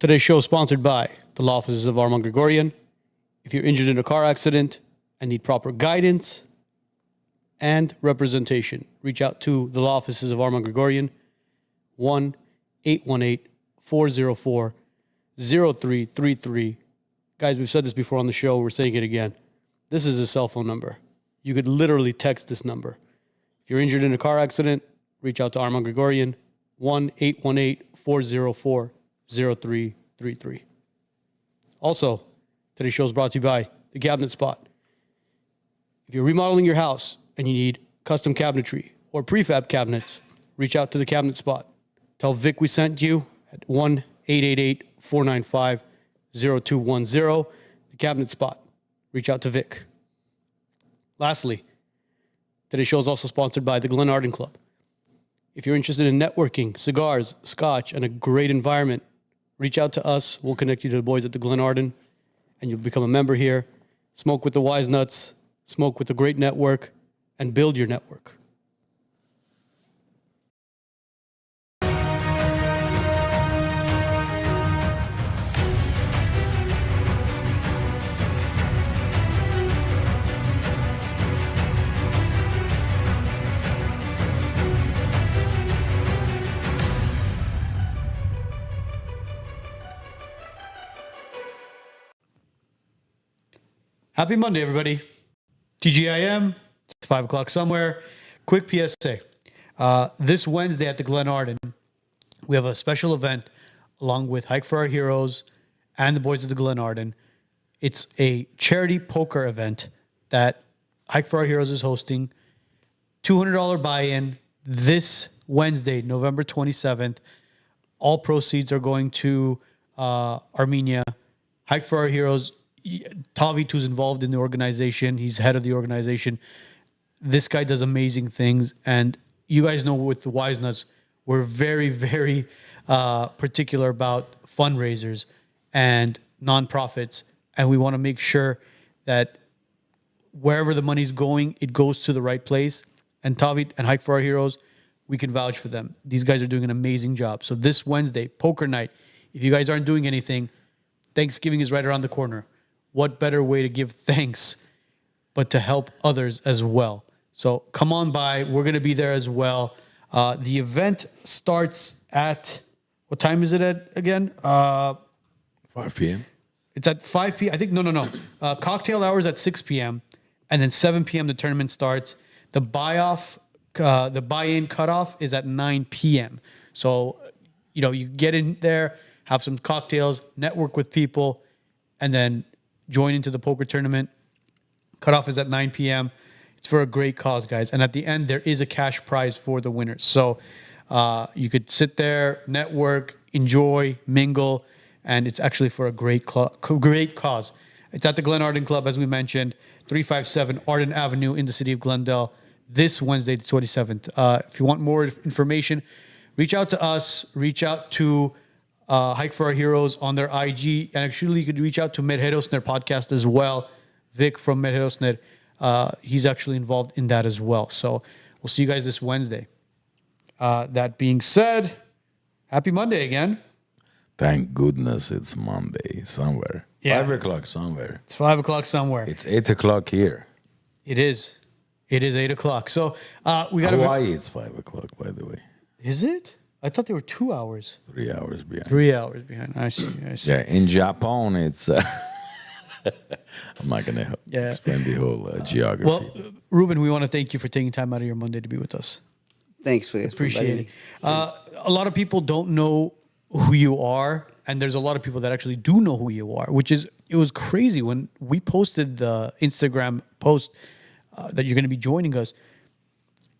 Today's show is sponsored by the law offices of Armand Gregorian. If you're injured in a car accident and need proper guidance and representation, reach out to the law offices of Armand Gregorian, 1-818-404-0333. Guys, we've said this before on the show. We're saying it again. This is a cell phone number. You could literally text this number. If you're injured in a car accident, reach out to Armand Gregorian, 1-818-404-0333. Also, today's show is brought to you by The Cabinet Spot. If you're remodeling your house and you need custom cabinetry or prefab cabinets, reach out to The Cabinet Spot. Tell Vic we sent you at 1-888-495-0210. The Cabinet Spot. Reach out to Vic. Lastly, today's show is also sponsored by the Glen Arden Club. If you're interested in networking, cigars, scotch, and a great environment, reach out to us. We'll connect you to the boys at the Glen Arden, and you'll become a member here. Smoke with the Wise Nuts, smoke with a great network, and build your network. Happy Monday, everybody. TGIM, it's 5 o'clock somewhere. Quick PSA. This Wednesday at the Glen Arden, we have a special event along with Hike for Our Heroes and the boys of the Glen Arden. It's a charity poker event that Hike for Our Heroes is hosting. $200 buy-in this Wednesday, November 27th. All proceeds are going to Armenia. Hike for Our Heroes, Tavit, who's involved in the organization, he's head of the organization. This guy does amazing things, and you guys know with the Wise Nuts, we're very, very particular about fundraisers and nonprofits, and we want to make sure that wherever the money's going, it goes to the right place. And Tavit and Hike for Our Heroes, we can vouch for them. These guys are doing an amazing job. So this Wednesday, poker night, if you guys aren't doing anything, Thanksgiving is right around the corner. What better way to give thanks but to help others as well? So come on by. We're going to be there as well. The event starts at, what time is it at again? 5 p.m. It's at 5 p.m. I think, no. Cocktail hours at 6 p.m. And then 7 p.m. the tournament starts. The buy-in cutoff is at 9 p.m. So, you get in there, have some cocktails, network with people, and then join into the poker tournament. Cutoff is at 9 p.m. It's for a great cause, guys. And at the end, there is a cash prize for the winners. So you could sit there, network, enjoy, mingle, and it's actually for a great cause. It's at the Glen Arden Club, as we mentioned, 357 Arden Avenue in the city of Glendale, this Wednesday, the 27th. If you want more information, reach out to us, reach out to Hike for Our Heroes on their IG. And actually, you could reach out to Medherosner podcast as well. Vic from Medherosner, he's actually involved in that as well. So we'll see you guys this Wednesday. That being said, happy Monday again. Thank goodness it's Monday somewhere. Yeah. 5 o'clock somewhere. It's 5 o'clock somewhere. It's 8 o'clock here. It is 8 o'clock. So we got Hawaii, it's 5 o'clock, by the way. Is it? I thought they were 2 hours. 3 hours behind. 3 hours behind. I see. Yeah, in Japan, it's... I'm not going to explain the whole geography. Well, Ruben, we want to thank you for taking time out of your Monday to be with us. Thanks for Appreciate it. A lot of people don't know who you are, and there's a lot of people that actually do know who you are, it was crazy when we posted the Instagram post that you're going to be joining us.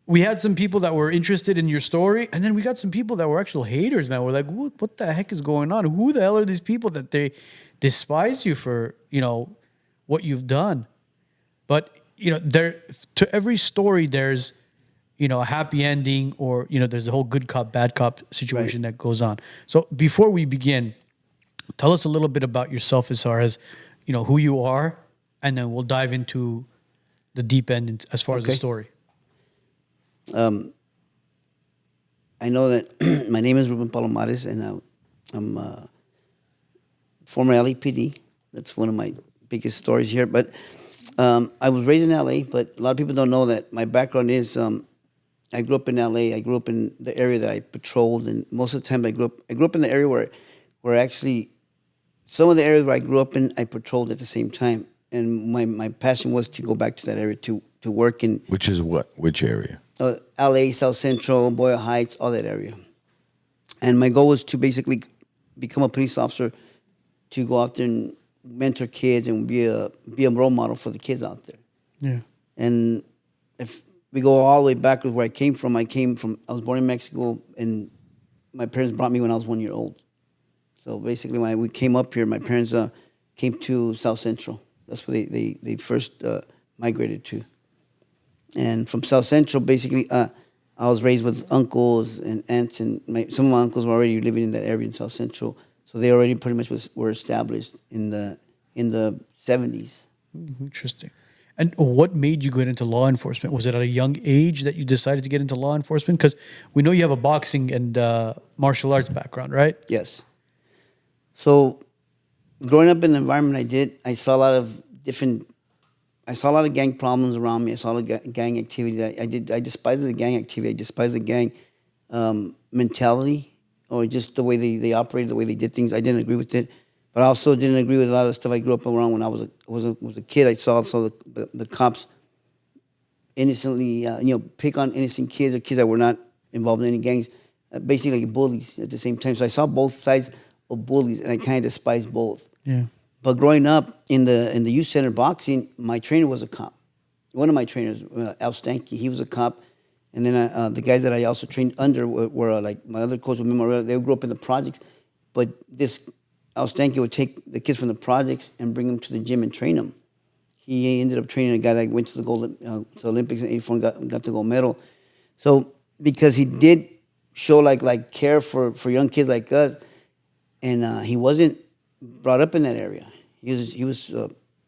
We had some people that were interested in your story, and then we got some people that were actual haters, man. We're like, what the heck is going on? Who the hell are these people that they despise you for, what you've done? But, to every story, there's, a happy ending or, there's a whole good cop, bad cop situation that goes on. So before we begin, tell us a little bit about yourself as far as, who you are, and then we'll dive into the deep end as far as the story. I know that my name is Ruben Palomares, and I'm former LAPD. That's one of my biggest stories here. But I was raised in LA, but a lot of people don't know that my background is I grew up in LA. I grew up in the area that I patrolled, and most of the time I grew up in the area where actually some of the areas where I grew up in I patrolled at the same time. And my passion was to go back to that area to work in. Which is what? Which area? LA, South Central, Boyle Heights, all that area. And my goal was to basically become a police officer, to go out there and mentor kids and be a role model for the kids out there. Yeah. And if we go all the way back with where I was born in Mexico, and my parents brought me when I was 1 year old. So basically, when we came up here, my parents came to South Central. That's where they first migrated to. And from South Central, basically, I was raised with uncles and aunts, and some of my uncles were already living in that area in South Central. So they already pretty much were established in the 70s. Interesting. And what made you get into law enforcement? Was it at a young age that you decided to get into law enforcement? Because we know you have a boxing and martial arts background, right? Yes. So growing up in the environment I did, I saw a lot of gang problems around me. I saw a lot of gang activity. I despised the gang activity. I despised the gang mentality, or just the way they operated, the way they did things. I didn't agree with it. But I also didn't agree with a lot of the stuff I grew up around when I was a kid. I saw the cops innocently, pick on innocent kids or kids that were not involved in any gangs, basically like bullies at the same time. So I saw both sides of bullies, and I kind of despised both. Yeah. But growing up in the youth center boxing, my trainer was a cop. One of my trainers, Al Stanky, he was a cop. And then the guys that I also trained under were like my other coach, they grew up in the projects. But this Al Stanky would take the kids from the projects and bring them to the gym and train them. He ended up training a guy that went to the Olympics in '84 and got the gold medal. So because he did show like care for young kids like us, and he wasn't brought up in that area. He was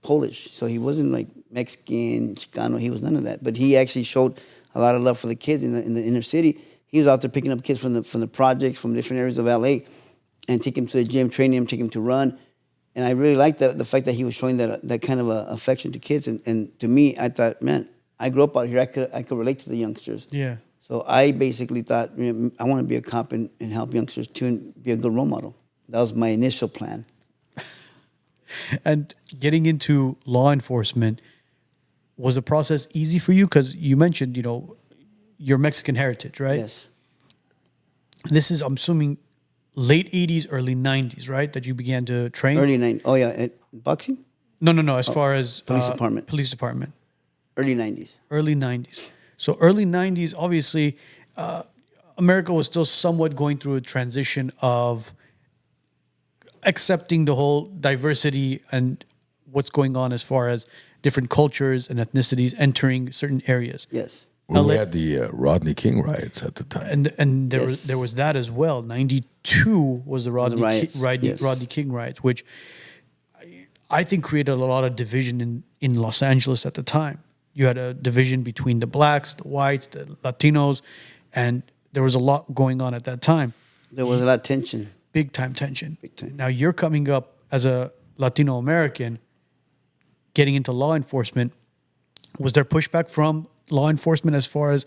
Polish, so he wasn't like Mexican, Chicano. He was none of that. But he actually showed a lot of love for the kids in the inner city. He was out there picking up kids from the projects, from different areas of LA, and take him to the gym, training him, take him to run. And I really liked the fact that he was showing that kind of affection to kids. And to me, I thought, man, I grew up out here. I could relate to the youngsters. Yeah. So I basically thought, I want to be a cop and help youngsters too, and be a good role model. That was my initial plan. And getting into law enforcement, was the process easy for you? Because you mentioned, your Mexican heritage, right? Yes. This is, I'm assuming, late 80s, early 90s, right? That you began to train? Early 90s. Oh, yeah. Boxing? No. As far as... Police department. Police department. Early 90s. Early 90s. So early 90s, obviously, America was still somewhat going through a transition of accepting the whole diversity and what's going on as far as different cultures and ethnicities entering certain areas. Yes. Well, we had the Rodney King riots at the time. And Yes. there was that as well. 92 was the Rodney King riots, which I think created a lot of division in Los Angeles at the time. You had a division between the blacks, the whites, the Latinos, and there was a lot going on at that time. There was a lot of tension. Big time tension. Big time. Now you're coming up as a Latino American, getting into law enforcement. Was there pushback from law enforcement as far as,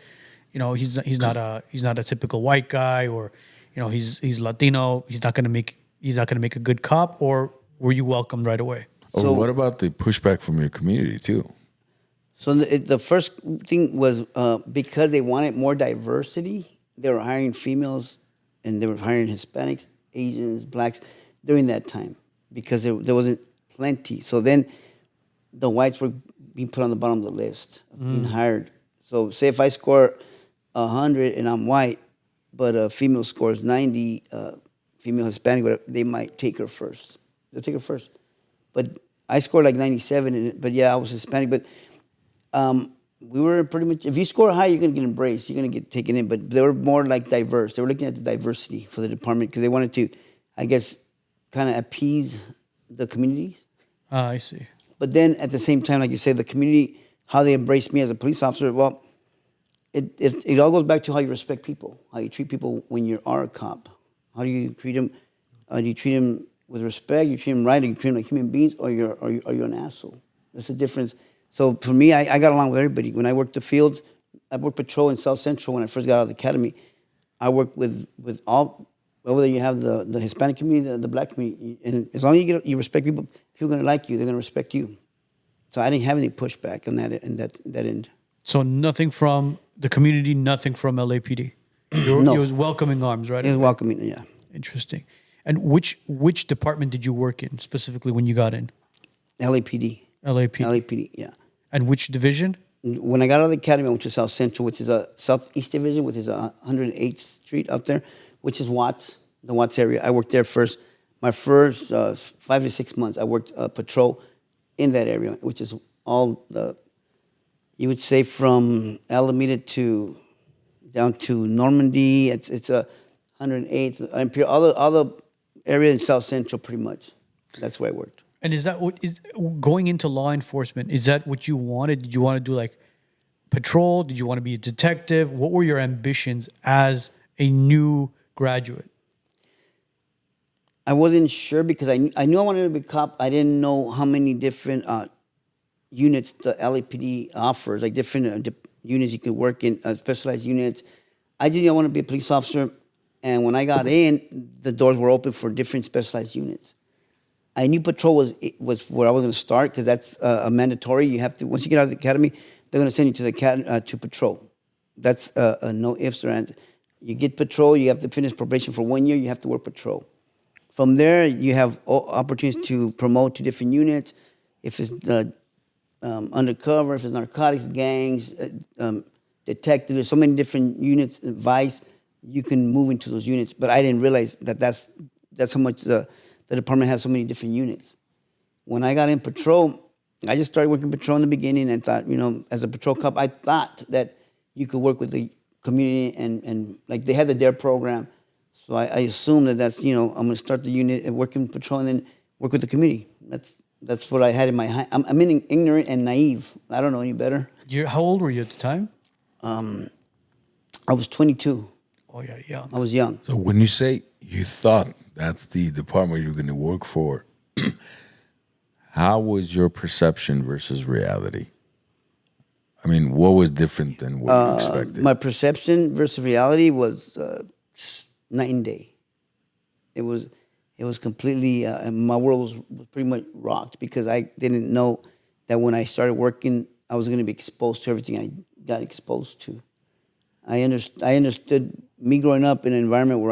he's not a typical white guy, or, he's Latino, he's not gonna make a good cop, or were you welcomed right away? So what about the pushback from your community too? So the first thing was because they wanted more diversity, they were hiring females and they were hiring Hispanics, Asians, blacks during that time because there wasn't plenty. So then the whites were being put on the bottom of the list of being hired. So say if I score 100 and I'm white, but a female scores 90, female Hispanic, whatever, they might take her first. They'll take her first. But I scored like 97, but yeah, I was Hispanic. But we were pretty much, if you score high, you're going to get embraced. You're going to get taken in. But they were more like diverse. They were looking at the diversity for the department because they wanted to, I guess, kind of appease the communities. I see. But then at the same time, like you said, the community, how they embraced me as a police officer, well, it all goes back to how you respect people, how you treat people when you are a cop. How do you treat them? Do you treat them with respect, you treat them right, and you treat them like human beings, or you're an asshole. That's the difference. So for me, I got along with everybody. When I worked the fields, I worked patrol in South Central when I first got out of the academy. I worked with all, whether you have the Hispanic community, the black community, and as long as you respect people, people are going to like you. They're going to respect you. So I didn't have any pushback on that end. So nothing from the community, nothing from LAPD. No. It was welcoming arms, right? It was welcoming, yeah. Interesting. And which department did you work in specifically when you got in? LAPD. LAPD, yeah. And which division? When I got out of the academy, I went to South Central, which is a Southeast Division, which is 108th Street up there, which is Watts, the Watts area. I worked there first. My first 5 to 6 months, I worked patrol in that area, which is all the, you would say from Alameda to down to Normandy. It's a 108th, Imperial, all the area in South Central pretty much. That's where I worked. And is that what is going into law enforcement? Is that what you wanted? Did you want to do like patrol? Did you want to be a detective? What were your ambitions as a new graduate? I wasn't sure because I knew I wanted to be a cop. I didn't know how many different units the LAPD offers, like different units you could work in, specialized units. I just want to be a police officer. And when I got in, the doors were open for different specialized units. I knew patrol was where I was going to start because that's a mandatory. You have to, once you get out of the academy, they're going to send you to patrol. That's no ifs or ands. You get patrol, you have to finish probation for 1 year, you have to work patrol. From there, you have opportunities to promote to different units. If it's undercover, if it's narcotics, gangs, detectives, there's so many different units, vice, you can move into those units. But I didn't realize that's how much the department has so many different units. When I got in patrol, I just started working patrol in the beginning and thought, as a patrol cop, I thought that you could work with the community and like they had the DARE program. So I assumed that's, I'm going to start the unit and work in patrol and then work with the community. That's what I had in my hand. I'm ignorant and naive. I don't know any better. How old were you at the time? I was 22. Oh, yeah, young. I was young. So when you say you thought that's the department you're going to work for, how was your perception versus reality? I mean, what was different than what you expected? My perception versus reality was night and day. It was completely, my world was pretty much rocked because I didn't know that when I started working, I was going to be exposed to everything I got exposed to. I understood me growing up in an environment where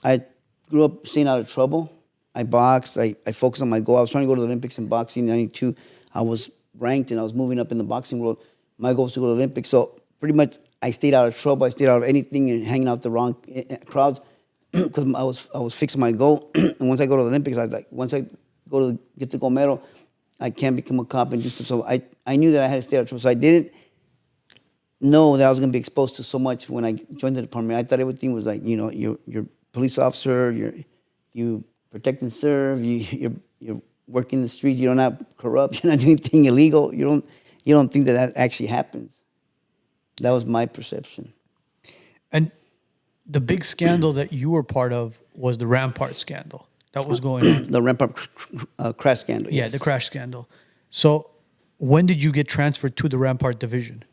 I grew up staying out of trouble. I boxed. I focused on my goal. I was trying to go to the Olympics in boxing in '92. I was ranked and I was moving up in the boxing world. My goal was to go to the Olympics. So pretty much I stayed out of trouble. I stayed out of anything and hanging out the wrong crowds because I was fixing my goal. And once I go to the Olympics, once I go to get the gold medal, I can't become a cop and do stuff. So I knew that I had to stay out of trouble. So I didn't know that I was going to be exposed to so much when I joined the department. I thought everything was like, you're police officer, you protect and serve, you're working the streets, you're not corrupt, you're not doing anything illegal. You don't think that actually happens. That was my perception. And the big scandal that you were part of was the Rampart scandal that was going on. The Rampart crash scandal. Yeah, yes. the crash scandal. So when did you get transferred to the Rampart Division?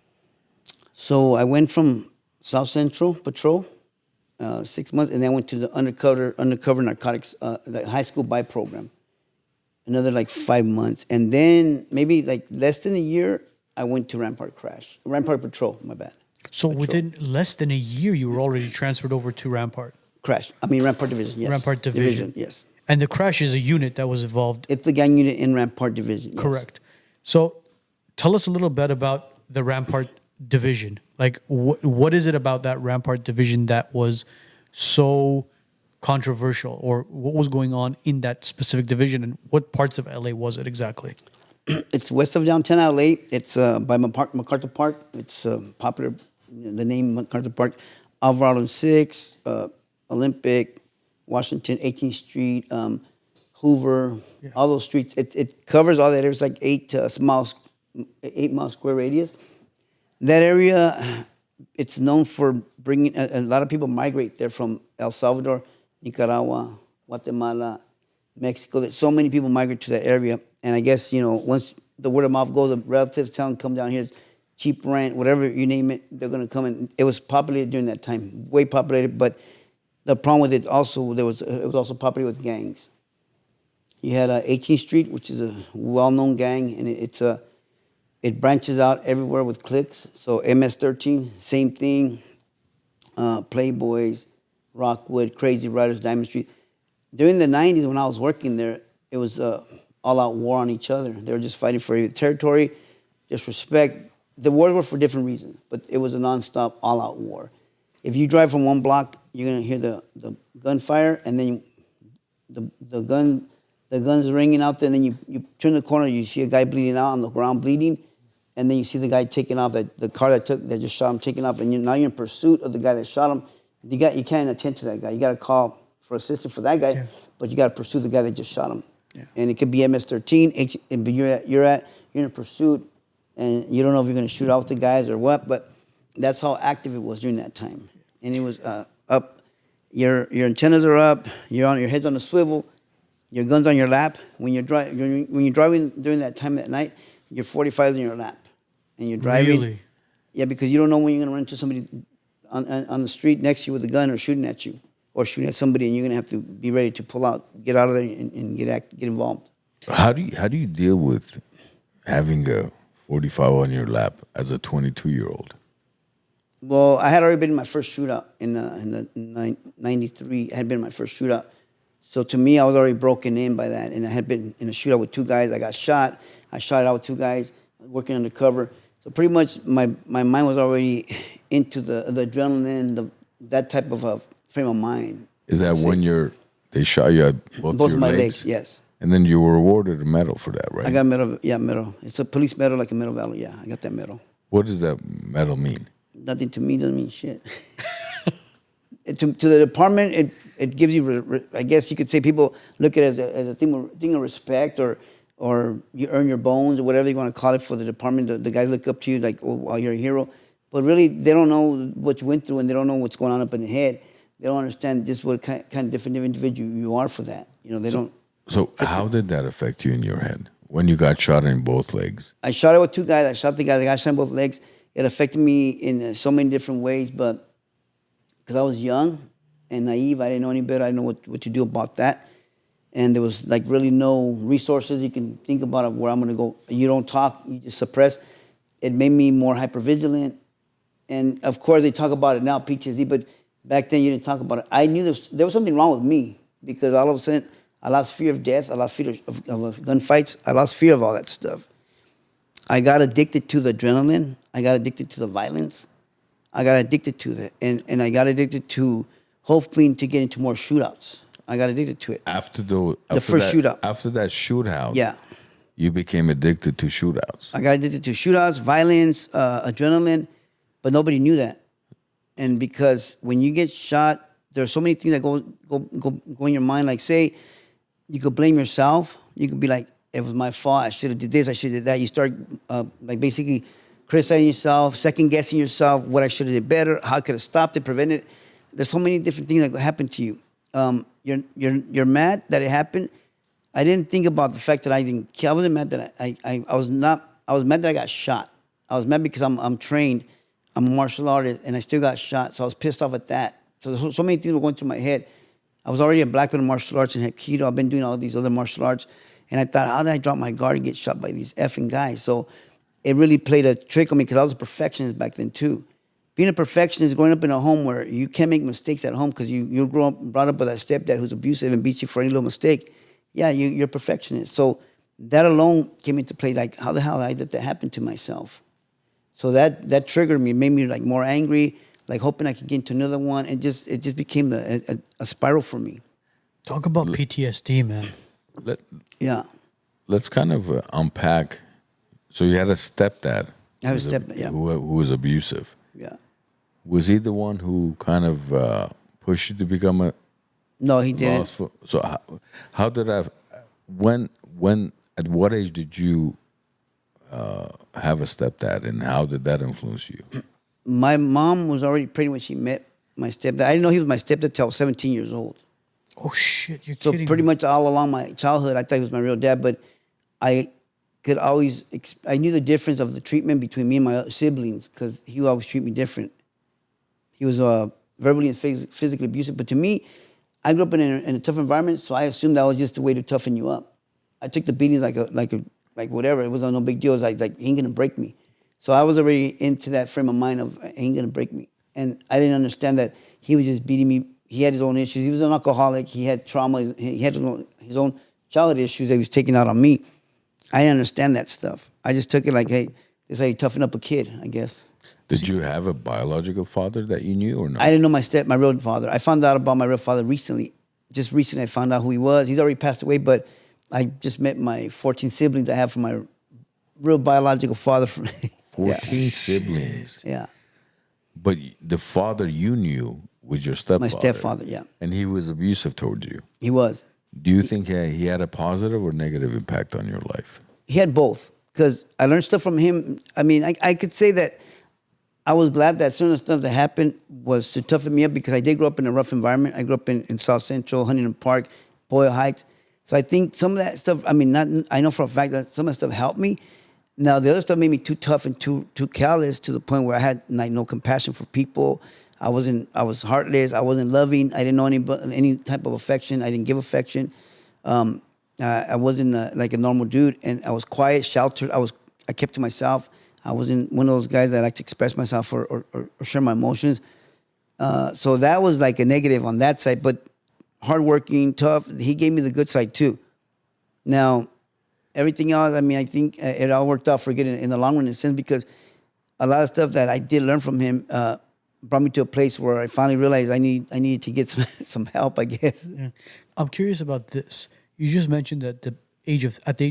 So I went from South Central Patrol, 6 months, and then I went to the undercover narcotics, the high school buy program. Another 5 months. And then maybe less than a year, I went to Rampart Patrol, my bad. So within less than a year, you were already transferred over to Rampart. Rampart Division, yes. Rampart Division. Yes. And the crash is a unit that was involved. It's the gang unit in Rampart Division, yes. Correct. So tell us a little bit about the Rampart Division. What is it about that Rampart Division that was so controversial, or what was going on in that specific division, and what parts of LA was it exactly? It's west of downtown LA. It's by MacArthur Park. It's popular, the name MacArthur Park. Alvarado and 6, Olympic, Washington, 18th Street, Hoover, all those streets. It covers all that area. It's like 8 mile square radius. That area, it's known for bringing, a lot of people migrate there from El Salvador, Nicaragua, Guatemala, Mexico. There's so many people migrate to that area. And I guess, once the word of mouth goes, the relatives tell them, come down here, it's cheap rent, whatever you name it, they're going to come in. It was populated during that time, way populated. But the problem with it also, it was also populated with gangs. You had 18th Street, which is a well-known gang, and it branches out everywhere with cliques. So MS13, same thing. Playboys, Rockwood, Crazy Riders, Diamond Street. During the 90s, when I was working there, it was all-out war on each other. They were just fighting for either territory, disrespect. The wars were for different reasons, but it was a nonstop, all-out war. If you drive from one block, you're gonna hear the gunfire, and then the gun's ringing out there, and then you turn the corner, you see a guy bleeding out on the ground, bleeding, and then you see the guy taking off, the car that just shot him taking off, and now you're in pursuit of the guy that shot him. You can't attend to that guy. You got to call for assistance for that guy, but you got to pursue the guy that just shot him. Yeah. And it could be MS13, but you're in pursuit, and you don't know if you're going to shoot out the guys or what. But that's how active it was during that time, and it was up. Your antennas are up. Your head's on a swivel. Your gun's on your lap. When you're driving during that time at night, your 45's on your lap, and you're driving. Really? Yeah, because you don't know when you're going to run into somebody on the street next to you with a gun or shooting at you or shooting at somebody, and you're going to have to be ready to pull out, get out of there, and get involved. How do you deal with having a 45 on your lap as a 22-year-old? Well, I had already been in my first shootout in 93. I had been in my first shootout. So to me, I was already broken in by that, and I had been in a shootout with two guys. I got shot. I shot out with two guys working undercover. So pretty much my mind was already into the adrenaline, that type of a frame of mind. Is that when they shot you at both of your my legs? Yes. And then you were awarded a medal for that, right? I got a medal. Yeah, medal. It's a police medal, like a medal valor. Yeah, I got that medal. What does that medal mean? Nothing to me. Doesn't mean shit. To the department, it gives you. I guess you could say people look at it as a thing of respect, or you earn your bones, or whatever you want to call it for the department. The guys look up to you like, oh, wow, you're a hero. But really, they don't know what you went through, and they don't know what's going on up in the head. They don't understand just what kind of different individual you are for that. They don't. So how did that affect you in your head when you got shot in both legs? I shot it with two guys. I shot the guy shot in both legs. It affected me in so many different ways, but because I was young and naive, I didn't know any better. I didn't know what to do about that. And there was like really no resources you can think about where I'm going to go. You don't talk, you just suppress. It made me more hypervigilant. And of course, they talk about it now, PTSD, but back then you didn't talk about it. I knew there was something wrong with me because all of a sudden I lost fear of death. I lost fear of gunfights. I lost fear of all that stuff. I got addicted to the adrenaline. I got addicted to the violence. I got addicted to that. And I got addicted to hoping to get into more shootouts. I got addicted to it. After the first shootout. After that shootout, yeah, you became addicted to shootouts. I got addicted to shootouts, violence, adrenaline, but nobody knew that. And because when you get shot, there's so many things that go in your mind. Like, say, you could blame yourself. You could be like, it was my fault. I should have did this. I should have did that. You start like basically criticizing yourself, second guessing yourself. What I should have did better. How could have stopped it, prevented it. There's so many different things that happen to you. You're mad that it happened. I didn't think about the fact that I didn't kill. I wasn't mad that I was not. I was mad that I got shot. I was mad because I'm trained. I'm a martial artist, and I still got shot. So I was pissed off at that. So many things were going through my head. I was already a black belt in martial arts and Hapkido. I've been doing all these other martial arts. And I thought, how did I drop my guard and get shot by these effing guys? So it really played a trick on me because I was a perfectionist back then too. Being a perfectionist, growing up in a home where you can't make mistakes at home because you brought up with that stepdad who's abusive and beats you for any little mistake. Yeah, you're a perfectionist. So that alone came into play. Like, how the hell did I let that happen to myself? So that triggered me, made me like more angry, like hoping I could get into another one. And it just became a spiral for me. Talk about PTSD, man. Yeah. Let's kind of unpack. So you had a stepdad. I have a stepdad, yeah. Who was abusive. Yeah. Was he the one who kind of pushed you to become a... No, he didn't. So how did I... At what age did you have a stepdad, and how did that influence you? My mom was already pregnant when she met my stepdad. I didn't know he was my stepdad till I was 17 years old. Oh shit! You're So kidding pretty me. much all along my childhood, I thought he was my real dad, but I could always, I knew the difference of the treatment between me and my siblings because he would always treat me different. He was verbally and physically abusive, but to me, I grew up in a tough environment, so I assumed that was just a way to toughen you up. I took the beatings like whatever. It was no big deal. It was like he ain't gonna break me. So I was already into that frame of mind of he ain't gonna break me, and I didn't understand that he was just beating me. He had his own issues. He was an alcoholic. He had trauma. He had his own childhood issues that he was taking out on me. I didn't understand that stuff. I just took it like, hey, this is how you toughen up a kid, I guess. Did you have a biological father that you knew or not? I didn't know my real father. I found out about my real father recently. Just recently, I found out who he was. He's already passed away, but I just met my 14 siblings I have from my real biological father. 14 siblings. Yeah, But the father you knew was your stepfather. my stepfather, yeah. And he was abusive towards you. He was. Do you think he had a positive or negative impact on your life? He had both because I learned stuff from him. I mean, I could say that I was glad that certain stuff that happened was to toughen me up because I did grow up in a rough environment. I grew up in South Central, Huntington Park, Boyle Heights. So I think some of that stuff, I mean, I know for a fact that some of that stuff helped me. Now, the other stuff made me too tough and too callous to the point where I had like no compassion for people. I was heartless. I wasn't loving. I didn't know any type of affection. I didn't give affection. I wasn't like a normal dude, and I was quiet, sheltered. I kept to myself. I wasn't one of those guys that like to express myself or share my emotions. So that was like a negative on that side. But hardworking, tough. He gave me the good side too. Now, everything else, I mean, I think it all worked out for good in the long run in a sense because a lot of stuff that I did learn from him brought me to a place where I finally realized I needed to get some help, I guess. Yeah. I'm curious about this. You just mentioned that at the age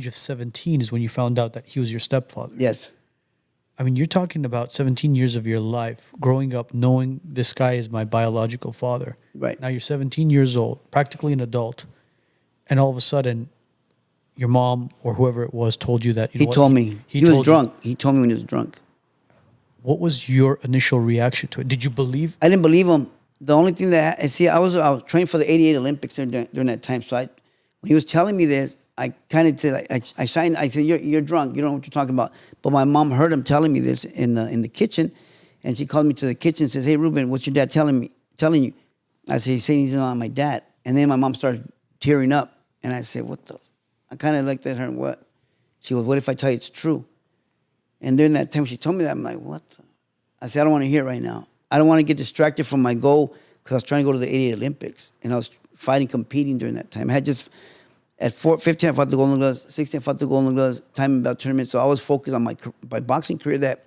of 17 is when you found out that he was your stepfather. Yes. I mean, you're talking about 17 years of your life growing up knowing this guy is my biological father. Right. Now you're 17 years old, practically an adult, and all of a sudden your mom or whoever it was told you that, He told me. He was drunk. He told me when he was drunk. What was your initial reaction to it? Did you believe? I didn't believe him. The only thing that I was trained for the '88 Olympics during that time. So when he was telling me this, I kind of said, I shined. I said, "You're drunk. You don't know what you're talking about." But my mom heard him telling me this in the kitchen, and she called me to the kitchen and says, "Hey, Ruben, what's your dad telling you?" I said, "He's saying he's not my dad." And then my mom started tearing up, and I said, "What the?" I kind of looked at her and what? She goes, "What if I tell you it's true?" And during that time she told me that, I'm like, "What the?" I said, "I don't want to hear it right now. I don't want to get distracted from my goal because I was trying to go to the '88 Olympics, and I was competing during that time. I had just at 15, I fought the Golden Gloves. 16, I fought the Golden Gloves. Time about tournament. So I was focused on my boxing career. That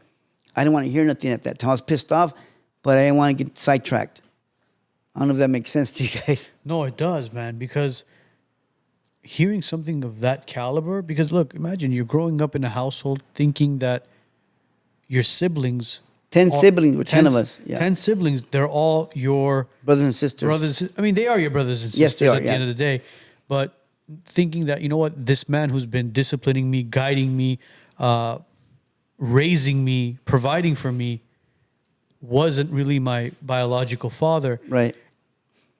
I didn't want to hear nothing at that time. I was pissed off, but I didn't want to get sidetracked. I don't know if that makes sense to you guys. No, it does, man, because hearing something of that caliber, because look, imagine you're growing up in a household thinking that your siblings... 10 siblings, we're 10 of us. Yeah. 10 siblings, they're all your... Brothers and sisters. I mean, they are your brothers and sisters Yes, they are, at the end of the day. But thinking that, you know what, this man who's been disciplining me, guiding me, raising me, providing for me, wasn't really my biological father. Right.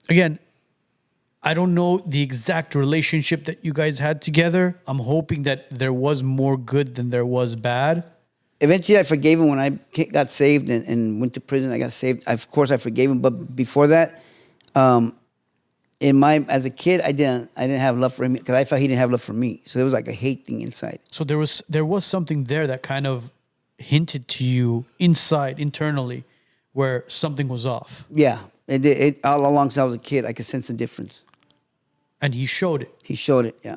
Again, I don't know the exact relationship that you guys had together. I'm hoping that there was more good than there was bad. Eventually, I forgave him when I got saved and went to prison. I got saved. Of course, I forgave him. But before that, as a kid, I didn't have love for him because I thought he didn't have love for me. So there was like a hate thing inside. So there was something there that kind of hinted to you internally, where something was off. Yeah, it all along since I was a kid, I could sense the difference. And he showed it. He showed it. Yeah.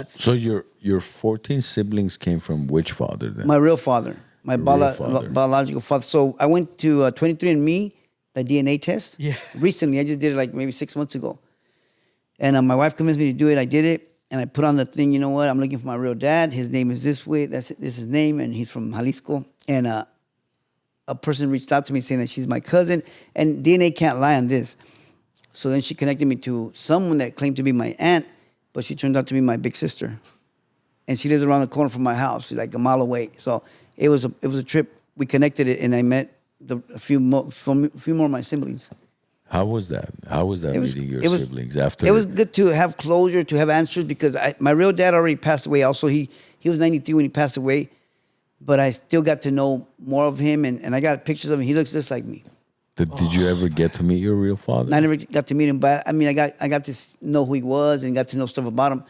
So your 14 siblings came from which father then? My real father, my real father. biological father. So I went to 23andMe, the DNA test. Yeah. Recently, I just did it like maybe 6 months ago. And my wife convinced me to do it. I did it. And I put on the thing, you know what? I'm looking for my real dad. His name is this way. This is his name. And he's from Jalisco. And a person reached out to me saying that she's my cousin. And DNA can't lie on this. So then she connected me to someone that claimed to be my aunt, but she turned out to be my big sister. And she lives around the corner from my house, like a mile away. So it was a trip. We connected it, and I met a few more of my siblings. How was that? How was that was- meeting your it was- siblings after? It was good to have closure, to have answers, because my real dad already passed away. Also, he was 93 when he passed away, but I still got to know more of him, and I got pictures of him. He looks just like me. Did you ever get to meet your real father? I never got to meet him, but I mean, I got to know who he was and got to know stuff about him,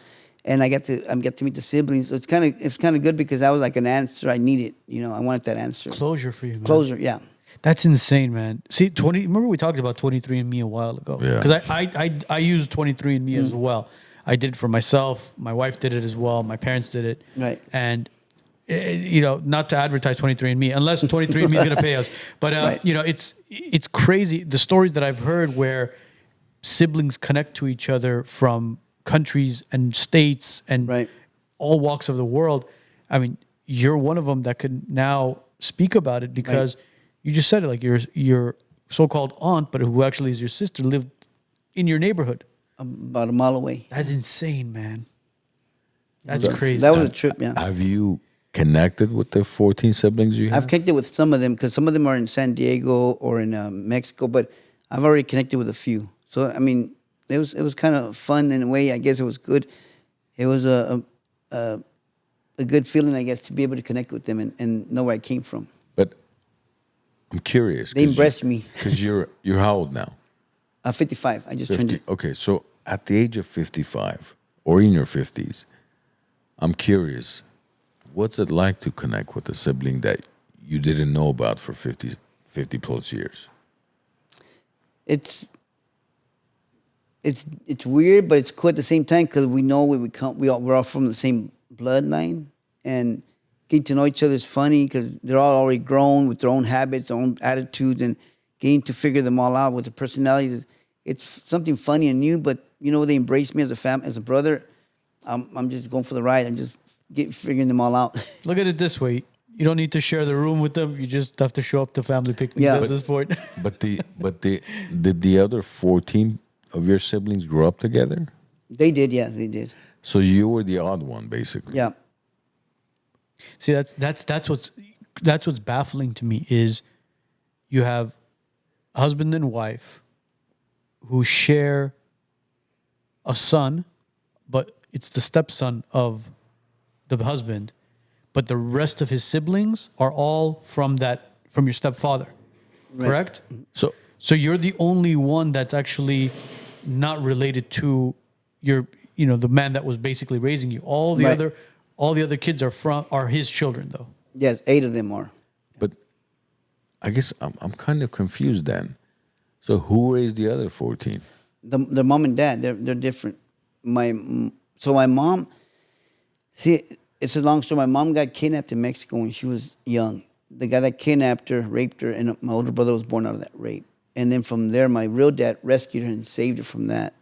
and I got to meet the siblings. So it's kind of good because that was like an answer I needed. You know, I wanted that answer. Closure for you, man. Closure, yeah. That's insane, man. See, remember we talked about 23andMe a while ago? Yeah. Because I used 23andMe as well. I did it for myself. My wife did it as well. My parents did it. Right. And, you know, not to advertise 23andMe, unless 23andMe is going to pay us. But, Right. you know, it's crazy. The stories that I've heard where siblings connect to each other from countries and states and Right. all walks of the world. I mean, you're one of them that could now speak about it because you just said it, like your so-called aunt, but who actually is your sister, lived in your neighborhood. About a mile away. That's insane, man. That's crazy. That was a trip, yeah. Have you connected with the 14 siblings you have? I've connected with some of them because some of them are in San Diego or in Mexico, but I've already connected with a few. So I mean, it was kind of fun in a way. I guess it was good. It was a good feeling, I guess, to be able to connect with them and know where I came from. But I'm curious. They embraced me. Because you're how old now? 55. I just turned 50. it. Okay, so at the age of 55 or in your 50s, I'm curious, what's it like to connect with a sibling that you didn't know about for 50 plus years? It's weird, but it's cool at the same time because we know where we come. We're all from the same bloodline, and getting to know each other is funny because they're all already grown with their own habits, their own attitudes, and getting to figure them all out with their personalities. It's something funny and new, but you know, they embrace me as a brother. I'm just going for the ride and just figuring them all out. Look at it this way. You don't need to share the room with them. You just have to show up to family picnics Yeah. at this point. Did the other 14 of your siblings grow up together? They did, yeah, they did. So you were the odd one, basically. Yeah, See, that's what's baffling to me is you have husband and wife who share a son, but it's the stepson of the husband, but the rest of his siblings are all from your stepfather, correct? So So you're the only one that's actually not related to the man that was basically raising you. All the Right. other kids are his children though. yes, 8 of them are. But I guess I'm kind of confused then. So who raised the other 14? The mom and dad, they're different. My mom, see, it's a long story. My mom got kidnapped in Mexico when she was young. The guy that kidnapped her, raped her, and my older brother was born out of that rape. And then from there, my real dad rescued her and saved her from that.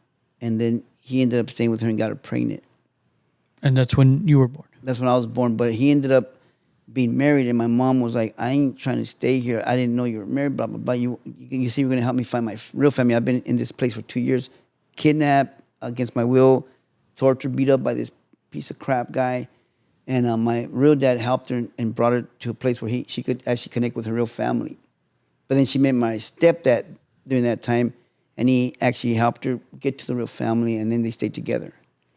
And then he ended up staying with her and got her pregnant. And that's when you were born. That's when I was born. But he ended up being married, and my mom was like, I ain't trying to stay here. I didn't know you were married, blah, blah, blah. You see, you're going to help me find my real family. I've been in this place for 2 years, kidnapped against my will, tortured, beat up by this piece of crap guy. And my real dad helped her and brought her to a place where she could actually connect with her real family. But then she met my stepdad during that time, and he actually helped her get to the real family, and then they stayed together.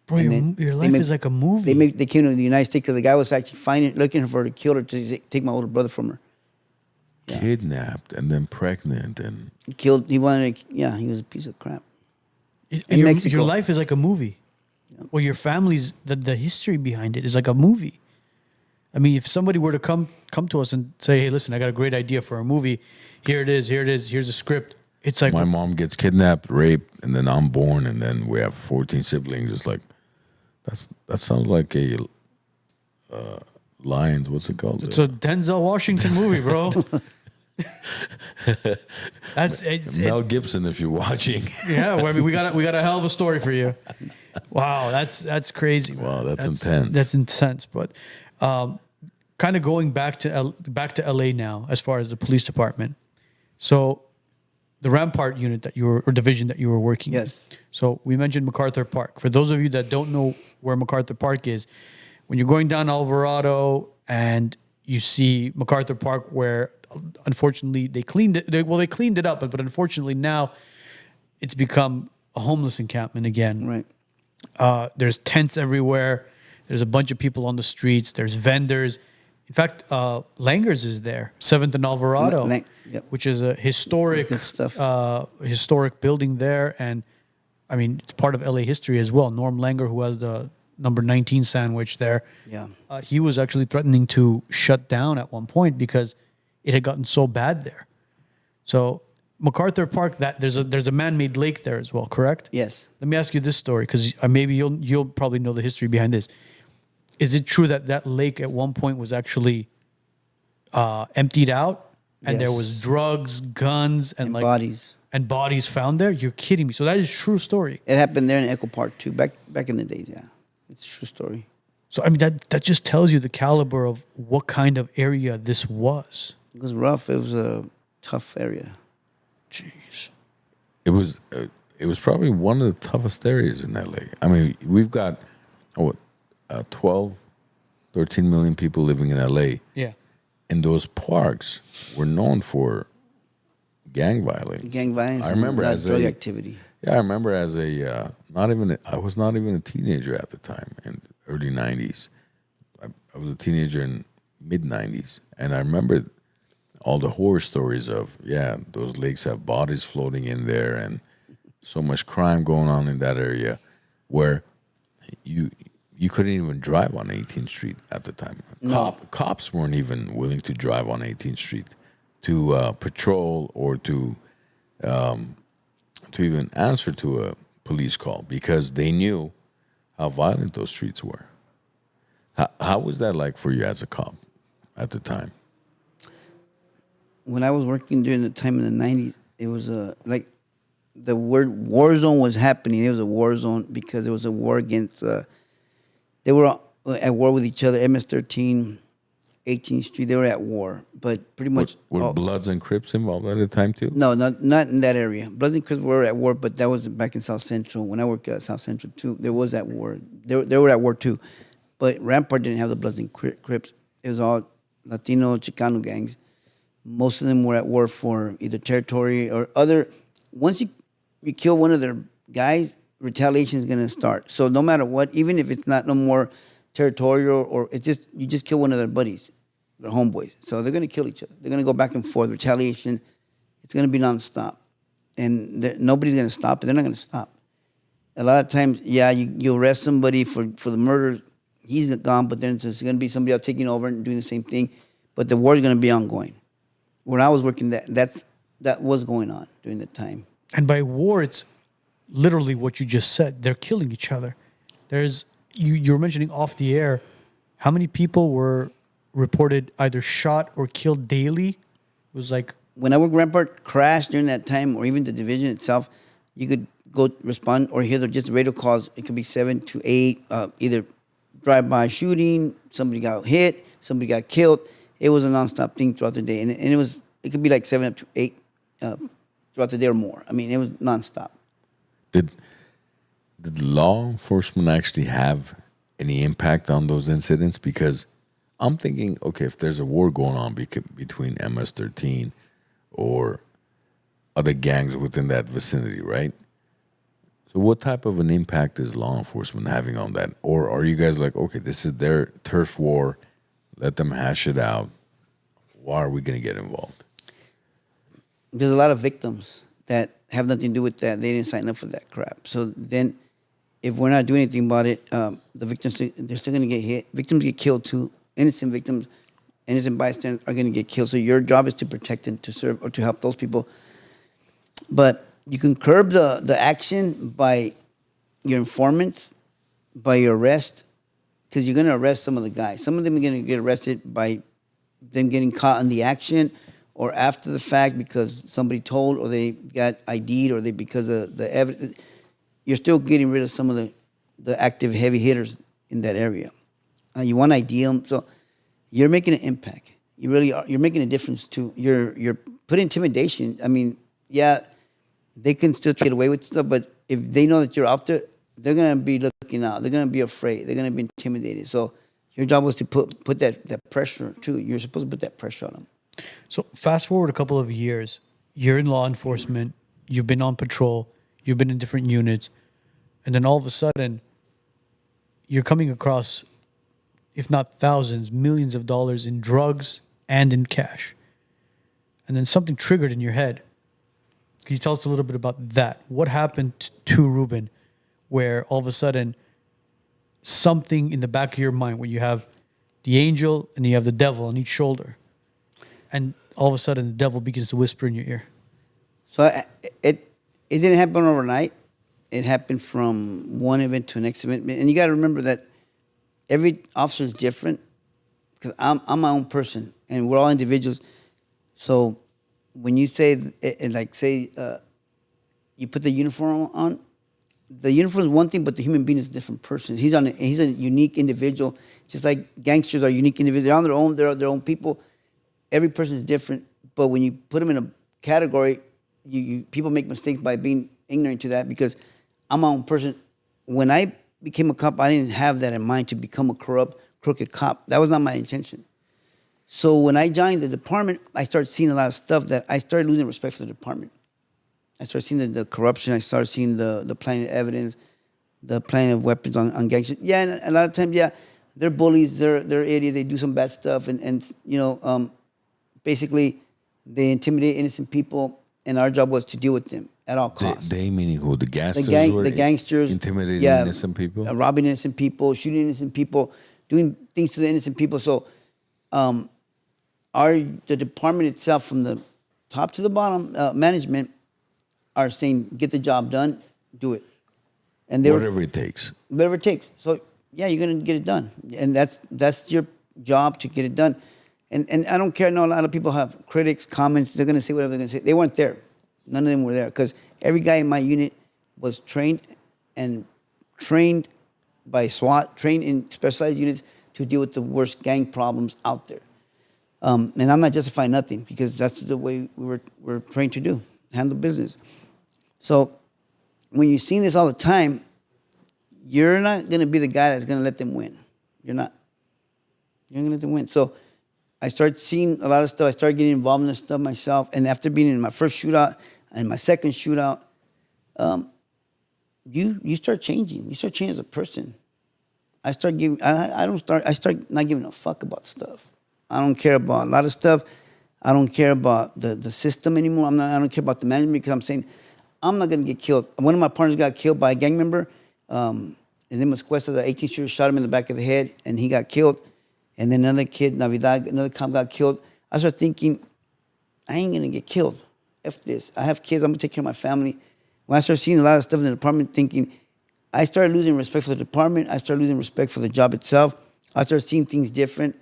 Bro, And your then life they is like a movie. They came to the United States because the guy was actually looking for her to kill her to take my older brother from her. Yeah. Kidnapped and then pregnant and He wanted to, yeah, he was a piece of crap. in your Mexico. life is like a movie. Well, your family's the history behind it is like a movie. I mean, if somebody were to come to us and say, "Hey, listen, I got a great idea for a movie. Here it is. Here's a script." It's like my mom gets kidnapped, raped, and then I'm born, and then we have 14 siblings. It's like that sounds like a Lions. What's it called? it's a Denzel Washington movie, bro. That's Mel Gibson, if you're watching. yeah. Well, I mean, we got a hell of a story for you. Wow, that's crazy. Man. Wow, that's intense. That's intense. But kind of going back to LA now, as far as the police department. So the Rampart unit or division that you were working in. Yes. So we mentioned MacArthur Park. For those of you that don't know where MacArthur Park is, when you're going down Alvarado and you see MacArthur Park, where unfortunately they cleaned it. They cleaned it up, but unfortunately now it's become a homeless encampment again. Right. There's tents everywhere. There's a bunch of people on the streets. There's vendors. In fact, Langer's is there, 7th and Alvarado, Yep. which is a historic, Good stuff. historic building there. And I mean, it's part of LA history as well. Norm Langer, who has the number 19 sandwich there, Yeah. he was actually threatening to shut down at one point because it had gotten so bad there. So MacArthur Park, that there's a man-made lake there as well, correct? Yes. Let me ask you this story because maybe you'll probably know the history behind this. Is it true that that lake at one point was actually emptied out and there was Yes. drugs, guns, and like Bodies. and bodies found there? You're kidding me. So that is true story. It happened there in Echo Park too. Back in the days, yeah. It's a true story. So I mean that just tells you the caliber of what kind of area this was. It was rough. It was a tough area. Jeez. It was probably one of the toughest areas in LA. I mean, we've got 12, 13 million people living in LA. Yeah. And those parks were known for gang violence. Gang violence. I remember and as drug a activity. Yeah, I remember as I was not even a teenager at the time in the early 90s. I was a teenager in mid 90s, and I remember all the horror stories of those lakes have bodies floating in there and so much crime going on in that area where you couldn't even drive on 18th Street at the time. No. Cops weren't even willing to drive on 18th Street to patrol or to even answer to a police call because they knew how violent those streets were. How was that like for you as a cop at the time? When I was working during the time in the 90s, it was like the word war zone was happening. It was a war zone because it was a war against, they were at war with each other. MS13, 18th Street, they were at war. But pretty much... Were Bloods and Crips involved at the time too? No, not in that area. Bloods and Crips were at war, but that was back in South Central. When I worked at South Central too, there was at war. They were at war too. But Rampart didn't have the Bloods and Crips. It was all Latino, Chicano gangs. Most of them were at war for either territory or other. Once you kill one of their guys, retaliation is going to start. So no matter what, even if it's not no more territorial or it's just you just kill one of their buddies, their homeboys. So they're going to kill each other. They're going to go back and forth. Retaliation, it's going to be nonstop, and nobody's going to stop it. They're not going to stop. A lot of times, you arrest somebody for the murder, he's gone, but then it's going to be somebody else taking over and doing the same thing. But the war is going to be ongoing. When I was working, that was going on during the time. And by war, it's literally what you just said. They're killing each other. There's you were mentioning off the air, how many people were reported either shot or killed daily? It was like when I worked Rampart crashed during that time, or even the division itself, you could go respond or hear just radio calls. It could be 7 to 8, either drive-by shooting, somebody got hit, somebody got killed. It was a nonstop thing throughout the day, and it could be like 7 up to 8 throughout the day or more. I mean, it was nonstop. Did law enforcement actually have any impact on those incidents? Because I'm thinking, okay, if there's a war going on between MS13 or other gangs within that vicinity, right? So what type of an impact is law enforcement having on that? Or are you guys like, okay, this is their turf war, let them hash it out. Why are we going to get involved? There's a lot of victims that have nothing to do with that. They didn't sign up for that crap. So then if we're not doing anything about it, the victims, they're still going to get hit. Victims get killed too. Innocent victims, innocent bystanders are going to get killed. So your job is to protect and to serve or to help those people. But you can curb the action by your informants, by your arrest, because you're going to arrest some of the guys. Some of them are going to get arrested by them getting caught in the action or after the fact because somebody told or they got ID'd or because of the evidence. You're still getting rid of some of the active heavy hitters in that area. You want to ID them. So you're making an impact. You really are. You're making a difference too. You're putting intimidation. I mean, yeah, they can still get away with stuff, but if they know that you're out there, they're going to be looking out. They're going to be afraid. They're going to be intimidated. So your job was to put that pressure too. You're supposed to put that pressure on them. So fast forward a couple of years, you're in law enforcement, you've been on patrol, you've been in different units, and then all of a sudden, you're coming across, if not thousands, millions of dollars in drugs and in cash. And then something triggered in your head. Can you tell us a little bit about that? What happened to Ruben where all of a sudden something in the back of your mind where you have the angel and you have the devil on each shoulder, and all of a sudden the devil begins to whisper in your ear? So it didn't happen overnight. It happened from one event to the next event. And you got to remember that every officer is different, because I'm my own person and we're all individuals. So when you say, you put the uniform on, the uniform is one thing, but the human being is a different person. He's a unique individual, just like gangsters are unique individuals. They're on their own. They're their own people. Every person is different. But when you put them in a category, people make mistakes by being ignorant to that, because I'm my own person. When I became a cop, I didn't have that in mind to become a corrupt, crooked cop. That was not my intention. So when I joined the department, I started seeing a lot of stuff that I started losing respect for the department. I started seeing the corruption. I started seeing the planted evidence, the planting of weapons on gangsters. Yeah, and a lot of times, yeah, they're bullies. They're idiots. They do some bad stuff, and basically, they intimidate innocent people, and our job was to deal with them at all costs. They meaning who? The gangsters The gangsters intimidating innocent people? Robbing innocent people, shooting innocent people, doing things to the innocent people. So the department itself, from the top to the bottom, management, are saying, get the job done, do it. And Whatever it takes. Whatever it takes. So, yeah, you're going to get it done. And that's your job, to get it done. And I don't care. I know a lot of people have critics, comments. They're going to say whatever they're going to say. They weren't there. None of them were there, because every guy in my unit was trained by SWAT, trained in specialized units to deal with the worst gang problems out there. And I'm not justifying nothing, because that's the way we're trained to do, handle business. So when you're seeing this all the time, you're not going to be the guy that's going to let them win. You're not. You're going to let them win. So I started seeing a lot of stuff. I started getting involved in this stuff myself. And after being in my first shootout and my second shootout, you start changing. You start changing as a person. I start not giving a fuck about stuff. I don't care about a lot of stuff. I don't care about the system anymore. I don't care about the management, because I'm saying I'm not going to get killed. One of my partners got killed by a gang member. His name was Cuesta. The 18-shooter shot him in the back of the head, and he got killed. And then another kid, Navidad, another cop, got killed. I started thinking, I ain't going to get killed. F this. I have kids. I'm going to take care of my family. When I started seeing a lot of stuff in the department, thinking, I started losing respect for the department. I started losing respect for the job itself. I started seeing things different.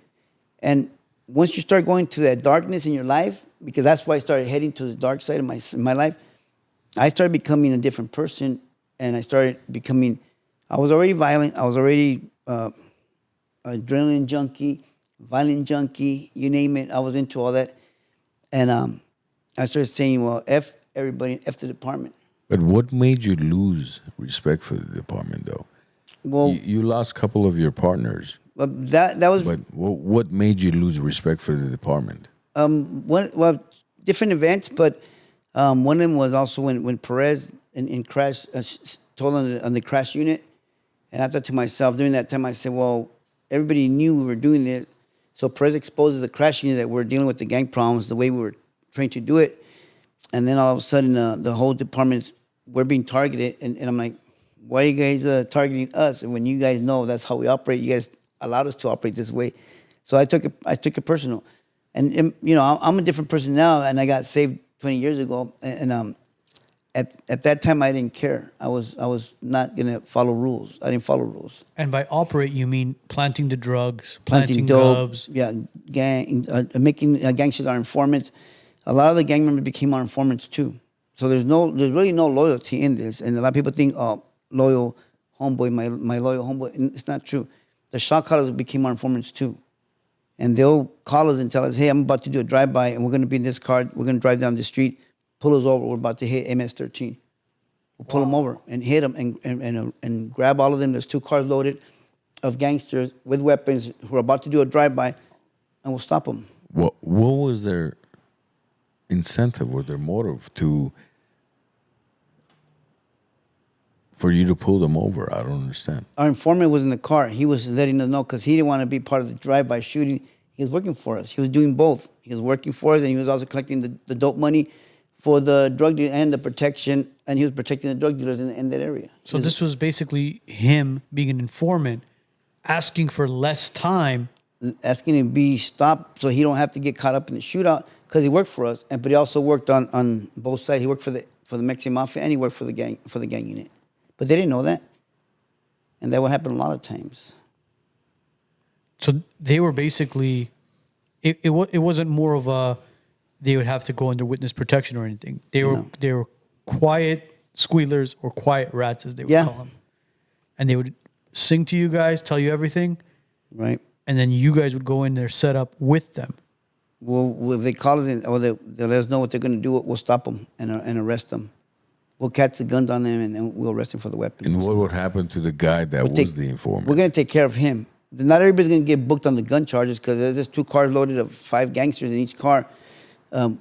And once you start going to that darkness in your life, because that's why I started heading to the dark side of my life, I started becoming a different person. And I started becoming, I was already violent. I was already adrenaline junkie, violent junkie, you name it. I was into all that. And I started saying, well, F everybody, F the department. But what made you lose respect for the department, though? Well, you lost a couple of your partners. That was. But what made you lose respect for the department? Different events, but one of them was also when Perez in crash told on the crash unit, and I thought to myself during that time, I said, well, everybody knew we were doing this, so Perez exposes the crash unit that we're dealing with the gang problems the way we were trained to do it, and then all of a sudden the whole department, we're being targeted, and I'm like, why are you guys targeting us? And when you guys know that's how we operate, you guys allowed us to operate this way. So I took it personal. And I'm a different person now, and I got saved 20 years ago. And at that time, I didn't care. I was not going to follow rules. I didn't follow rules. And by operate, you mean planting the drugs, Planting dope, gubs. Yeah, making gangsters our informants. A lot of the gang members became our informants too. So there's really no loyalty in this. And a lot of people think, oh, loyal homeboy, my loyal homeboy. And it's not true. The shot callers became our informants too. And they'll call us and tell us, hey, I'm about to do a drive-by, and we're going to be in this car. We're going to drive down the street, pull us over. We're about to hit MS13. We'll pull them over and hit them and grab all of them. There's 2 cars loaded of gangsters with weapons who are about to do a drive-by, and we'll stop them. What was their incentive or their motive to for you to pull them over? I don't understand. Our informant was in the car. He was letting us know because he didn't want to be part of the drive-by shooting. He was working for us. He was doing both. He was working for us, and he was also collecting the dope money for the drug dealer and the protection, and he was protecting the drug dealers in that area. So this was basically him being an informant, asking for less time. Asking him to be stopped so he don't have to get caught up in the shootout because he worked for us, but he also worked on both sides. He worked for the Mexican Mafia and he worked for the gang unit. But they didn't know that, and that would happen a lot of times. So they were basically, it wasn't more of a, they would have to go under witness protection or anything. They were quiet squealers or quiet rats, as they would call them. And they would sing to you guys, tell you everything. Right. And then you guys would go in there, set up with them. Well, if they call us in, or they'll let us know what they're going to do, we'll stop them and arrest them. We'll catch the guns on them and we'll arrest them for the weapons. And what would happen to the guy that was the informant? We're going to take care of him. Not everybody's going to get booked on the gun charges because there's just 2 cars loaded of 5 gangsters in each car. We're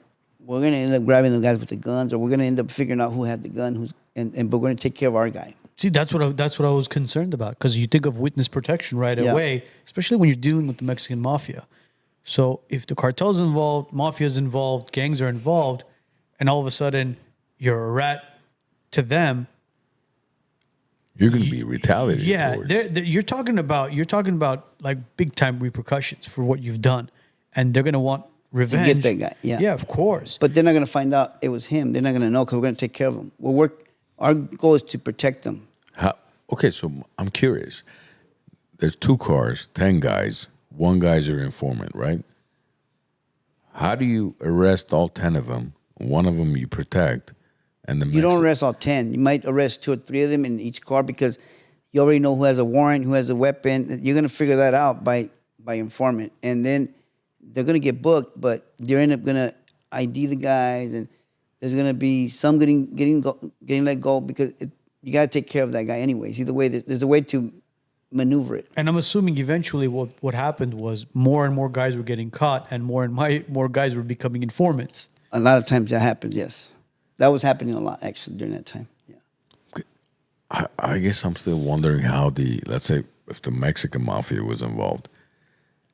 going to end up grabbing the guys with the guns, or we're going to end up figuring out who had the gun, but we're going to take care of our guy. See, that's what I was concerned about, because you think of witness protection right away, especially when you're dealing with the Mexican Mafia. So if the cartel's involved, Mafia's involved, gangs are involved, and all of a sudden you're a rat to them, you're going to be retaliated. Yeah, you're talking about like big time repercussions for what you've done, and they're going to want revenge. To get that guy, yeah, of course. But they're not going to find out it was him. They're not going to know because we're going to take care of him. Our goal is to protect them. Okay, so I'm curious. There's 2 cars, 10 guys. 1 guy's your informant, right? How do you arrest all 10 of them? 1 of them you protect, and you don't arrest all 10. You might arrest 2 or 3 of them in each car because you already know who has a warrant, who has a weapon. You're going to figure that out by informant, and then they're going to get booked. But they're end up going to ID the guys, and there's going to be some getting let go because you got to take care of that guy anyways. Either way, there's a way to maneuver it. And I'm assuming eventually what happened was more and more guys were getting caught, and more guys were becoming informants. A lot of times that happens, yes. That was happening a lot, actually, during that time, yeah. I guess I'm still wondering how let's say, if the Mexican Mafia was involved,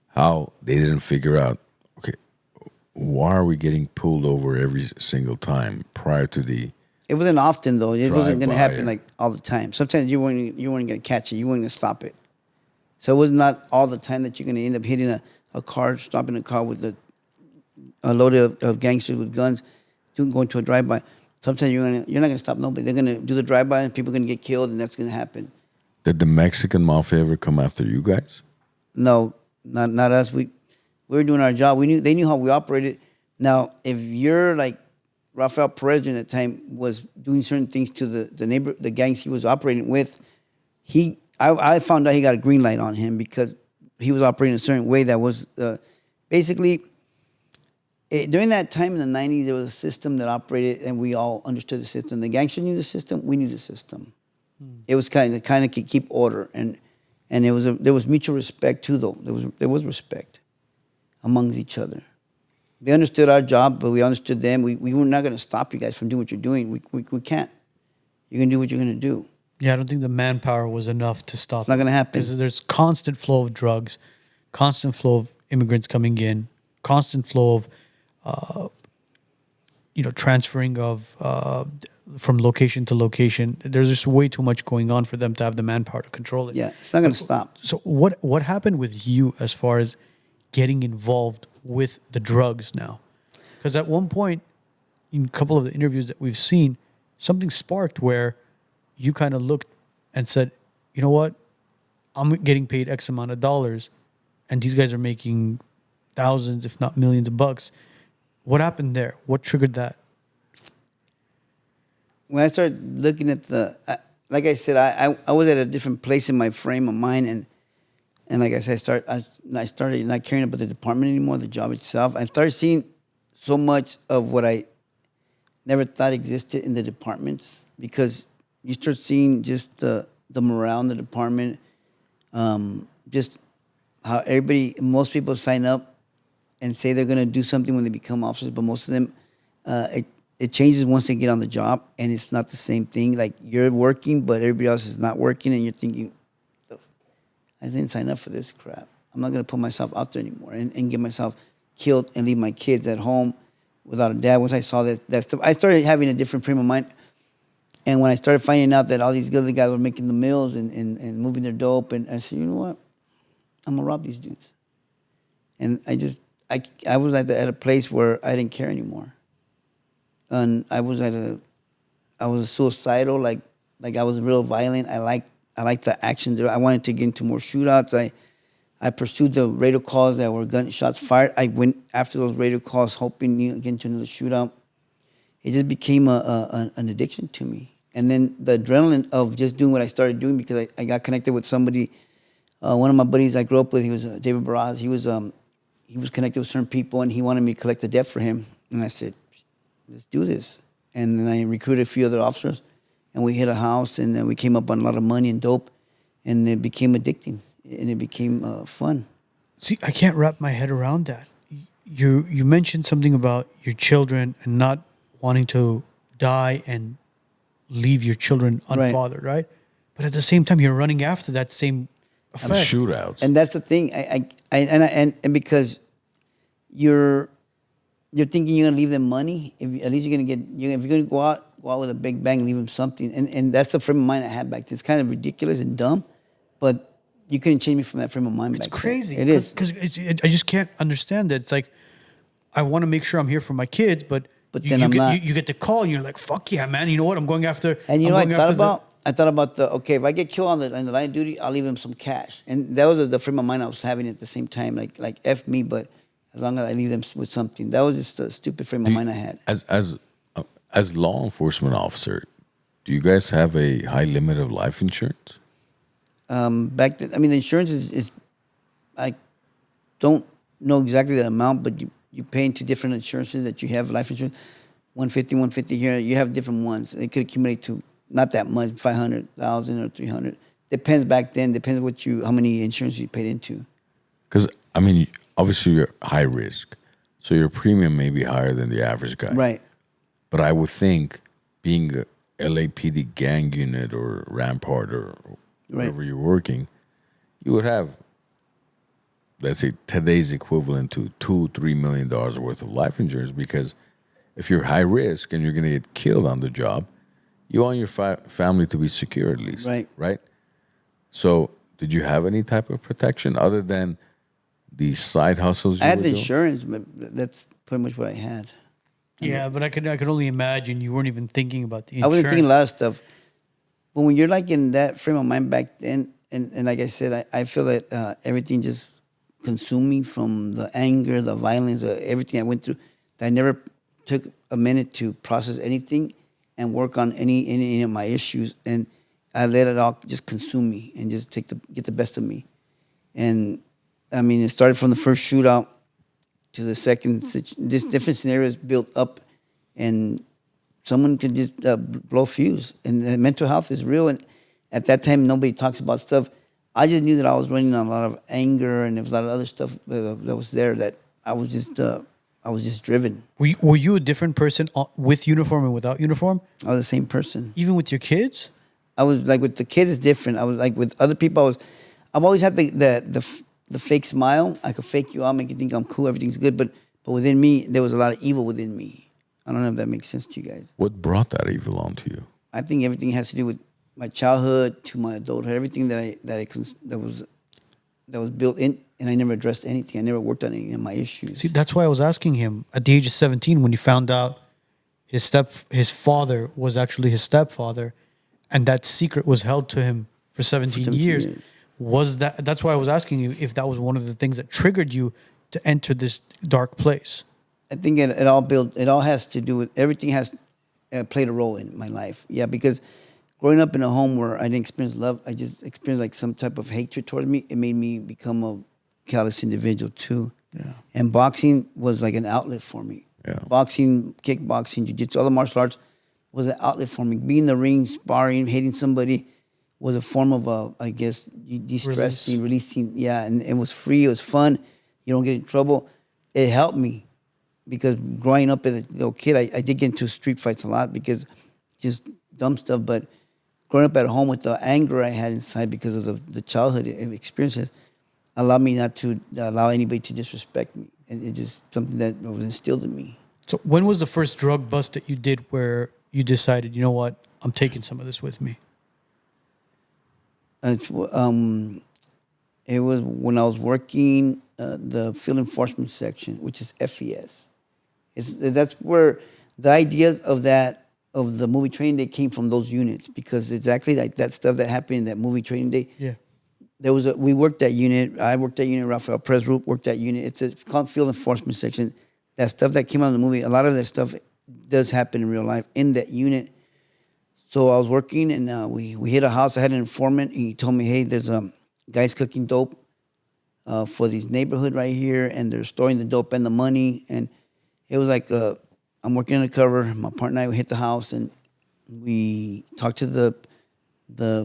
how they didn't figure out, okay, why are we getting pulled over every single time prior to the... It wasn't often, though. It wasn't going to happen, or... like, all the time. Sometimes you weren't going to catch it. You weren't going to stop it. So it was not all the time that you're going to end up hitting a car, stopping a car with a load of gangsters with guns, going to a drive-by. Sometimes you're not going to stop nobody. They're going to do the drive-by, and people are going to get killed, and that's going to happen. Did the Mexican Mafia ever come after you guys? No, not us. We were doing our job. They knew how we operated. Now, if you're like Rafael Perez during that time was doing certain things to the gangs he was operating with, I found out he got a green light on him because he was operating a certain way that was basically... during that time in the 90s, there was a system that operated, and we all understood the system. The gangsters knew the system. We knew the system. It was kind of keep order, and there was mutual respect too. Though there was respect amongst each other. They understood our job, but we understood them. We were not going to stop you guys from doing what you're doing. We can't. You're going to do what you're going to do. Yeah, I don't think the manpower was enough to stop. It's not going to happen. Because there's constant flow of drugs, constant flow of immigrants coming in, constant flow of transferring of from location to location. There's just way too much going on for them to have the manpower to control it. Yeah, it's not going to stop. So what happened with you as far as getting involved with the drugs now? Because at one point, in a couple of the interviews that we've seen, something sparked where you kind of looked and said, you know what, I'm getting paid X amount of dollars, and these guys are making thousands, if not millions of bucks. What happened there? What triggered that? When I started looking at like I said, I was at a different place in my frame of mind, and like I said, I started not caring about the department anymore, the job itself. I started seeing so much of what I never thought existed in the departments, because you start seeing just the morale in the department, just how most people sign up and say they're going to do something when they become officers, but most of them, it changes once they get on the job, and it's not the same thing. Like you're working, but everybody else is not working, and you're thinking, I didn't sign up for this crap. I'm not gonna put myself out there anymore and get myself killed and leave my kids at home without a dad. Once I saw that stuff, I started having a different frame of mind. And when I started finding out that all these other guys were making the mills and moving their dope, and I said, you know what? I'm gonna rob these dudes. And I was at a place where I didn't care anymore. And I was suicidal, like I was real violent. I liked the action there. I wanted to get into more shootouts. I pursued the radio calls that were gunshots fired. I went after those radio calls, hoping to get into another shootout. It just became an addiction to me. And then the adrenaline of just doing what I started doing, because I got connected with somebody. One of my buddies I grew up with, he was David Barraz. He was connected with certain people, and he wanted me to collect the debt for him. And I said, let's do this. And then I recruited a few other officers, and we hit a house, and then we came up on a lot of money and dope, and it became addicting, and it became fun. See, I can't wrap my head around that. You mentioned something about your children and not wanting to die and leave your children unfathered, right? But at the same time, you're running after that same effect. Shootouts. And that's the thing. And because you're thinking you're gonna leave them money. At least you're gonna get. If you're gonna go out with a big bang, leave them something. And that's the frame of mind I had back then. It's kind of ridiculous and dumb, but you couldn't change me from that frame of mind. It's back crazy. Then. It is because I just can't understand that. It's like I want to make sure I'm here for my kids, but then I'm not. You get the call, and you're like, "Fuck yeah, man! You know what? I'm going after." And you know what I thought about? I thought about if I get killed on the line of duty, I'll leave them some cash. And that was the frame of mind I was having at the same time. Like F me, but as long as I leave them with something. That was just a stupid frame of mind I had. As law enforcement officer, do you guys have a high limit of life insurance? Back then, I mean, the insurance is I don't know exactly the amount, but you pay into different insurances that you have. Life insurance, 150 here. You have different ones. It could accumulate to not that much, 500,000 or 300. Depends back then. Depends how many insurance you paid into. Because I mean, obviously you're high risk, so your premium may be higher than the average guy. Right. But I would think, being a LAPD gang unit or Rampart or wherever you're working, you would have, let's say, today's equivalent to $2-3 million worth of life insurance. Because if you're high risk and you're going to get killed on the job, you want your family to be secure at least. Right? So did you have any type of protection other than the side hustles you I had were the doing? insurance, but that's pretty much what I had. Yeah, but I could only imagine you weren't even thinking about the I insurance. wasn't thinking a lot of stuff. But when you're like in that frame of mind back then, and like I said, I feel that everything just consumed me, from the anger, the violence, everything I went through, that I never took a minute to process anything and work on any of my issues. And I let it all just consume me and just get the best of me. And I mean, it started from the first shootout to the second. Just different scenarios built up, and someone could just blow a fuse. And mental health is real. And at that time, nobody talks about stuff. I just knew that I was running on a lot of anger, and there was a lot of other stuff that was there, that I was just driven. Were you a different person with uniform and without uniform? I was the same person. Even with your kids? I was like, with the kids, it's different. I was like, with other people, I've always had the fake smile. I could fake you out, make you think I'm cool, everything's good. But within me, there was a lot of evil within me. I don't know if that makes sense to you guys. What brought that evil onto you? I think everything has to do with my childhood to my adulthood. Everything that was built in, and I never addressed anything. I never worked on any of my issues. See, that's why I was asking him at the age of 17, when he found out his father was actually his stepfather, and that secret was held to him for 17 years. That's why I was asking you if that was one of the things that triggered you to enter this dark place. I think it all has to do with, everything has played a role in my life. Yeah, because growing up in a home where I didn't experience love, I just experienced like some type of hatred towards me. It made me become a callous individual too. Yeah. And boxing was like an outlet for me. Yeah. Boxing, kickboxing, jiu-jitsu, all the martial arts was an outlet for me. Being in the ring, sparring, hitting somebody was a form of, I guess, de-stressing, releasing. Yeah, and it was free. It was fun. You don't get in trouble. It helped me. because growing up as a little kid, I did get into street fights a lot because just dumb stuff. But growing up at home with the anger I had inside because of the childhood experiences allowed me not to allow anybody to disrespect me. And it's just something that was instilled in me. So when was the first drug bust that you did where you decided, you know what, I'm taking some of this with me? It was when I was working the field enforcement section, which is FES. That's where the ideas of the movie training day came from, those units, because exactly like that stuff that happened in that movie training day. Yeah. We worked that unit. I worked that unit. Rafael Presrup worked that unit. It's called field enforcement section. That stuff that came out of the movie, a lot of that stuff does happen in real life in that unit. So I was working, and we hit a house. I had an informant, and he told me, hey, there's guys cooking dope for this neighborhood right here, and they're storing the dope and the money. And it was like I'm working undercover. My partner and I hit the house, and we talked to the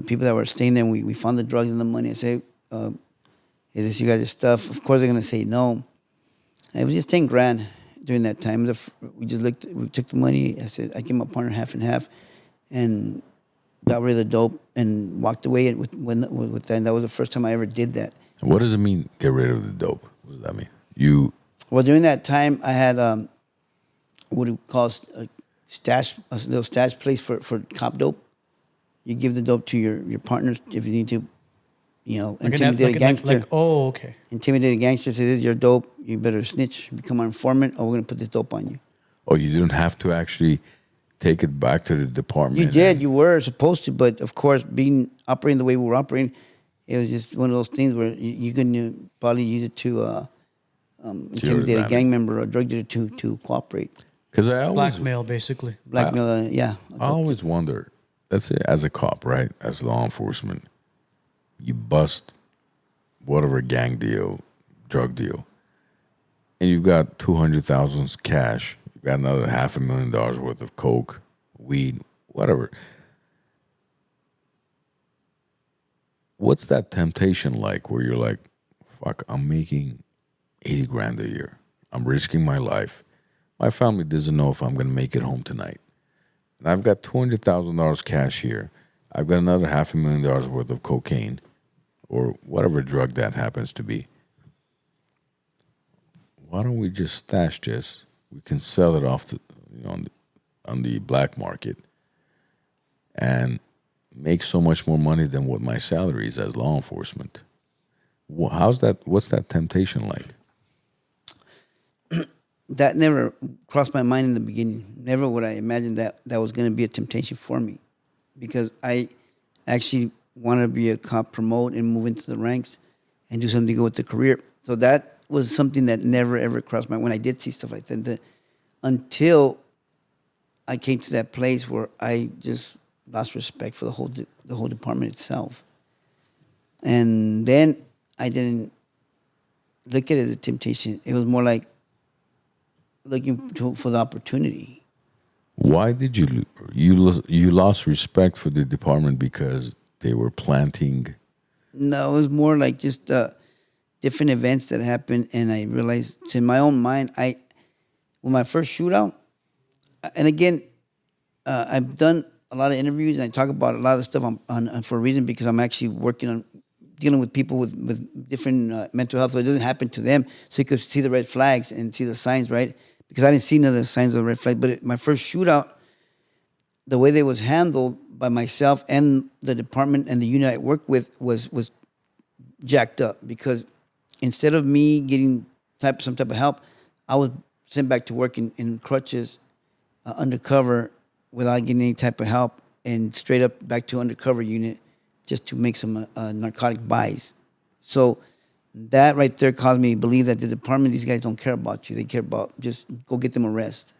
people that were staying there, and we found the drugs and the money. I said, is this you guys' stuff? Of course they're going to say no. And it was just 10 grand during that time. We took the money. I said, I give my partner half and half, and got rid of the dope and walked away with that. And that was the first time I ever did that. What does it mean, get rid of the dope? What does that mean? Well, during that time, I had what we call a little stash place for cop dope. You give the dope to your partners if you need to, intimidate a gangster. Okay. Intimidate a gangster, say, this is your dope, you better snitch, become our informant, or we're going to put this dope on you. Oh, you didn't have to actually take it back to the department? You did. You were supposed to, but of course, operating the way we were operating, it was just one of those things where you can probably use it to intimidate a gang member or a drug dealer to cooperate. Because I always Blackmail, basically. Blackmail, yeah. I always wonder. Let's say, as a cop, right, as law enforcement, you bust whatever gang deal, drug deal, and you've got $200,000 cash. You've got another $500,000 worth of coke, weed, whatever. What's that temptation like where you're like, fuck, I'm making 80 grand a year. I'm risking my life. My family doesn't know if I'm going to make it home tonight. And I've got $200,000 cash here. I've got another $500,000 worth of cocaine or whatever drug that happens to be. Why don't we just stash this? We can sell it off on the black market and make so much more money than what my salary is as law enforcement. How's that? What's that temptation like? That never crossed my mind in the beginning. Never would I imagine that was going to be a temptation for me, because I actually want to be a cop, promote, and move into the ranks and do something good with the career. So that was something that never, ever crossed my mind when I did see stuff like that. Until I came to that place where I just lost respect for the whole department itself. And then I didn't look at it as a temptation. It was more like looking for the opportunity. Why did you lost respect for the department because they were planting? No, it was more like just different events that happened, and I realized in my own mind, when my first shootout, and again, I've done a lot of interviews and I talk about a lot of stuff on for a reason, because I'm actually working on dealing with people with different mental health, so it doesn't happen to them, so you could see the red flags and see the signs, right? Because I didn't see none of the signs of the red flag. But my first shootout, the way they was handled by myself and the department and the unit I worked with was jacked up, because instead of me getting some type of help, I was sent back to work in crutches, undercover, without getting any type of help, and straight up back to undercover unit just to make some narcotic buys. So that right there caused me to believe that the department, these guys don't care about you. They care about just go get them arrested.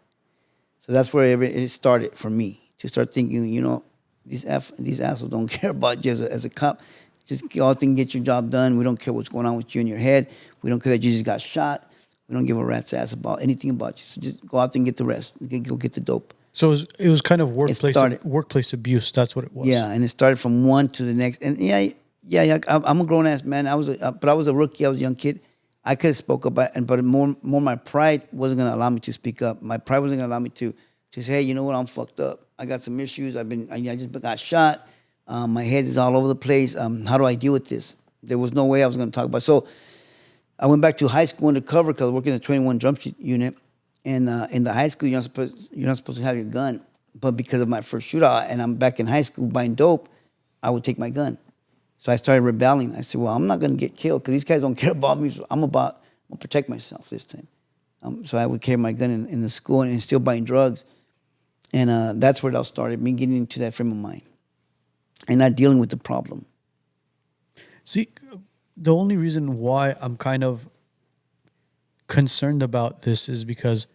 So that's where it started for me, to start thinking, these assholes don't care about you as a cop. Just go out and get your job done. We don't care what's going on with you in your head. We don't care that you just got shot. We don't give a rat's ass about anything about you. So just go out and get the rest. Go get the dope. So it was kind of workplace abuse. That's what it was. Yeah, and it started from one to the next. And yeah, I'm a grown ass man. But I was a rookie. I was a young kid. I could have spoke up, but more my pride wasn't going to allow me to speak up. My pride wasn't going to allow me to say, hey, you know what, I'm fucked up. I got some issues. I just got shot. My head is all over the place. How do I deal with this? There was no way I was going to talk about it. So I went back to high school undercover because I was working in the 21 Drum Street unit. And in the high school, you're not supposed to have your gun. But because of my first shootout, and I'm back in high school buying dope, I would take my gun. So I started rebelling. I said, well, I'm not going to get killed because these guys don't care about me. So I'm going to protect myself this time. So I would carry my gun in the school and still buying drugs. And that's where it all started, me getting into that frame of mind and not dealing with the problem. See, the only reason why I'm kind of concerned about this is because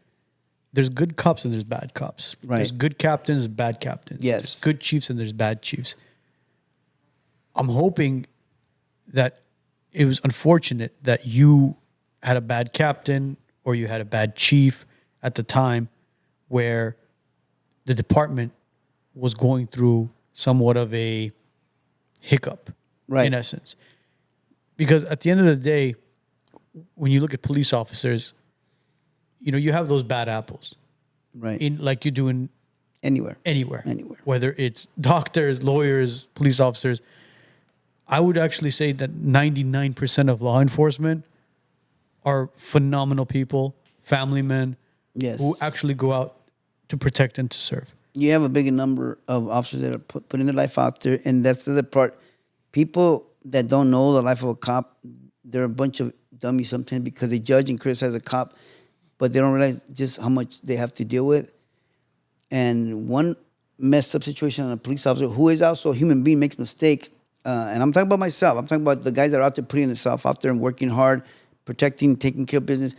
there's good cops and there's bad cops. Right. There's good captains, bad captains. Yes. There's good chiefs and there's bad chiefs. I'm hoping that it was unfortunate that you had a bad captain or you had a bad chief at the time where the department was going through somewhat of a hiccup, Right. in essence. Because at the end of the day, when you look at police officers, you have those bad apples. Right. Like you do in Anywhere. anywhere. Whether it's doctors, lawyers, police officers. I would actually say that 99% of law enforcement are phenomenal people, family men, Yes. who actually go out to protect and to serve. You have a bigger number of officers that are putting their life out there, and that's the other part. People that don't know the life of a cop, they're a bunch of dummies sometimes because they judge and criticize a cop, but they don't realize just how much they have to deal with. And one messed up situation on a police officer who is also a human being makes mistakes. And I'm talking about myself. I'm talking about the guys that are out there putting themselves out there and working hard, protecting, taking care of business.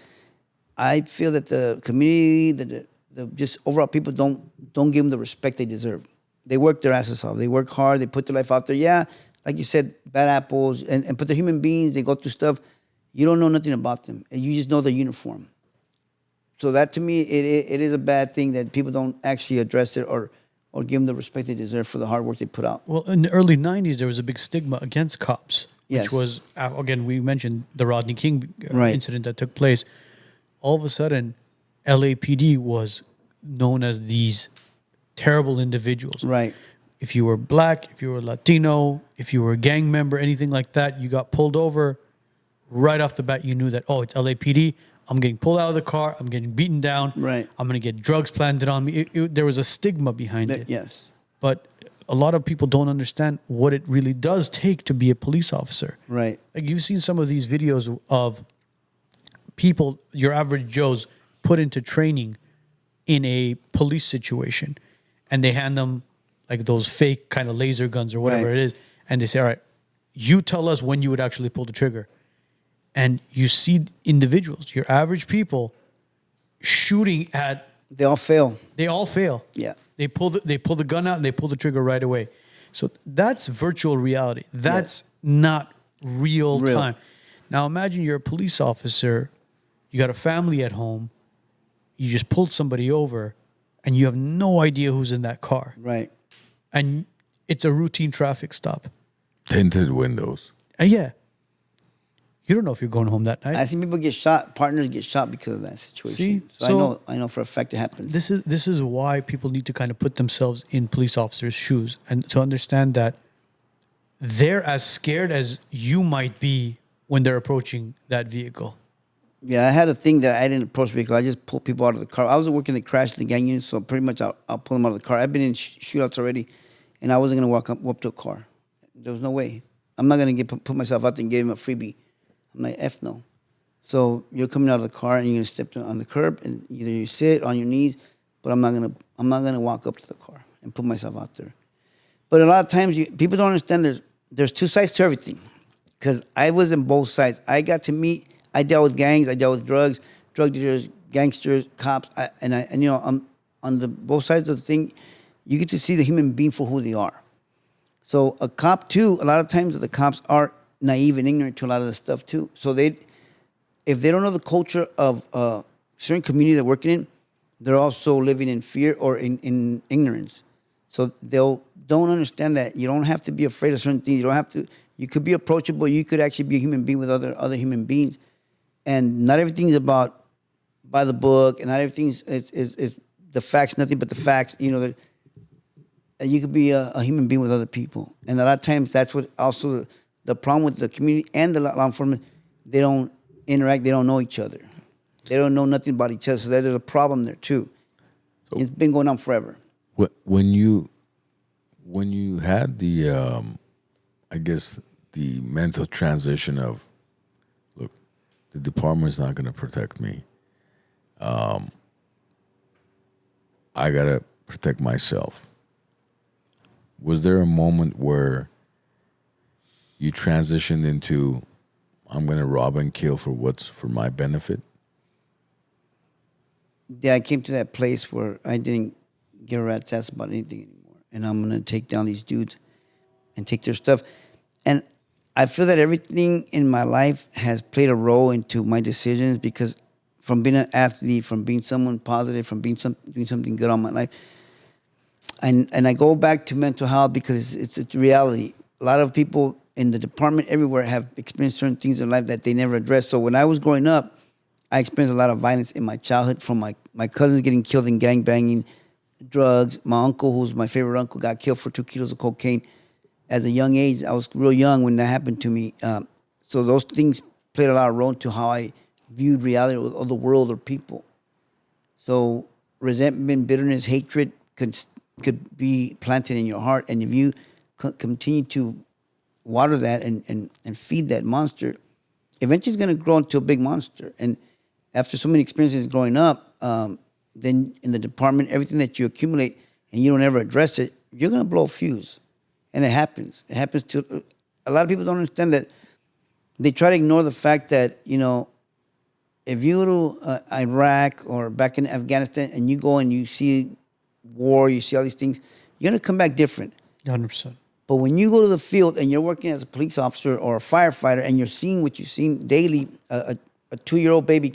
I feel that the community, the just overall people don't give them the respect they deserve. They work their asses off. They work hard. They put their life out there. Yeah, like you said, bad apples. But they're human beings. They go through stuff. You don't know nothing about them. And you just know the uniform. So that to me, it is a bad thing that people don't actually address it or give them the respect they deserve for the hard work they put out. Well, in the early 90s, there was a big stigma against cops, Yes. which was, again, we mentioned the Rodney King Right. incident that took place. All of a sudden, LAPD was known as these terrible individuals. Right. If you were black, if you were Latino, if you were a gang member, anything like that, you got pulled over, right off the bat, you knew that, it's LAPD. I'm getting pulled out of the car. I'm getting beaten down. Right. I'm going to get drugs planted on me. There was a stigma behind it. Yes. But a lot of people don't understand what it really does take to be a police officer. Right. Like you've seen some of these videos of people, your average Joes, put into training in a police situation, and they hand them like those fake kind of laser guns or whatever Right. it is, and they say, all right, you tell us when you would actually pull the trigger. And you see individuals, your average people, shooting at. They all fail. They all fail. Yeah. They pull the gun out and they pull the trigger right away. So that's virtual reality. That's not real time. Now imagine you're a police officer, you got a family at home, you just pulled somebody over, and you have no idea who's in that car. Right. And it's a routine traffic stop. Tinted windows. And yeah. You don't know if you're going home that night. I see people get shot, partners get shot because of that situation. See? So I know for a fact it happens. This is why people need to kind of put themselves in police officers' shoes and to understand that they're as scared as you might be when they're approaching that vehicle. Yeah, I had a thing that I didn't approach vehicle. I just pulled people out of the car. I was working the crash the gang unit, so pretty much I'll pull them out of the car. I've been in shootouts already, and I wasn't going to walk up to a car. There was no way. I'm not going to put myself out there and give him a freebie. I'm like, F no. So you're coming out of the car and you're gonna step on the curb and either you sit on your knees, but I'm not gonna walk up to the car and put myself out there. But a lot of times people don't understand there's two sides to everything. Because I was in both sides. I dealt with gangs, I dealt with drugs, drug dealers, gangsters, cops, and I'm on the both sides of the thing. You get to see the human being for who they are. So a cop too, a lot of times the cops are naive and ignorant to a lot of the stuff too. So if they don't know the culture of a certain community they're working in, they're also living in fear or in ignorance. So don't understand that you don't have to be afraid of certain things. You could be approachable. You could actually be a human being with other human beings. and not everything's about by the book, and not everything's is the facts, nothing but the facts. You know, that you could be a human being with other people, and a lot of times that's what also the problem with the community and the law enforcement. They don't interact. They don't know each other. They don't know nothing about each other. So there's a problem there too. It's been going on forever. When you had the I guess the mental transition of, look, the department's not going to protect me. I got to protect myself. Was there a moment where you transitioned into, I'm going to rob and kill for what's for my benefit? Yeah, I came to that place where I didn't give a rat's ass about anything anymore. And I'm going to take down these dudes and take their stuff. And I feel that everything in my life has played a role into my decisions, because from being an athlete, from being someone positive, from doing something good on my life, and I go back to mental health because it's reality. A lot of people in the department everywhere have experienced certain things in life that they never addressed. So when I was growing up, I experienced a lot of violence in my childhood, from my cousins getting killed in gangbanging, drugs. My uncle, who's my favorite uncle, got killed for 2 kilos of cocaine at a young age. I was real young when that happened to me. So those things played a lot of role to how I viewed reality of the world or people. So resentment, bitterness, hatred could be planted in your heart. And if you continue to water that and feed that monster, eventually it's going to grow into a big monster. And after so many experiences growing up, then in the department, everything that you accumulate and you don't ever address it, you're going to blow a fuse. And it happens. It happens to a lot of people. Don't understand that. They try to ignore the fact that, you know, if you go to Iraq or back in Afghanistan and you go and you see war, you see all these things, you're going to come back different. 100%. But when you go to the field and you're working as a police officer or a firefighter and you're seeing what you see daily, a 2-year-old baby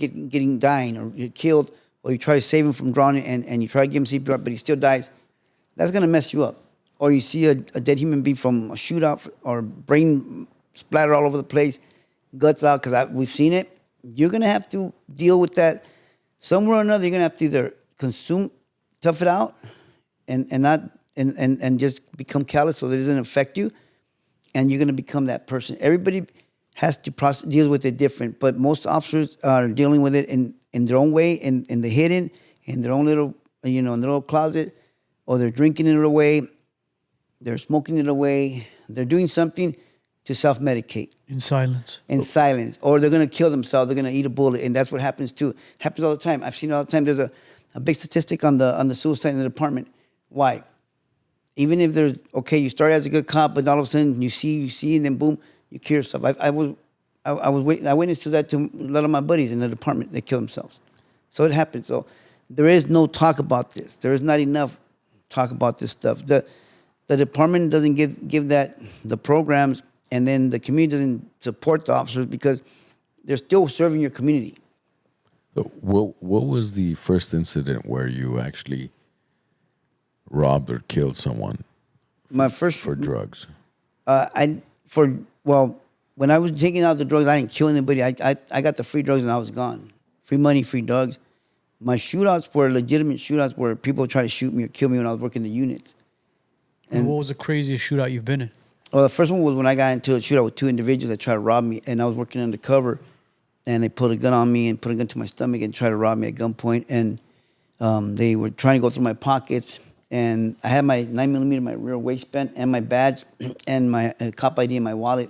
dying, or you're killed, or you try to save him from drowning and you try to give him CPR, but he still dies, that's going to mess you up. Or you see a dead human being from a shootout, or brain splatter all over the place, guts out, because we've seen it. You're going to have to deal with that somewhere or another. You're going to have to either tough it out, and just become callous so that it doesn't affect you, and you're going to become that person. Everybody has to deal with it different, but most officers are dealing with it in their own way, in the hidden, in their own little, in their little closet, or they're drinking it away, they're smoking it away, they're doing something to self-medicate. In silence. In silence. Or they're going to kill themselves, they're going to eat a bullet, and that's what happens too. Happens all the time. I've seen it all the time. There's a big statistic on the suicide in the department. Why? Even if there's, okay, you start as a good cop, but all of a sudden you see, and then boom, you kill yourself. I witnessed to that to a lot of my buddies in the department. They kill themselves. So it happens. So there is no talk about this. There is not enough talk about this stuff. The department doesn't give that the programs, and then the community doesn't support the officers because they're still serving your community. So what was the first incident where you actually robbed or killed someone? My first for drugs. When I was taking out the drugs, I didn't kill anybody. I got the free drugs and I was gone. Free money, free drugs. My shootouts were legitimate shootouts where people tried to shoot me or kill me when I was working the units. And what was the craziest shootout you've been in? Well, the first one was when I got into a shootout with 2 individuals that tried to rob me, and I was working undercover, and they put a gun on me and put a gun to my stomach and tried to rob me at gunpoint, and they were trying to go through my pockets, and I had my 9mm, my rear waistband, and my badge, and my cop ID in my wallet,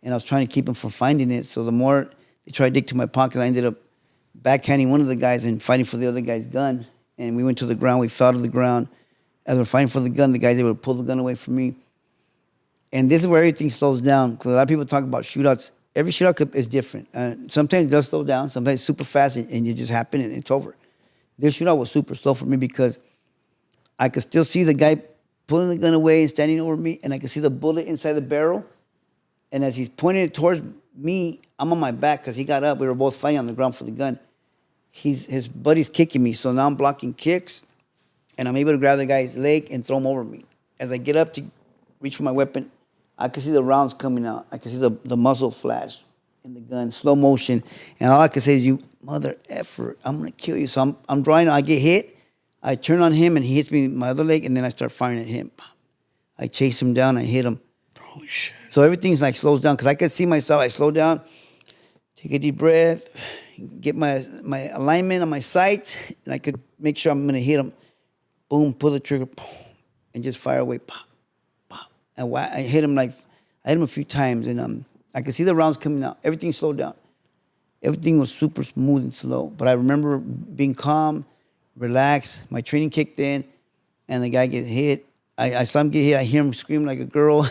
and I was trying to keep them from finding it. So the more they tried to dig to my pocket, I ended up backhanding one of the guys and fighting for the other guy's gun. And we went to the ground. We fell to the ground. As we're fighting for the gun, the guys able to pull the gun away from me. And this is where everything slows down. Because a lot of people talk about shootouts. Every shootout is different. Sometimes it does slow down. Sometimes it's super fast and it just happened and it's over. This shootout was super slow for me because I could still see the guy pulling the gun away and standing over me, and I could see the bullet inside the barrel. And as he's pointing it towards me, I'm on my back because he got up. We were both fighting on the ground for the gun. His buddy's kicking me, so now I'm blocking kicks, and I'm able to grab the guy's leg and throw him over me. As I get up to reach for my weapon, I can see the rounds coming out. I can see the muzzle flash, in the gun, slow motion. And all I can say is, you mother effer, I'm going to kill you. So I'm drawing, I get hit. I turn on him and he hits me in my other leg, and then I start firing at him. I chase him down, I hit him. Holy shit. So everything's like slows down because I can see myself. I slow down, take a deep breath, get my alignment on my sights, and I could make sure I'm going to hit him. Boom, pull the trigger, boom, and just fire away. Pop, pop. And I hit him a few times, and I could see the rounds coming out. Everything slowed down. Everything was super smooth and slow. But I remember being calm, relaxed. My training kicked in, and the guy get hit. I saw him get hit. I hear him scream like a girl,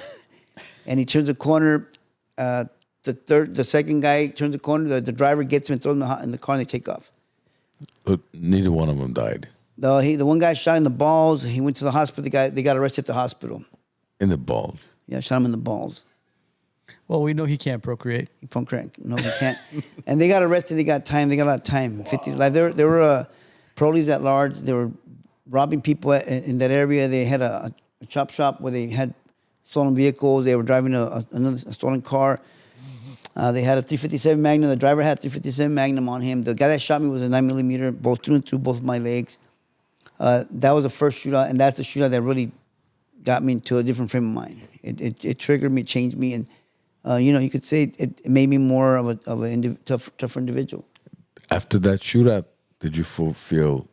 and he turns the corner. The second guy turns the corner. The driver gets him and throws him in the car, and they take off. But neither one of them died. The one guy shot in the balls. He went to the hospital. They got arrested at the hospital. In the balls. Yeah, shot him in the balls. Well, we know he can't procreate. From crack. No, he can't. And they got arrested. They got time. They got a lot of time. 50. Like there were parolees at large. They were robbing people in that area. They had a chop shop where they had stolen vehicles. They were driving a stolen car. They had a 357 Magnum. The driver had a 357 Magnum on him. The guy that shot me was a 9mm, both through and through both of my legs. That was the first shootout, and that's the shootout that really got me into a different frame of mind. It triggered me, changed me, and you could say it made me more of a tougher individual. After that shootout, did you feel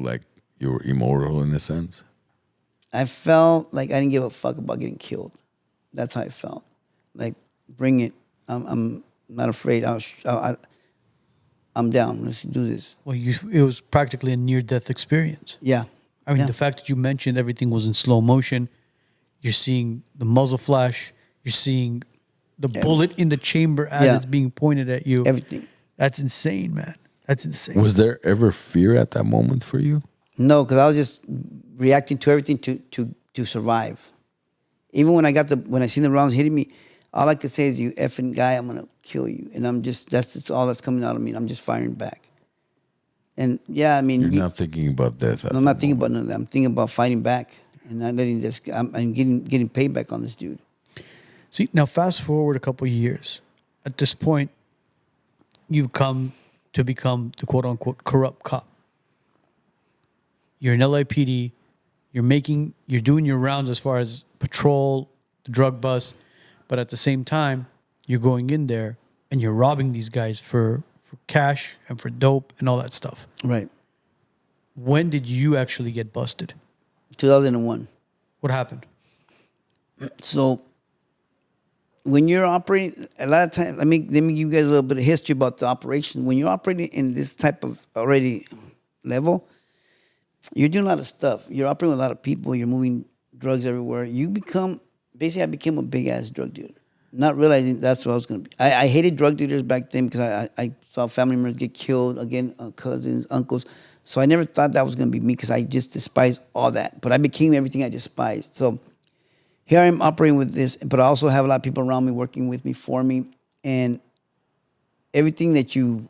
like you were immortal in a sense? I felt like I didn't give a fuck about getting killed. That's how I felt. Like, bring it. I'm not afraid. I'm down. Let's do this. Well, it was practically a near-death experience. Yeah. I mean, Yeah. the fact that you mentioned everything was in slow motion, you're seeing the muzzle flash, you're seeing the bullet in the chamber as it's being pointed at you. Everything. That's insane, man. That's insane. Was there ever fear at that moment for you? No, because I was just reacting to everything to survive. Even when I seen the rounds hitting me, all I could say is, "You effing guy, I'm gonna kill you." And that's just all that's coming out of me. I'm just firing back. And yeah, I mean, You're not thinking about death. I'm not thinking about none of that. I'm thinking about fighting back and not letting this. I'm getting payback on this dude. See, now fast forward a couple of years. At this point, you've come to become the quote-unquote corrupt cop. You're in LAPD. You're doing your rounds as far as patrol, the drug bust, but at the same time, you're going in there and you're robbing these guys for cash and for dope and all that stuff. Right. When did you actually get busted? 2001. What happened? So when you're operating, a lot of times, let me give you guys a little bit of history about the operation. When you're operating in this type of already level, you're doing a lot of stuff. You're operating with a lot of people. You're moving drugs everywhere. I became a big ass drug dealer, not realizing that's what I was going to be. I hated drug dealers back then because I saw family members get killed, again, cousins, uncles. So I never thought that was going to be me because I just despised all that. But I became everything I despised. So here I am operating with this, but I also have a lot of people around me working with me, for me. And everything that you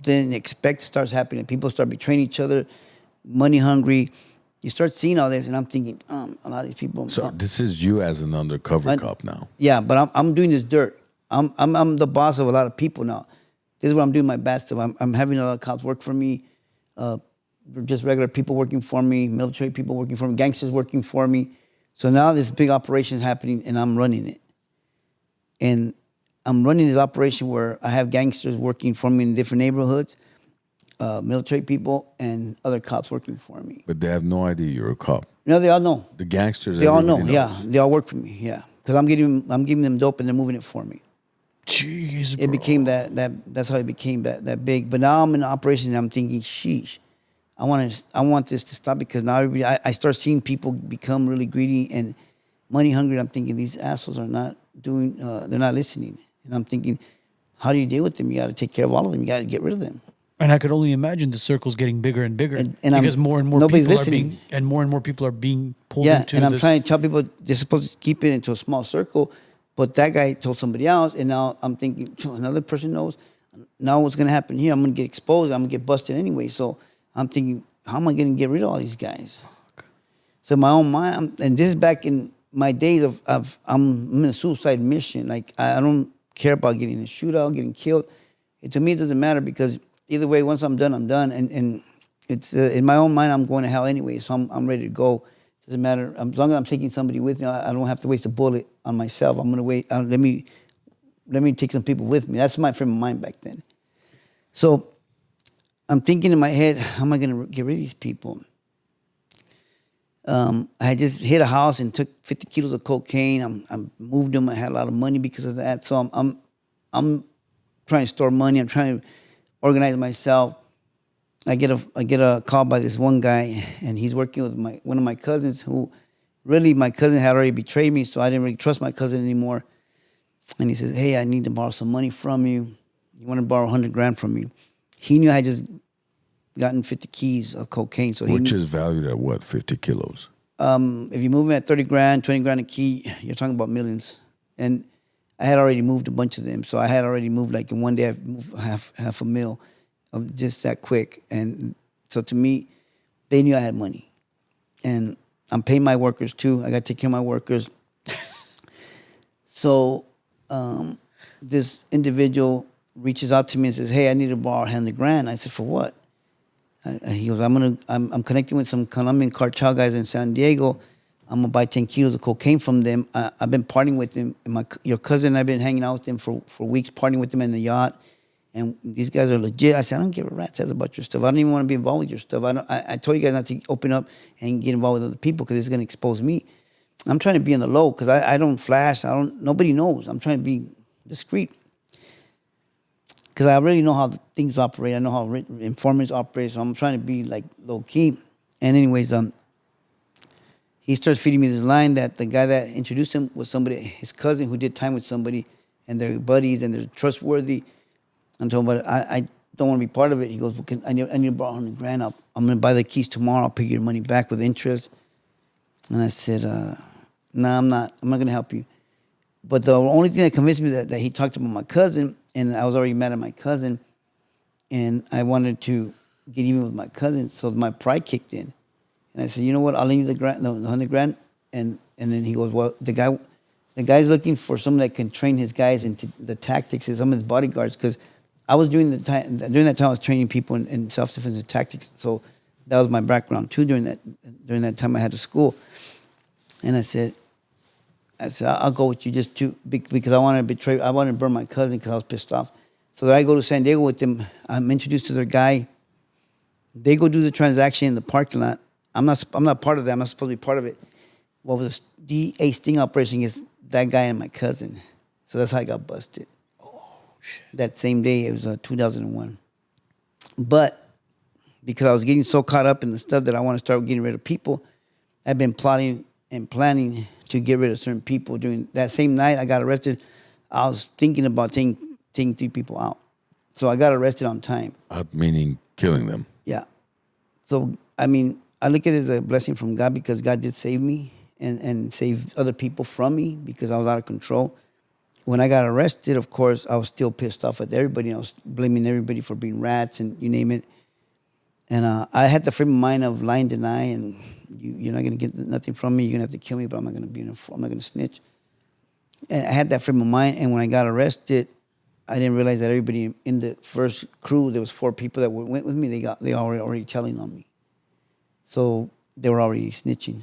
didn't expect starts happening. People start betraying each other, money hungry. You start seeing all this, and I'm thinking, a lot of these people. So this is you as an undercover cop now. Yeah, but I'm doing this dirt. I'm the boss of a lot of people now. This is what I'm doing my best of. I'm having a lot of cops work for me, just regular people working for me, military people working for me, gangsters working for me. So now this big operation is happening, and I'm running it. And I'm running this operation where I have gangsters working for me in different neighborhoods, military people, and other cops working for me. But they have no idea you're a cop. No, they all know. The gangsters. They all know. knows. Yeah, they all work for me. Yeah, because I'm giving them dope, and they're moving it for me. Jeez, It became that's how it became that big. But now I'm in operation, and I'm thinking, sheesh, I want this to stop, because now I start seeing people become really greedy and money hungry. I'm thinking, these assholes are not doing. They're not listening, and I'm thinking, how do you deal with them? You got to take care of all of them. You got to get rid of them. And I could only imagine the circle's getting bigger and bigger, And because more and more nobody's people listening. more and more people are being pulled Yeah, into. and I'm this. trying to tell people they're supposed to keep it into a small circle, but that guy told somebody else, and now I'm thinking, another person knows. Now what's going to happen here? I'm going to get exposed. I'm going to get busted anyway. So I'm thinking, how am I going to get rid of all these guys? So in my own mind, and this is back in my days of I'm in a suicide mission. Like, I don't care about getting in a shootout, getting killed. To me, it doesn't matter because either way, once I'm done, I'm done. And it's in my own mind, I'm going to hell anyway, so I'm ready to go. Doesn't matter as long as I'm taking somebody with me. I don't have to waste a bullet on myself. I'm gonna wait. Let me take some people with me. That's my frame of mind back then. So I'm thinking in my head, how am I gonna get rid of these people? I just hit a house and took 50 kilos of cocaine. I moved them. I had a lot of money because of that. So I'm trying to store money. I'm trying to organize myself. I get a call by this one guy, and he's working with one of my cousins. Who, really, my cousin had already betrayed me, so I didn't really trust my cousin anymore. And he says, "Hey, I need to borrow some money from you. You want to borrow $100,000 from me?" He knew I had just gotten 50 keys of cocaine, so Which is valued at what, 50 kilos? If you move them at $30,000, $20,000 a key, you're talking about millions. And I had already moved a bunch of them, so I had already moved like in one day. I moved half a mil, of just that quick. And so to me, they knew I had money, and I'm paying my workers too. I got to take care of my workers. So this individual reaches out to me and says, "Hey, I need to borrow $100,000." I said, "For what?" He goes, I'm connecting with some Colombian cartel guys in San Diego. I'm gonna buy 10 kilos of cocaine from them. I've been partying with them. Your cousin and I've been hanging out with them for weeks, partying with them in the yacht. And these guys are legit. I said, "I don't give a rat's ass about your stuff. I don't even want to be involved with your stuff. I told you guys not to open up and get involved with other people because it's gonna expose me. I'm trying to be on the low because I don't flash. Nobody knows. I'm trying to be discreet. Because I already know how things operate. I know how informants operate, so I'm trying to be like low key. And anyways, he starts feeding me this line that the guy that introduced him was somebody, his cousin, who did time with somebody, and they're buddies and they're trustworthy. I'm talking about, I don't want to be part of it. He goes, "Well, I need to borrow $100,000. I'm going to buy the keys tomorrow. I'll pay your money back with interest." And I said, "No, I'm not. I'm not going to help you." But the only thing that convinced me that he talked about my cousin, and I was already mad at my cousin, and I wanted to get even with my cousin, so my pride kicked in. And I said, "You know what? I'll lend you the $100,000." And then he goes, "Well, the guy's looking for someone that can train his guys into the tactics of some of his bodyguards, because I was during that time I was training people in self-defense and tactics, so that was my background too. During that time I had to school, and I said, "I'll go with you just because I want to burn my cousin because I was pissed off." So I go to San Diego with them. I'm introduced to their guy. They go do the transaction in the parking lot. I'm not part of that. I'm not supposed to be part of it. What was a DA sting operation against that guy and my cousin. So that's how I got busted. Oh, shit. That same day, it was 2001. But because I was getting so caught up in the stuff that I want to start getting rid of people, I've been plotting and planning to get rid of certain people. During that same night I got arrested, I was thinking about taking 3 people out. So I got arrested on time. Meaning killing them. Yeah. So, I mean, I look at it as a blessing from God because God did save me and save other people from me because I was out of control. When I got arrested, of course, I was still pissed off at everybody. I was blaming everybody for being rats and you name it. And I had the frame of mind of lie and deny, and you're not going to get nothing from me. You're going to have to kill me, but I'm not going to snitch. And I had that frame of mind, and when I got arrested, I didn't realize that everybody in the first crew, there was 4 people that went with me, they already telling on me. So they were already snitching.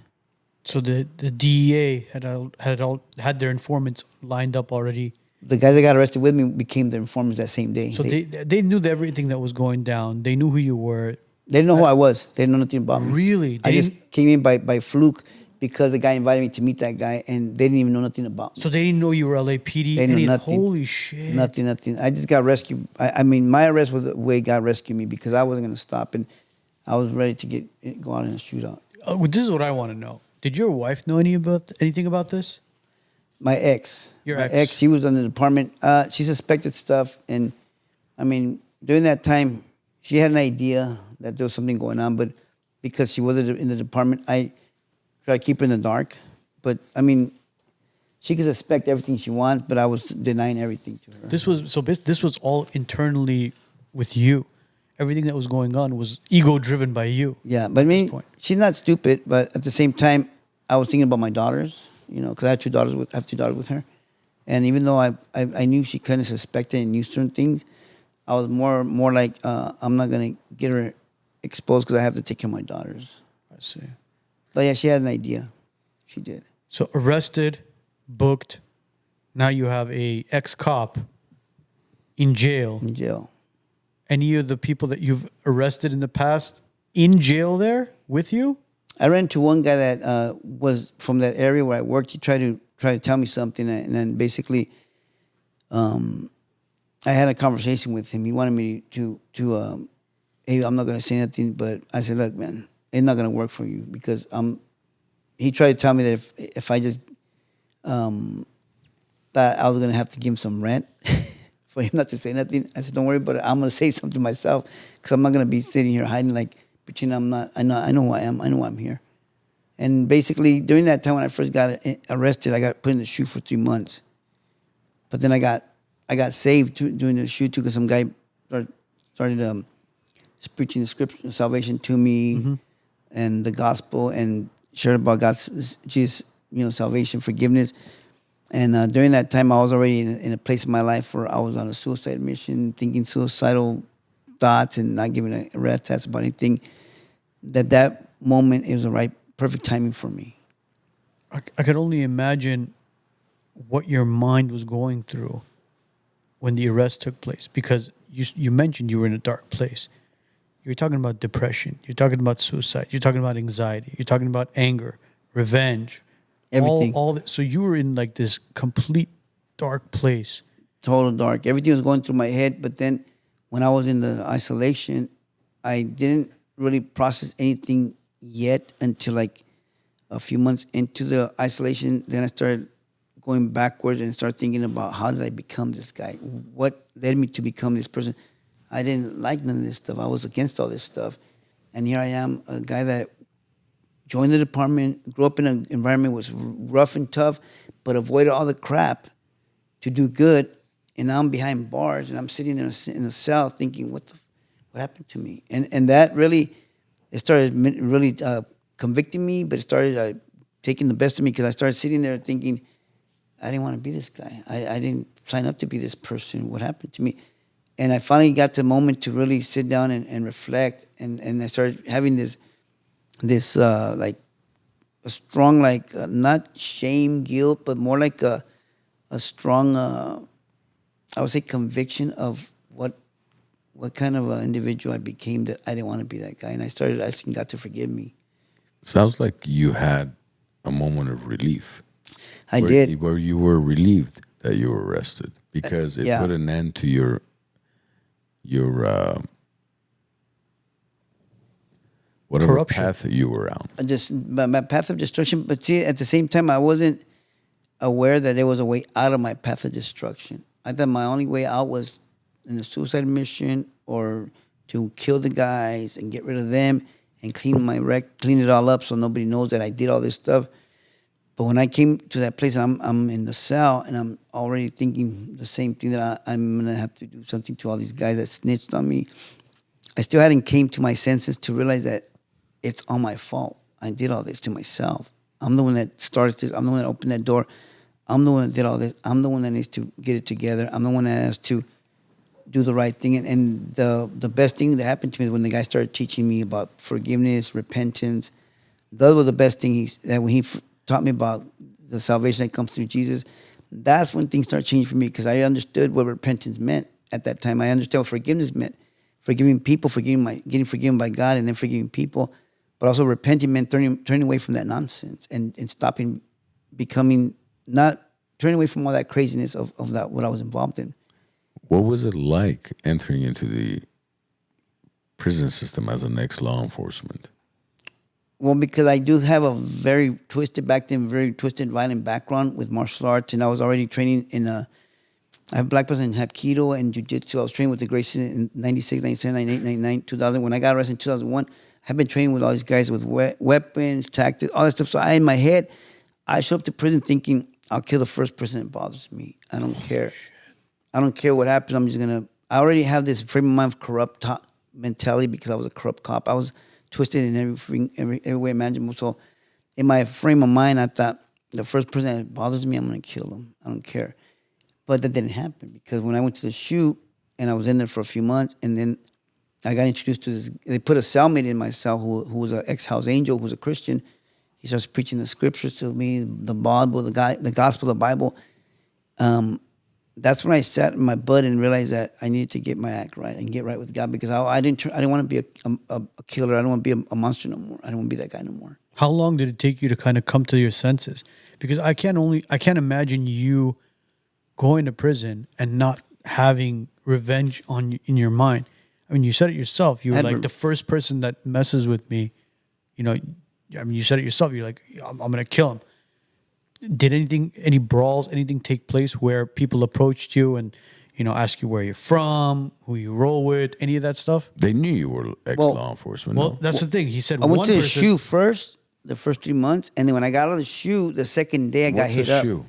So the DEA had their informants lined up already. The guys that got arrested with me became their informants that same day. So they knew everything that was going down. They knew who you were. They didn't know who I was. They didn't know nothing about me. Really? I just came in by fluke because the guy invited me to meet that guy, and they didn't even know nothing about me. So they didn't know you were LAPD? They knew nothing. Holy shit. Nothing. I just got rescued. I mean, my arrest was the way God rescued me because I wasn't going to stop, and I was ready to go out in a shootout. This is what I want to know. Did your wife know anything about this? My ex. Your my ex. She was in the department. She suspected stuff, and I mean, during that time, she had an idea that there was something going on, but because she wasn't in the department, I tried to keep her in the dark. But I mean, she could suspect everything she wants, but I was denying everything to her. This was all internally with you. Everything that was going on was ego driven by you. Yeah, but I mean, she's not stupid, but at the same time, I was thinking about my daughters, because I have 2 daughters with her. And even though I knew she kind of suspected and knew certain things, I was more like, I'm not going to get her exposed because I have to take care of my daughters. I see. But yeah, she had an idea. She did. So arrested, booked. Now you have a ex-cop in jail. In jail. Any of the people that you've arrested in the past in jail there with you? I ran into one guy that was from that area where I worked. He tried to tell me something, and then basically, I had a conversation with him. He wanted me to hey, I'm not going to say nothing, but I said, look, man, it's not going to work for you because he tried to tell me that if I just that I was going to have to give him some rent for him not to say nothing. I said, don't worry about it. I'm going to say something myself because I'm not going to be sitting here hiding like pretending I'm not. I know who I am. I know why I'm here. And basically, during that time when I first got arrested, I got put in the shoe for 3 months. But then I got saved during the shoe too because some guy started preaching the scripture, salvation to me, and the gospel, and shared about God's Jesus, salvation, forgiveness. And during that time, I was already in a place in my life where I was on a suicide mission, thinking suicidal thoughts and not giving a rat's ass about anything. That moment, it was the perfect timing for me. I could only imagine what your mind was going through when the arrest took place, because you mentioned you were in a dark place. You're talking about depression. You're talking about suicide. You're talking about anxiety. You're talking about anger, revenge, Everything. All that. So you were in like this complete dark place. Total dark. Everything was going through my head. But then when I was in the isolation, I didn't really process anything yet until like a few months into the isolation. Then I started going backwards and started thinking about how did I become this guy? What led me to become this person? I didn't like none of this stuff. I was against all this stuff. And here I am, a guy that joined the department, grew up in an environment that was rough and tough, but avoided all the crap to do good. And now I'm behind bars, and I'm sitting in a cell thinking, what happened to me? And that really, it started really convicting me, but it started taking the best of me because I started sitting there thinking, I didn't want to be this guy. I didn't sign up to be this person. What happened to me? And I finally got the moment to really sit down and reflect, and I started having this like a strong, like not shame, guilt, but more like a strong, I would say, conviction of what kind of an individual I became, that I didn't want to be that guy. And I started asking God to forgive me. Sounds like you had a moment of relief. I did. Where you were relieved that you were arrested because it put an end to your whatever corruption. path that you were on. Just my path of destruction. But see, at the same time, I wasn't aware that there was a way out of my path of destruction. I thought my only way out was in a suicide mission or to kill the guys and get rid of them and clean it all up so nobody knows that I did all this stuff. But when I came to that place, I'm in the cell and I'm already thinking the same thing, that I'm gonna have to do something to all these guys that snitched on me. I still hadn't came to my senses to realize that it's all my fault. I did all this to myself. I'm the one that started this. I'm the one that opened that door. I'm the one that did all this. I'm the one that needs to get it together. I'm the one that has to do the right thing. And the best thing that happened to me is when the guy started teaching me about forgiveness, repentance. Those were the best things that when he taught me about the salvation that comes through Jesus. That's when things started changing for me, because I understood what repentance meant at that time. I understood what forgiveness meant. Forgiving people, getting forgiven by God, and then forgiving people. But also repenting meant turning away from that nonsense and stopping becoming, not turning away from all that craziness of that, what I was involved in. What was it like entering into the prison system as an ex-law enforcement? Well, because I do have a very twisted, violent background with martial arts, and I was already training I have black belt in Hapkido and Jiu-Jitsu. I was training with the Gracies in 96, 97, 98, 99, 2000. When I got arrested in 2001, I've been training with all these guys with weapons, tactics, all that stuff. So in my head, I show up to prison thinking, I'll kill the first person that bothers me. I don't care. I don't care what happens. I'm just going to... I already have this frame of mind of corrupt mentality because I was a corrupt cop. I was twisted in every way imaginable. So in my frame of mind, I thought, the first person that bothers me, I'm going to kill him. I don't care. But that didn't happen because when I went to the shoot and I was in there for a few months, and then I got introduced to this. They put a cellmate in my cell who was an ex-house angel, who's a Christian. He starts preaching the scriptures to me, the Bible, the gospel, the Bible. That's when I sat in my butt and realized that I needed to get my act right and get right with God, because I didn't want to be a killer. I don't want to be a monster no more. I don't want to be that guy no more. How long did it take you to kind of come to your senses? Because I can't imagine you going to prison and not having revenge in your mind. I mean, you said it yourself. You were like, the first person that messes with me, you know, I mean, you said it yourself. You're like, I'm going to kill him. Did any brawls, anything take place where people approached you and, you know, ask you where you're from, who you roll with, any of that stuff? They knew you were ex-law enforcement. Well, that's the thing. He said I went to the shoe first, the first 3 months, and then when I got out of the shoe, the second day I got hit up. Shoe?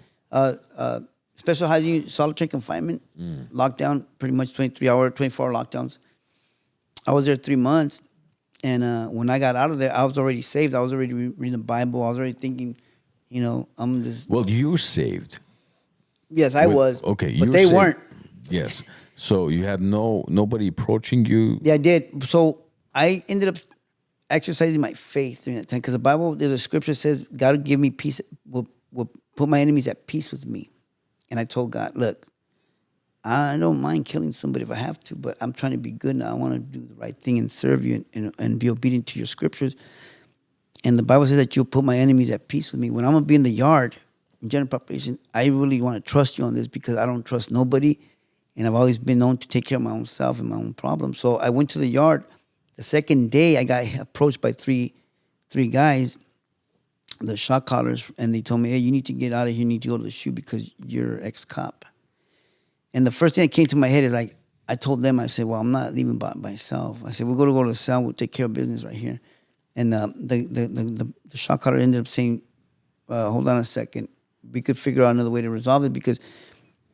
Special housing, solitary confinement, lockdown, pretty much 24-hour lockdowns. I was there 3 months, and when I got out of there, I was already saved. I was already reading the Bible. I was already thinking, you know, I'm just... Well, you were saved. Yes, I was. Okay, but they weren't. Yes. So you had nobody approaching you? Yeah, I did. So I ended up exercising my faith during that time, because the Bible, there's a scripture that says, God will give me peace, will put my enemies at peace with me. And I told God, look, I don't mind killing somebody if I have to, but I'm trying to be good now. I want to do the right thing and serve you and be obedient to your scriptures. And the Bible says that you'll put my enemies at peace with me. When I'm going to be in the yard, in general population, I really want to trust you on this, because I don't trust nobody. And I've always been known to take care of my own self and my own problems. So I went to the yard. The second day, I got approached by three guys, the shot callers, and they told me, hey, you need to get out of here. You need to go to the shoe because you're ex-cop. And the first thing that came to my head is like, I told them, I said, well, I'm not leaving by myself. I said, we're going to go to the cell. We'll take care of business right here. And the shot caller ended up saying, hold on a second. We could figure out another way to resolve it, because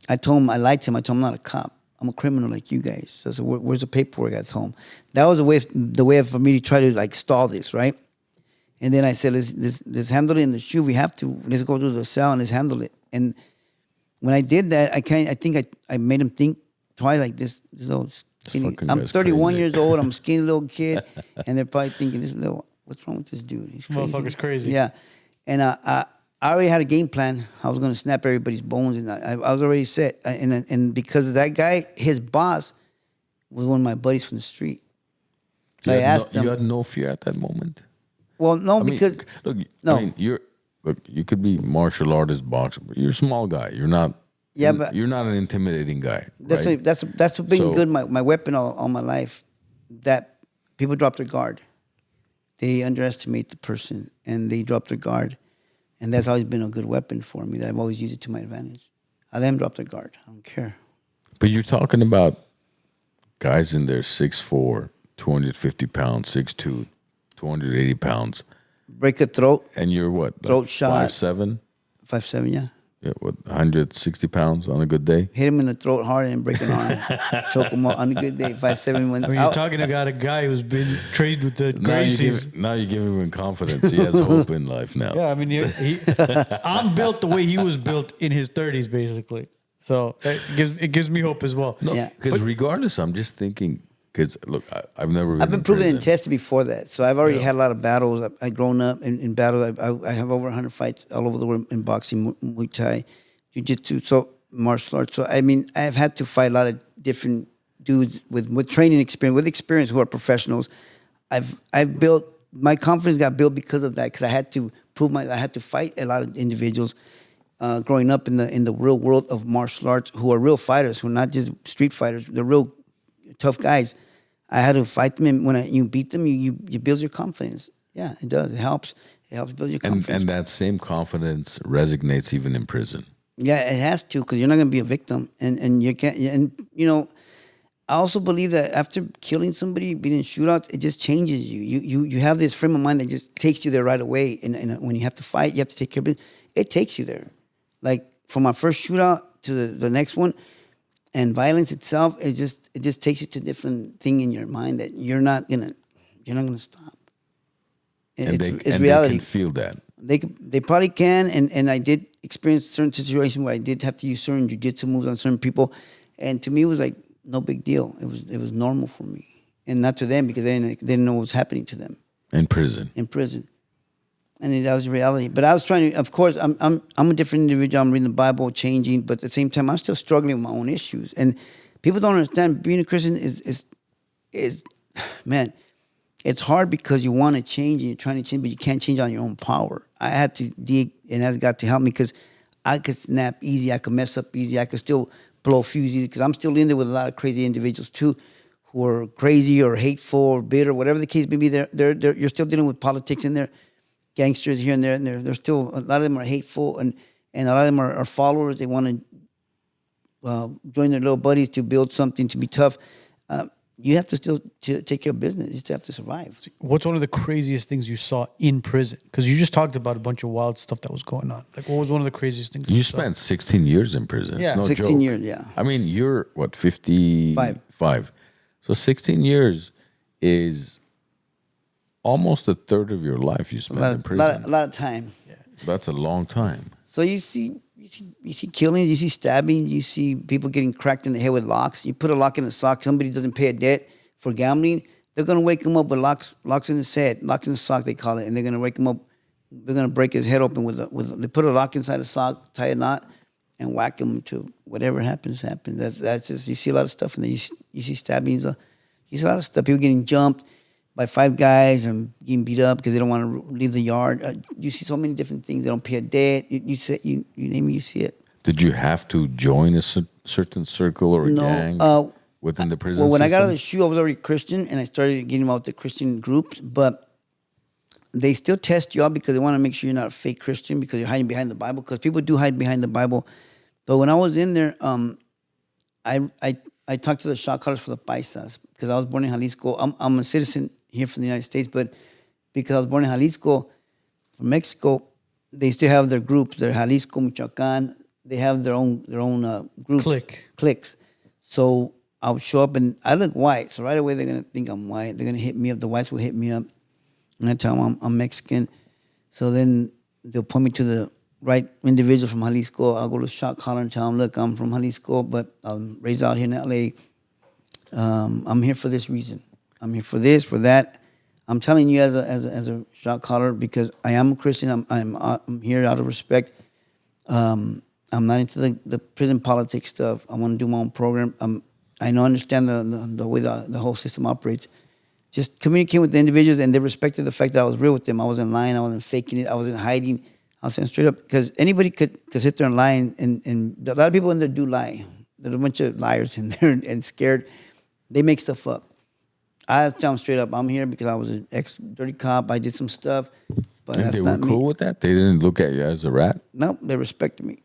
I told him, I lied to him. I told him I'm not a cop. I'm a criminal like you guys. So I said, where's the paperwork? I told him. That was the way for me to try to like stall this, right? And then I said, let's handle it in the shoe. We have to. Let's go to the cell and let's handle it. And when I did that, I think I made him think twice, like this little skinny. I'm 31 years old. I'm a skinny little kid. And they're probably thinking, what's wrong with this dude? He's crazy. Motherfucker's crazy. Yeah. And I already had a game plan. I was going to snap everybody's bones, and I was already set. And because of that guy, his boss was one of my buddies from the street. So I asked him. You had no fear at that moment? Well, no, because... Look, no. I mean, you could be martial artist, boxer, but you're a small guy. You're not... Yeah, but... You're not an intimidating guy, That's right? That's been good, my weapon all my life, that people drop their guard. They underestimate the person, and they drop their guard. And that's always been a good weapon for me, that I've always used it to my advantage. I let them drop their guard. I don't care. But you're talking about guys in there 6'4", 250 pounds, 6'2", 280 pounds. Break a throat. And you're what? Throat like shot. 5'7"? 5'7", yeah. Yeah, what, 160 pounds on a good day? Hit him in the throat hard and break an arm. Choke him out on a good day, 5'7". I mean, you're talking about a guy who's been trained with the Gracies. Now you give him confidence. He has hope in life now. Yeah, I mean, I'm built the way he was built in his 30s, basically. So it gives me hope as well. No, because regardless, I'm just thinking, because look, I've been proven and tested before that. So I've already had a lot of battles. I've grown up in battles. I have over 100 fights all over the world in boxing, Muay Thai, Jiu-Jitsu, so martial arts. So, I mean, I've had to fight a lot of different dudes with training experience, who are professionals. I've built, my confidence got built because of that, because I had to I had to fight a lot of individuals growing up in the real world of martial arts, who are real fighters, who are not just street fighters. They're real tough guys. I had to fight them, and when you beat them, you build your confidence. Yeah, it does. It helps. It helps build your confidence. And that same confidence resonates even in prison. Yeah, it has to, because you're not going to be a victim, and you can't. And you know, I also believe that after killing somebody, being in shootouts, it just changes you. You have this frame of mind that just takes you there right away. And when you have to fight, you have to take care of it. It takes you there. Like from my first shootout to the next one. And violence itself, it just takes you to a different thing in your mind that you're not gonna stop. And It's reality. they can feel that. They probably can, and I did experienced certain situations where I did have to use certain jiu-jitsu moves on certain people, and to me it was like no big deal. It was normal for me, and not to them because they didn't know what was happening to them In prison. in prison. And that was reality. But I was trying to, of course, I'm a different individual. I'm reading the Bible, changing, but at the same time, I'm still struggling with my own issues. And people don't understand being a Christian is man, it's hard because you want to change and you're trying to change, but you can't change on your own power. I had to dig and that's got to help me because I could snap easy, I could mess up easy, I could still blow a fuse easy because I'm still in there with a lot of crazy individuals too, who are crazy or hateful or bitter, whatever the case may be. You're still dealing with politics in there. Gangsters here and there, and they're still, a lot of them are hateful, and a lot of them are followers. They want to join their little buddies to build something, to be tough. You have to still take care of business. You still have to survive. What's one of the craziest things you saw in prison? Because you just talked about a bunch of wild stuff that was going on. Like, what was one of the craziest things You saw? spent 16 years in prison. Yeah. It's no 16 joke. years, yeah. I mean, you're, what, 55? So 16 years is almost a third of your life you spent in prison. A lot of time. That's a long time. So you see killings, you see stabbing, you see people getting cracked in the head with locks. You put a lock in a sock, somebody doesn't pay a debt for gambling, they're going to wake him up with locks in his head, lock in the sock they call it, and they're going to wake him up, they're going to break his head open they put a lock inside a sock, tie a knot, and whack him to whatever happens. That's just, you see a lot of stuff in there. You see stabbings, you see a lot of stuff, people getting jumped by 5 guys and getting beat up because they don't want to leave the yard. You see so many different things. They don't pay a debt. You name it, you see it. Did you have to join a certain circle or a gang within the prison Well, when I got out of system? the SHU, I was already Christian, and I started getting involved with the Christian groups. But they still test you out because they want to make sure you're not a fake Christian because you're hiding behind the Bible. Because people do hide behind the Bible. But when I was in there, I talked to the shot callers for the paisas because I was born in Jalisco. I'm a citizen here from the United States, but because I was born in Jalisco, from Mexico, they still have their groups. They're Jalisco, Michoacan. They have their own groups. Cliques. So I would show up and I look white. So right away they're gonna think I'm white. They're gonna hit me up. The whites will hit me up, and I tell them I'm Mexican. So then they'll point me to the right individual from Jalisco. I'll go to the shot caller and tell them, look, I'm from Jalisco, but I'm raised out here in LA. I'm here for this reason. I'm here for this, for that. I'm telling you as a shot caller because I am a Christian. I'm here out of respect. I'm not into the prison politics stuff. I want to do my own program. I understand the way the whole system operates. Just communicate with the individuals, and they respected the fact that I was real with them. I wasn't lying. I wasn't faking it. I wasn't hiding. I was saying straight up because anybody could sit there and lie, and a lot of people in there do lie. There's a bunch of liars in there and scared. They make stuff up. I tell them straight up, I'm here because I was an ex-dirty cop. I did some stuff, but And that's they not were cool me. with that? They didn't look at you as a rat? No, they respected me.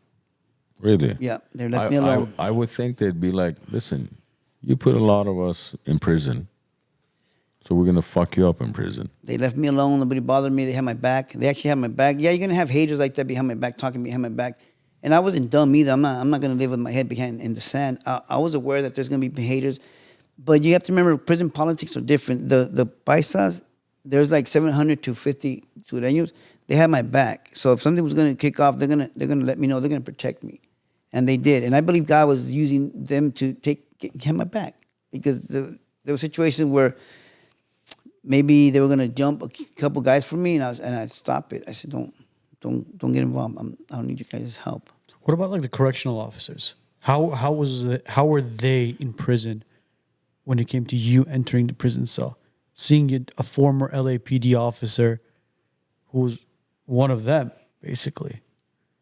Really? Yeah, they left me alone. I would think they'd be like, listen, you put a lot of us in prison, so we're going to fuck you up in prison. They left me alone. Nobody bothered me. They had my back. They actually had my back. Yeah, you're going to have haters like that behind my back, talking behind my back. And I wasn't dumb either. I'm not going to live with my head behind in the sand. I was aware that there's going to be haters. But you have to remember, prison politics are different. The paisas, there's like 700 to 50 sureños. They had my back. So if something was going to kick off, they're gonna let me know. They're going to protect me. And they did. And I believe God was using them to get my back. Because there were situations where maybe they were going to jump a couple guys for me, and I'd stop it. I said, don't get involved. I don't need you guys' help. What about like the correctional officers? How were they in prison when it came to you entering the prison cell? Seeing a former LAPD officer who was one of them, basically.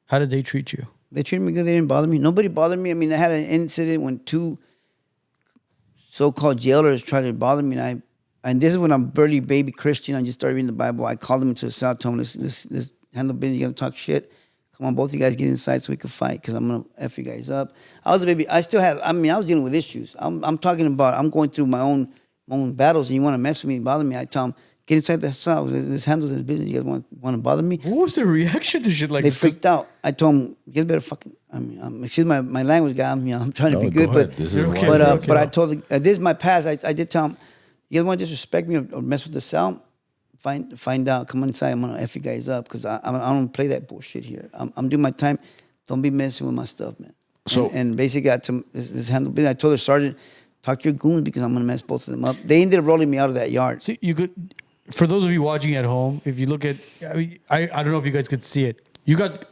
How did they treat you? They treated me good. They didn't bother me. Nobody bothered me. I mean, I had an incident when 2 so-called jailers tried to bother me, and this is when I'm barely baby Christian. I just started reading the Bible. I called them into the cell, told them, let's handle business. You got to talk shit. Come on, both of you guys get inside so we can fight because I'm going to F you guys up. I was a baby. I was dealing with issues. I'm talking about, I'm going through my own battles, and you want to mess with me and bother me. I tell them, get inside the cell. Let's handle this business. You guys want to bother me? What was their reaction to shit like They this? freaked out. I told them, you guys better fucking, excuse my language, guy. I'm trying to be good, but okay. but I told them, this is my past. I did tell them, you guys want to disrespect me or mess with the cell? find out. Come on inside. I'm gonna F you guys up because I don't play that bullshit here. I'm doing my time. Don't be messing with my stuff, man. So- and basically got to this handle. I told the sergeant, talk to your goons because I'm gonna mess both of them up. They ended up rolling me out of that yard. See, you could, for those of you watching at home, if you look at, I don't know if you guys could see it. You got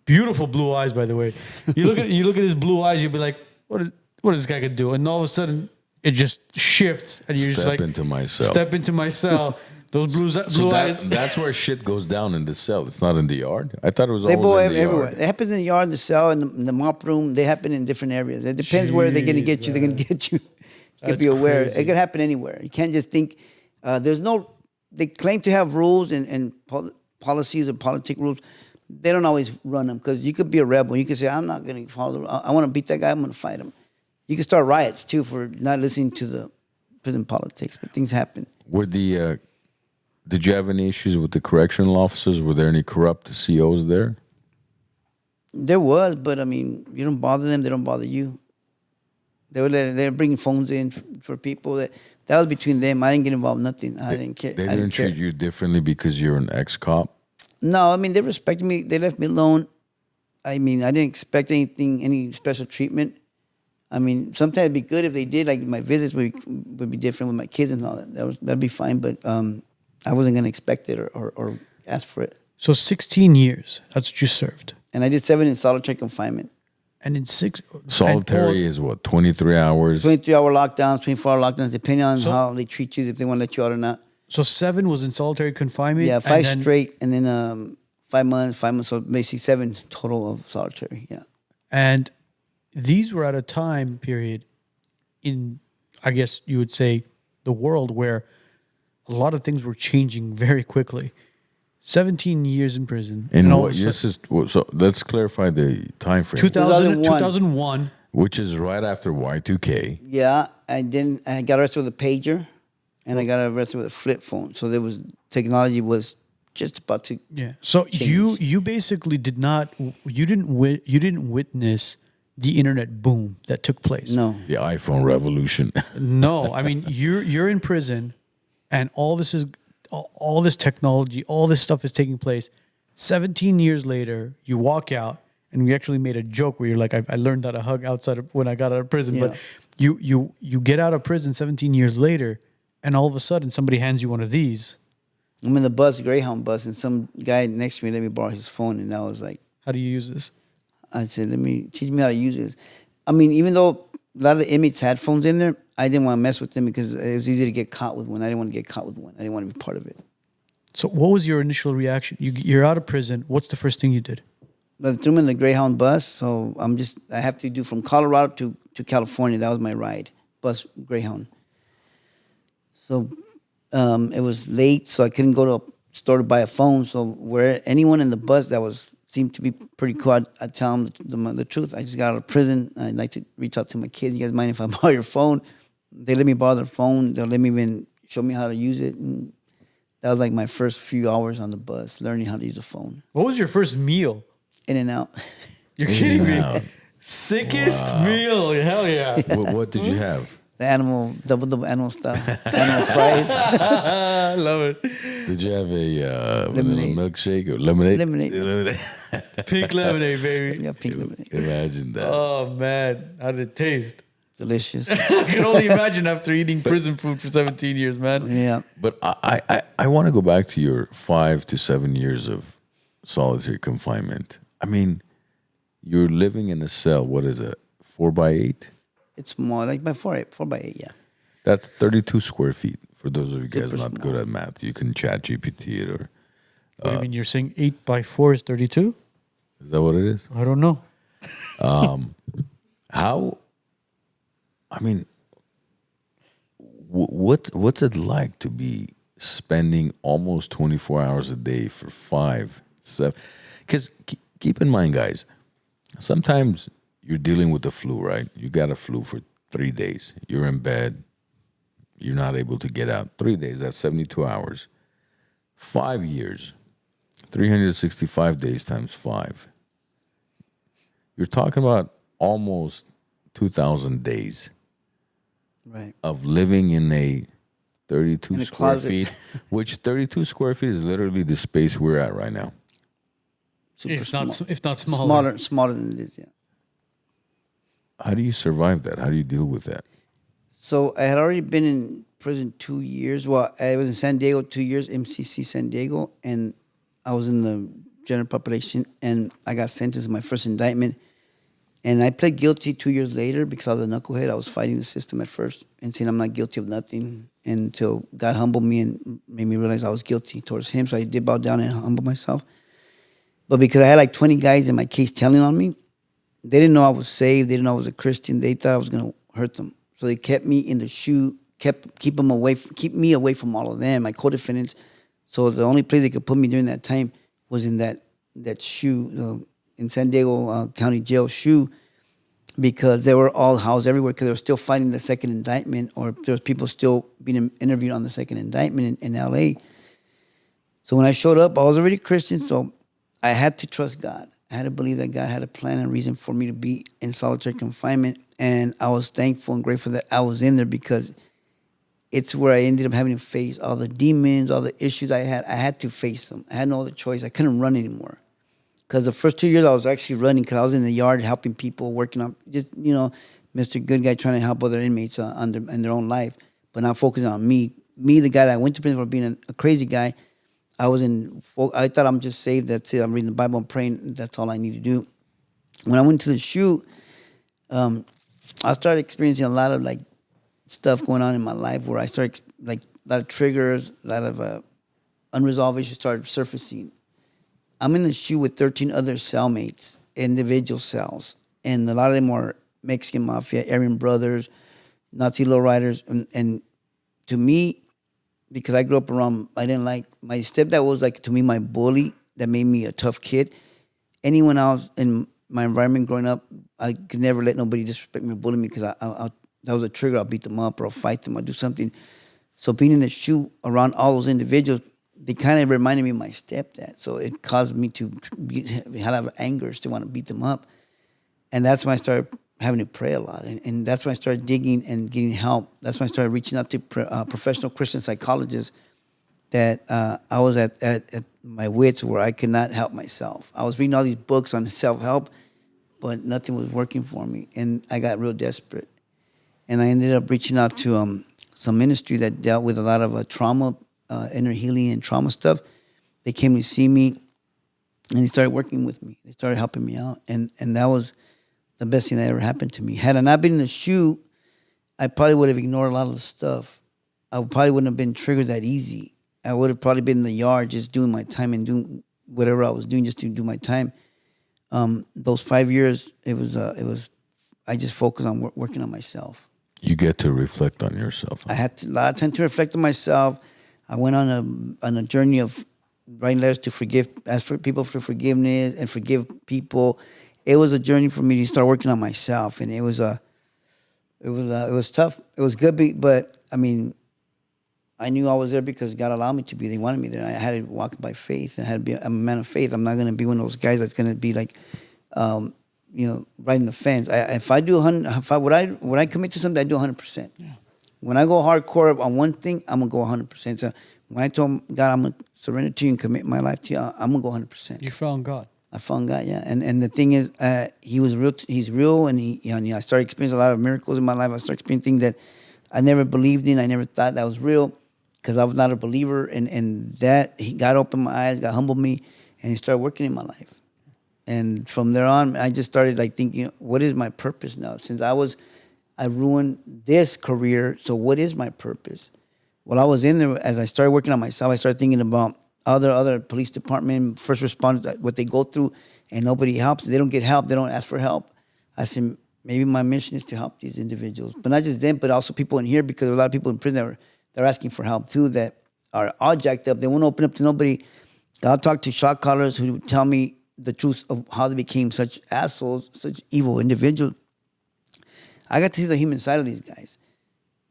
beautiful blue eyes, by the way. You look at his blue eyes, you'll be like, what is this guy gonna do? And all of a sudden, it just shifts, and you're just like, Step into my cell. Step into my cell. Those blue So eyes. that's where shit goes down in the cell. It's not in the yard. I thought it was They always go in the everywhere. yard. It happens in the yard, in the cell, in the mop room. They happen in different areas. It depends where they're going to get you. They're going to get you. You can That's be aware. crazy. It could happen anywhere. You can't just think. There's no. They claim to have rules and policies and politic rules. They don't always run them because you could be a rebel. You could say, "I'm not going to follow the rule. I want to beat that guy. I'm going to fight him." You can start riots too for not listening to the prison politics. But things happen. Did you have any issues with the correctional officers? Were there any corrupt COs there? There was, but I mean, you don't bother them; they don't bother you. They're bringing phones in for people. That was between them. I didn't get involved. Nothing. I didn't care. They I didn't care. treat you differently because you're an ex-cop? No, I mean they respected me. They left me alone. I mean, I didn't expect any special treatment. I mean, sometimes it'd be good if they did. Like my visits would be different with my kids and all that. That'd be fine. But I wasn't gonna expect it or ask for it. So 16 years. That's what you served. And I did 7 in solitary confinement. And in 6 Solitary is what, 23 hours? 23-hour lockdowns, 24-hour lockdowns, depending on how they treat you, if they want to let you out or not. So 7 was in solitary confinement. Yeah, and 5 then- straight, and then 5 months, so basically 7 total of solitary. Yeah. And these were at a time period in, I guess you would say, the world where a lot of things were changing very quickly. 17 years in prison. In and all what of a years sudden- is, so let's clarify the time frame. 2001. Which is right after Y2K. Yeah, I got arrested with a pager, and I got arrested with a flip phone. So technology was just about to. Yeah. So change. you basically you didn't witness the internet boom that took place. No. The iPhone revolution. No, I mean you're in prison, and all this technology, all this stuff is taking place. 17 years later, you walk out, and we actually made a joke where you're like, I learned how to hug outside of when I got out of prison. Yeah. But you get out of prison 17 years later, and all of a sudden somebody hands you one of these. I'm in the bus, Greyhound bus, and some guy next to me let me borrow his phone, and I was like, How do you use this? I said, teach me how to use this. I mean, even though a lot of the inmates had phones in there, I didn't want to mess with them because it was easy to get caught with one. I didn't want to get caught with one. I didn't want to be part of it. So what was your initial reaction? You're out of prison. What's the first thing you did? But I threw him in the Greyhound bus, so I have to do from Colorado to California. That was my ride, bus Greyhound. So it was late, so I couldn't go to a store to buy a phone. So where anyone in the bus that seemed to be pretty cool, I'd tell them the truth. I just got out of prison. I'd like to reach out to my kids. You guys mind if I borrow your phone? They let me borrow their phone. They'll let me even show me how to use it. And that was like my first few hours on the bus, learning how to use a phone. What was your first meal? In and out. You're kidding me. Wow. Sickest meal. Hell yeah. What did you have? The animal, double animal stuff. Animal fries. I love it. Did you have a Lemonade. milkshake or lemonade? Lemonade. Pink lemonade, baby. Yeah, pink lemonade. Imagine that. Oh, man. How did it taste? Delicious. I can only imagine after eating prison food for 17 years, man. Yeah. But I want to go back to your 5 to 7 years of solitary confinement. I mean, you're living in a cell. What is it? 4x8? It's more like by 4x8, yeah. That's 32 square feet. For those of you guys Super not good at math, you can chat GPT it or What do you mean? You're saying 8 by 4 is 32? is that what it is? I don't know. How? I mean, what's it like to be spending almost 24 hours a day for 5, 7? Because keep in mind, guys, sometimes you're dealing with the flu, right? You got a flu for 3 days. You're in bed. You're not able to get out. 3 days, that's 72 hours. 5 years, 365 days times 5. You're talking about almost 2,000 days Right. of living in a 32 In a square closet. feet, which 32 square feet is literally the space we're at right now. Super If not, small. if not smaller. Smaller than it is, yeah. How do you survive that? How do you deal with that? So I had already been in prison 2 years. Well, I was in San Diego 2 years, MCC San Diego, and I was in the general population, and I got sentenced my first indictment. And I pled guilty 2 years later because I was a knucklehead. I was fighting the system at first and saying I'm not guilty of nothing until God humbled me and made me realize I was guilty towards him. So I did bow down and humble myself. But because I had like 20 guys in my case telling on me, they didn't know I was saved. They didn't know I was a Christian. They thought I was going to hurt them. So they kept me in the shoe, keep me away from all of them, my co-defendants. So the only place they could put me during that time was in that shoe, in San Diego County Jail shoe, because they were all housed everywhere because they were still fighting the second indictment, or there was people still being interviewed on the second indictment in LA. So when I showed up, I was already Christian, so I had to trust God. I had to believe that God had a plan and reason for me to be in solitary confinement. And I was thankful and grateful that I was in there because it's where I ended up having to face all the demons, all the issues I had. I had to face them. I had no other choice. I couldn't run anymore. Because the first 2 years I was actually running because I was in the yard helping people, working on just, Mr. Good Guy trying to help other inmates in their own life, but not focusing on me. Me, the guy that went to prison for being a crazy guy, I thought I'm just saved. That's it. I'm reading the Bible and praying. That's all I need to do. When I went to the shoot, I started experiencing a lot of like stuff going on in my life where I started like a lot of triggers, a lot of unresolved issues started surfacing. I'm in the shoe with 13 other cellmates, individual cells, and a lot of them are Mexican Mafia, Aryan brothers, Nazi lowriders, and to me, because I grew up around, I didn't like, my stepdad was like, to me, my bully that made me a tough kid. Anyone else in my environment growing up, I could never let nobody disrespect me or bully me because that was a trigger. I'll beat them up or I'll fight them. I'll do something. So being in the shoe around all those individuals, they kind of reminded me of my stepdad. So it caused me to have a lot of anger, to want to beat them up. And that's when I started having to pray a lot. And that's when I started digging and getting help. That's when I started reaching out to professional Christian psychologists that I was at my wits where I could not help myself. I was reading all these books on self-help, but nothing was working for me. And I got real desperate. And I ended up reaching out to some ministry that dealt with a lot of trauma, inner healing and trauma stuff. They came to see me, and they started working with me. They started helping me out. And that was the best thing that ever happened to me. Had I not been in the shoe, I probably would have ignored a lot of the stuff. I probably wouldn't have been triggered that easy. I would have probably been in the yard just doing my time and doing whatever I was doing just to do my time. Those 5 years, it was. I just focused on working on myself. You get to reflect on yourself. I had a lot of time to reflect on myself. I went on a journey of writing letters to ask for people for forgiveness and forgive people. It was a journey for me to start working on myself, and it was tough. It was good, but I mean, I knew I was there because God allowed me to be. They wanted me there. I had to walk by faith, and I'm a man of faith. I'm not going to be one of those guys that's going to be like, riding the fence. If I do 100, when I commit to something, I do 100%. Yeah. When I go hardcore on one thing, I'm gonna go 100%. So when I told God I'm gonna surrender to you and commit my life to you, I'm gonna go 100%. You found God. I found God, yeah. And the thing is, He was real. He's real, and I started experiencing a lot of miracles in my life. I started experiencing things that I never believed in. I never thought that was real because I was not a believer. And that God opened my eyes, God humbled me, and He started working in my life. And from there on, I just started like thinking, what is my purpose now? Since I ruined this career, so what is my purpose? Well, I was in there, as I started working on myself, I started thinking about other police department, first responders, what they go through, and nobody helps. They don't get help. They don't ask for help. I said, maybe my mission is to help these individuals. But not just them, but also people in here, because there are a lot of people in prison that are asking for help too, that are all jacked up. They won't open up to nobody. I'll talk to shot callers who tell me the truth of how they became such assholes, such evil individuals. I got to see the human side of these guys,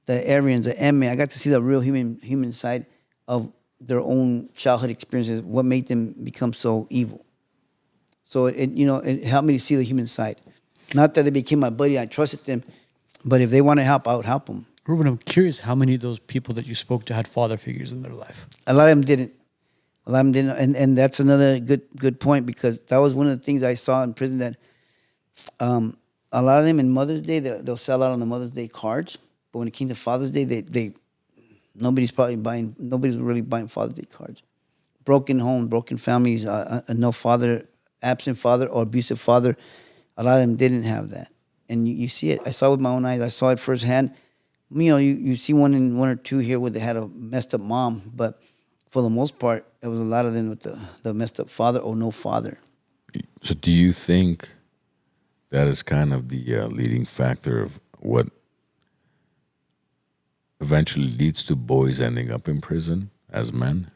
the Aryans, the MA. I got to see the real human side of their own childhood experiences, what made them become so evil. So it helped me to see the human side. Not that they became my buddy, I trusted them, but if they want to help, I would help them. Ruben, I'm curious how many of those people that you spoke to had father figures in their life. A lot of them didn't. A lot of them didn't, and that's another good point, because that was one of the things I saw in prison, that a lot of them in Mother's Day, they'll sell out on the Mother's Day cards, but when it came to Father's Day, nobody's really buying Father's Day cards. Broken homes, broken families, no father, absent father or abusive father. A lot of them didn't have that, and you see it. I saw it with my own eyes. I saw it firsthand. You know, you see one or two here where they had a messed up mom, but for the most part, there was a lot of them with the messed up father or no father. So do you think that is kind of the leading factor of what eventually leads to boys ending up in prison as men?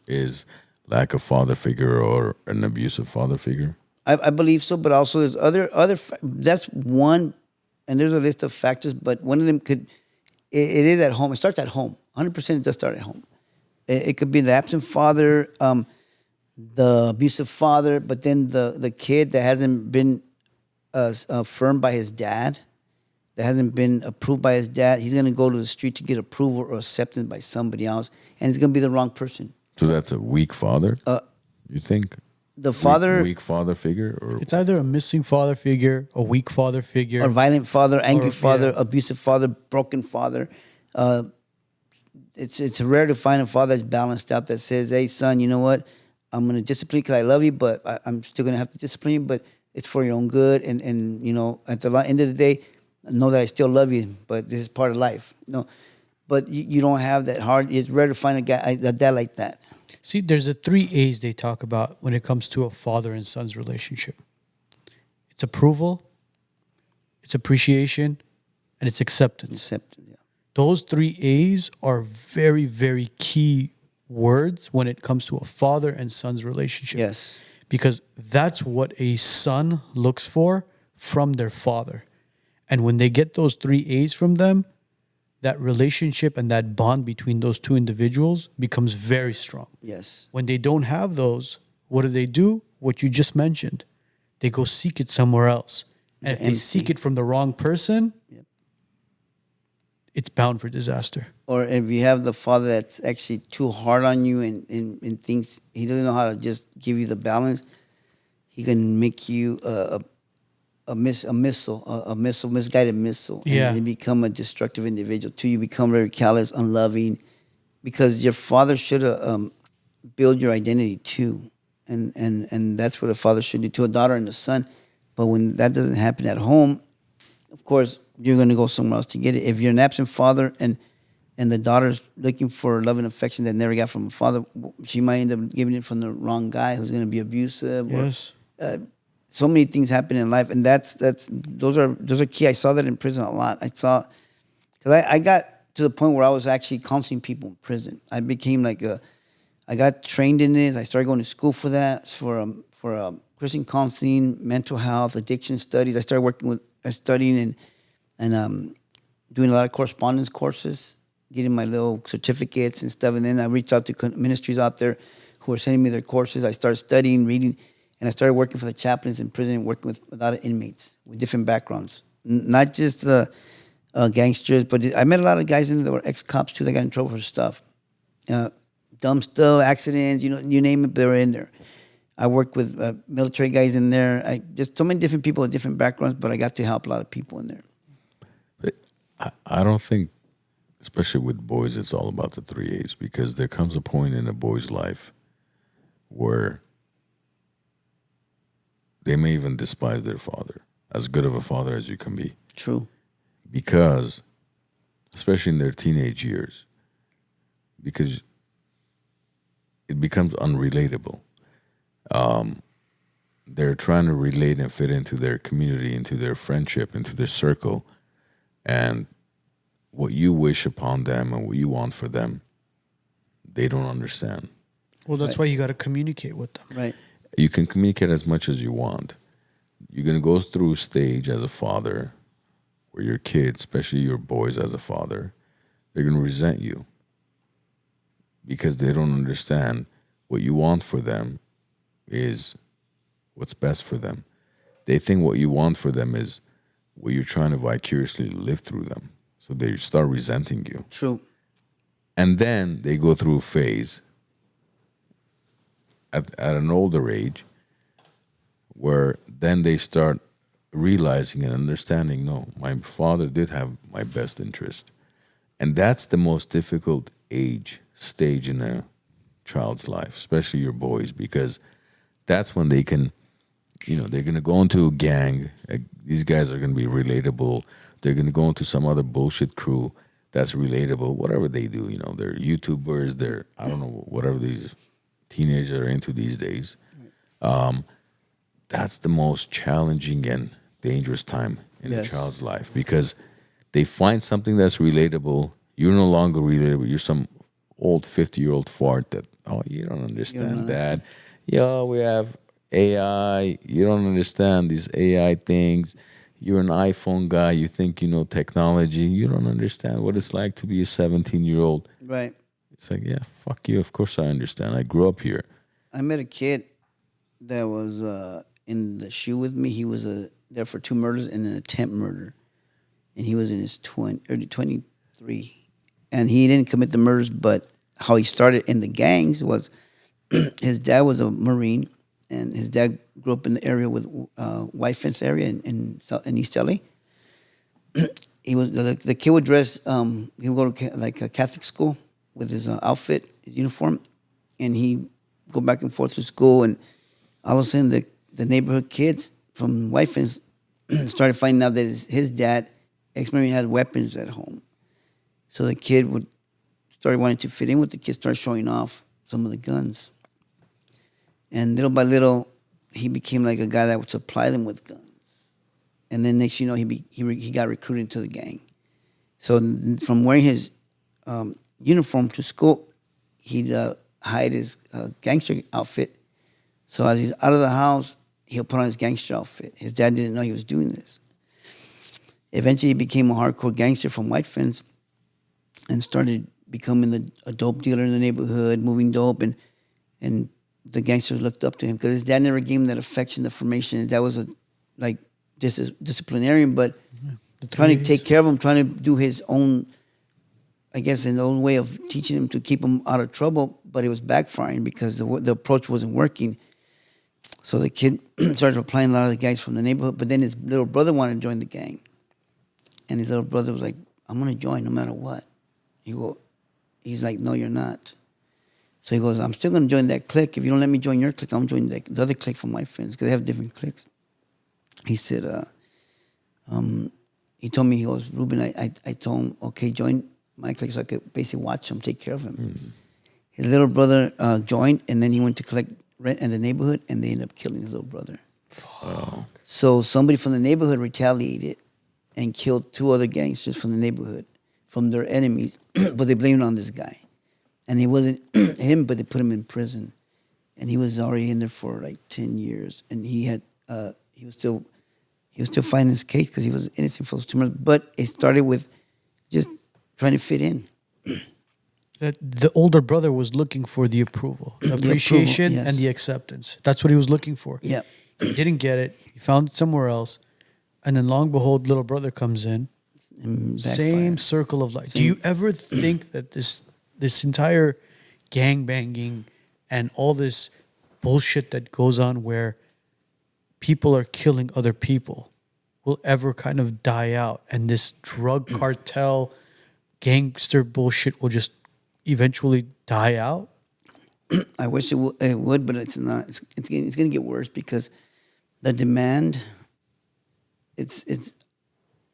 Is lack of father figure or an abusive father figure? I believe so, but also there's other. That's one, and there's a list of factors, but one of them it is at home. It starts at home. 100% it does start at home. It could be the absent father, the abusive father, but then the kid that hasn't been affirmed by his dad, that hasn't been approved by his dad, he's going to go to the street to get approval or acceptance by somebody else, and it's going to be the wrong person. So that's a weak father? You think? The father... Weak father figure? Or It's either a missing father figure, a weak father figure. Or violent father, angry Or, father, yeah. abusive father, broken father. It's rare to find a father that's balanced out, that says, hey, son, you know what? I'm going to discipline you because I love you, but I'm still going to have to discipline you, but it's for your own good. And you know, at the end of the day, know that I still love you, but this is part of life. You know? But you don't have that hard. It's rare to find a dad like that. See, there's the 3 A's they talk about when it comes to a father and son's relationship. It's approval, it's appreciation, and it's acceptance. Yeah. Those 3 A's are very, very key words when it comes to a father and son's relationship. Yes. Because that's what a son looks for from their father. And when they get those 3 A's from them, that relationship and that bond between those two individuals becomes very strong. Yes. When they don't have those, what do? What you just mentioned. They go seek it somewhere else. And if they seek it from the wrong person, it's bound for disaster. Or if you have the father that's actually too hard on you and thinks he doesn't know how to just give you the balance, he can make you a misguided missile. Yeah. And you become a destructive individual too. You become very callous, unloving, because your father should have built your identity too. And that's what a father should do to a daughter and a son. But when that doesn't happen at home, of course, you're going to go somewhere else to get it. If you're an absent father and the daughter's looking for love and affection that never got from a father, she might end up giving it from the wrong guy who's going to be abusive. Yes. Or, so many things happen in life, and those are key. I saw that in prison a lot. I saw, because I got to the point where I was actually counseling people in prison. I became I got trained in this. I started going to school for that, for Christian counseling, mental health, addiction studies. I started studying and doing a lot of correspondence courses, getting my little certificates and stuff. And then I reached out to ministries out there who were sending me their courses. I started studying, reading, and I started working for the chaplains in prison, working with a lot of inmates with different backgrounds, not just gangsters, but I met a lot of guys in there that were ex-cops too that got in trouble for stuff, dumb stuff, accidents, you name it, they were in there. I worked with military guys in there. Just so many different people with different backgrounds, but I got to help a lot of people in there. But I don't think, especially with boys, it's all about the 3 A's, because there comes a point in a boy's life where they may even despise their father, as good of a father as you can be. True. Because, especially in their teenage years, because it becomes unrelatable. They're trying to relate and fit into their community, into their friendship, into their circle. And what you wish upon them and what you want for them, they don't understand. Well, that's why you got to communicate with them. Right. You can communicate as much as you want. You're going to go through a stage as a father where your kids, especially your boys as a father, they're going to resent you because they don't understand what you want for them is what's best for them. They think what you want for them is what you're trying to vicariously live through them. So they start resenting you. True. And then they go through a phase at an older age where then they start realizing and understanding, no, my father did have my best interest. And that's the most difficult stage in a child's life, especially your boys, because that's when they can, they're going to go into a gang. These guys are going to be relatable. They're going to go into some other bullshit crew that's relatable, whatever they do. They're YouTubers, I don't know, whatever these teenagers are into these days. That's the most challenging and dangerous time in a child's life, because they find something that's relatable. You're no longer relatable. You're some old 50-year-old fart that, you don't understand that. Yeah, we have AI. You don't understand these AI things. You're an iPhone guy. You think you know technology. You don't understand what it's like to be a 17-year-old. Right. It's like, yeah, fuck you. Of course I understand. I grew up here. I met a kid that was in the shoe with me. He was there for 2 murders and an attempt murder. And he was in his early 23. And he didn't commit the murders, but how he started in the gangs was his dad was a Marine, and his dad grew up in the area with White Fence area in East LA. He was the kid would dress. He would go to like a Catholic school with his outfit, his uniform, and he go back and forth to school. And all of a sudden, the neighborhood kids from White Fence started finding out that his dad, ex-Marine, had weapons at home. So the kid would start wanting to fit in with the kids, start showing off some of the guns. And little by little, he became like a guy that would supply them with guns. And then next, he got recruited to the gang. So from wearing his uniform to school, he'd hide his gangster outfit. So as he's out of the house, he'll put on his gangster outfit. His dad didn't know he was doing this. Eventually, he became a hardcore gangster from White Fence and started becoming a dope dealer in the neighborhood, moving dope, and the gangsters looked up to him because his dad never gave him that affection, the formation. His dad was just a disciplinarian, but trying to take care of him, trying to do his own, I guess, in own way of teaching him to keep him out of trouble, but it was backfiring because the approach wasn't working. So the kid started applying a lot of the guys from the neighborhood, but then his little brother wanted to join the gang. And his little brother was like, I'm going to join no matter what. He's like, no, you're not. So he goes, I'm still going to join that clique. If you don't let me join your clique, I'm joining the other clique from my friends because they have different cliques. He said, he told me, he goes, Ruben, I told him, okay, join my clique so I could basically watch him, take care of him. Mm-hmm. His little brother joined, and then he went to collect rent in the neighborhood, and they ended up killing his little brother. Fuck. So somebody from the neighborhood retaliated and killed 2 other gangsters from the neighborhood, from their enemies, but they blamed it on this guy. And it wasn't him, but they put him in prison. And he was already in there for like 10 years. And he was still fighting his case because he was innocent for those 2 murders. But it started with just trying to fit in. That the older brother was looking for the approval, the appreciation, yes. and the acceptance. That's what he was looking for. Yeah. He didn't get it. He found it somewhere else. And then long behold, little brother comes in. Same circle of life. Do you ever think that this entire gang banging and all this bullshit that goes on where people are killing other people will ever kind of die out, and this drug cartel gangster bullshit will just eventually die out? I wish it would, but it's not. It's going to get worse because the demand, it's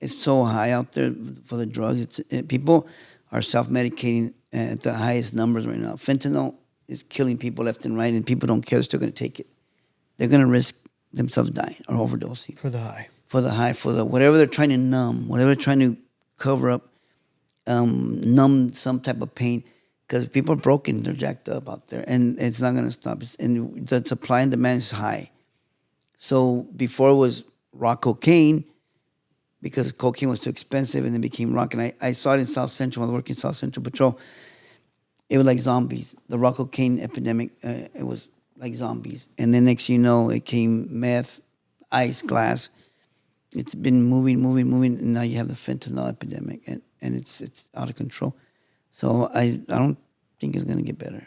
so high out there for the drugs. People are self-medicating at the highest numbers right now. Fentanyl is killing people left and right, and people don't care. They're still going to take it. They're going to risk themselves dying or overdosing. For the high. For the high, for the whatever they're trying to numb, whatever they're trying to cover up, numb some type of pain. Because people are broken, they're jacked up out there, and it's not going to stop. And the supply and demand is high. So before it was rock cocaine, because cocaine was too expensive, and then became rock. And I saw it in South Central. I was working in South Central Patrol. It was like zombies. The rock cocaine epidemic, it was like zombies. And then next you know, it came meth, ice, glass. It's been moving, and now you have the fentanyl epidemic. and it's out of control. So I don't think it's going to get better.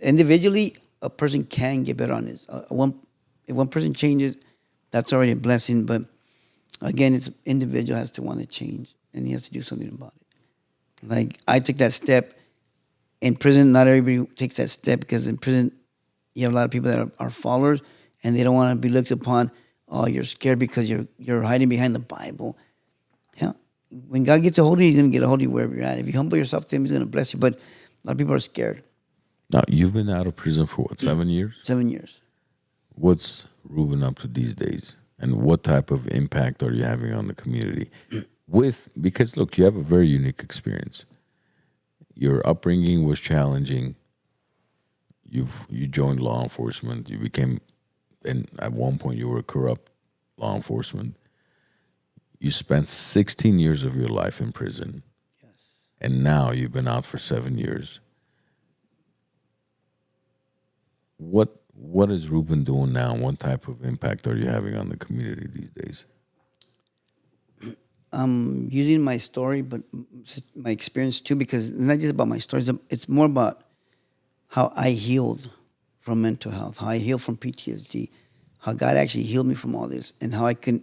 Individually, a person can get better on this. If one person changes, that's already a blessing. But again, it's individual has to want to change, and he has to do something about it. Like I took that step. In prison, not everybody takes that step because in prison, you have a lot of people that are followers, and they don't want to be looked upon. Oh, you're scared because you're hiding behind the Bible. Yeah, when God gets a hold of you, He's going to get a hold of you wherever you're at. If you humble yourself to Him, He's going to bless you. But a lot of people are scared. Now, you've been out of prison for what, 7 years? 7 years. What's Ruben up to these days? And what type of impact are you having on the community? Because look, you have a very unique experience. Your upbringing was challenging. You joined law enforcement. You became, and at one point you were corrupt law enforcement. You spent 16 years of your life in prison. Yes. And now you've been out for 7 years. What is Ruben doing now? What type of impact are you having on the community these days? Using my story, but my experience too, because it's not just about my stories. It's more about how I healed from mental health, how I healed from PTSD, how God actually healed me from all this, and how I took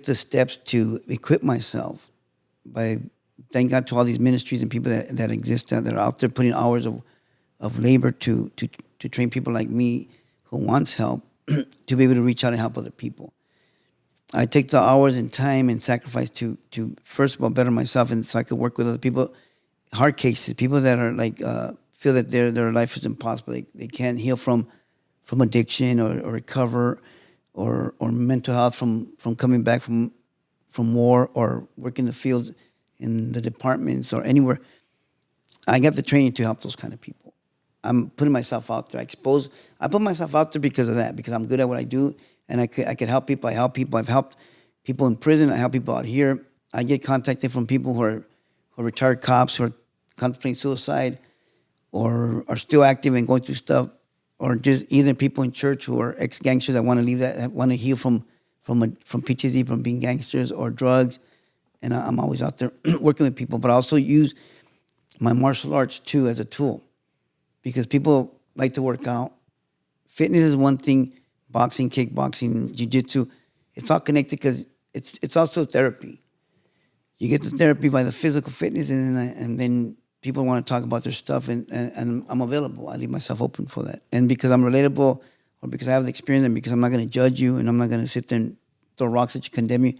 the steps to equip myself by, thank God to all these ministries and people that exist that are out there putting hours of labor to train people like me who wants help to be able to reach out and help other people. I take the hours and time and sacrifice to first of all better myself, and so I could work with other people, hard cases, people that are like feel that their life is impossible. They can't heal from addiction or recover or mental health from coming back from war or working the fields in the departments or anywhere. I got the training to help those kind of people. I'm putting myself out there. I put myself out there because of that, because I'm good at what I do. And I could help people. I help people. I've helped people in prison. I help people out here. I get contacted from people who are retired cops who are contemplating suicide or are still active and going through stuff, or just either people in church who are ex-gangsters that want to leave that want to heal from PTSD, from being gangsters or drugs. And I'm always out there working with people, but I also use my martial arts too as a tool because people like to work out. Fitness is one thing. Boxing, kickboxing, jiu-jitsu, it's all connected because it's also therapy. You get the therapy by the physical fitness, and then people want to talk about their stuff, and I'm available. I leave myself open for that. And because I'm relatable, or because I have the experience, and because I'm not going to judge you, and I'm not going to sit there and throw rocks at you, condemn you,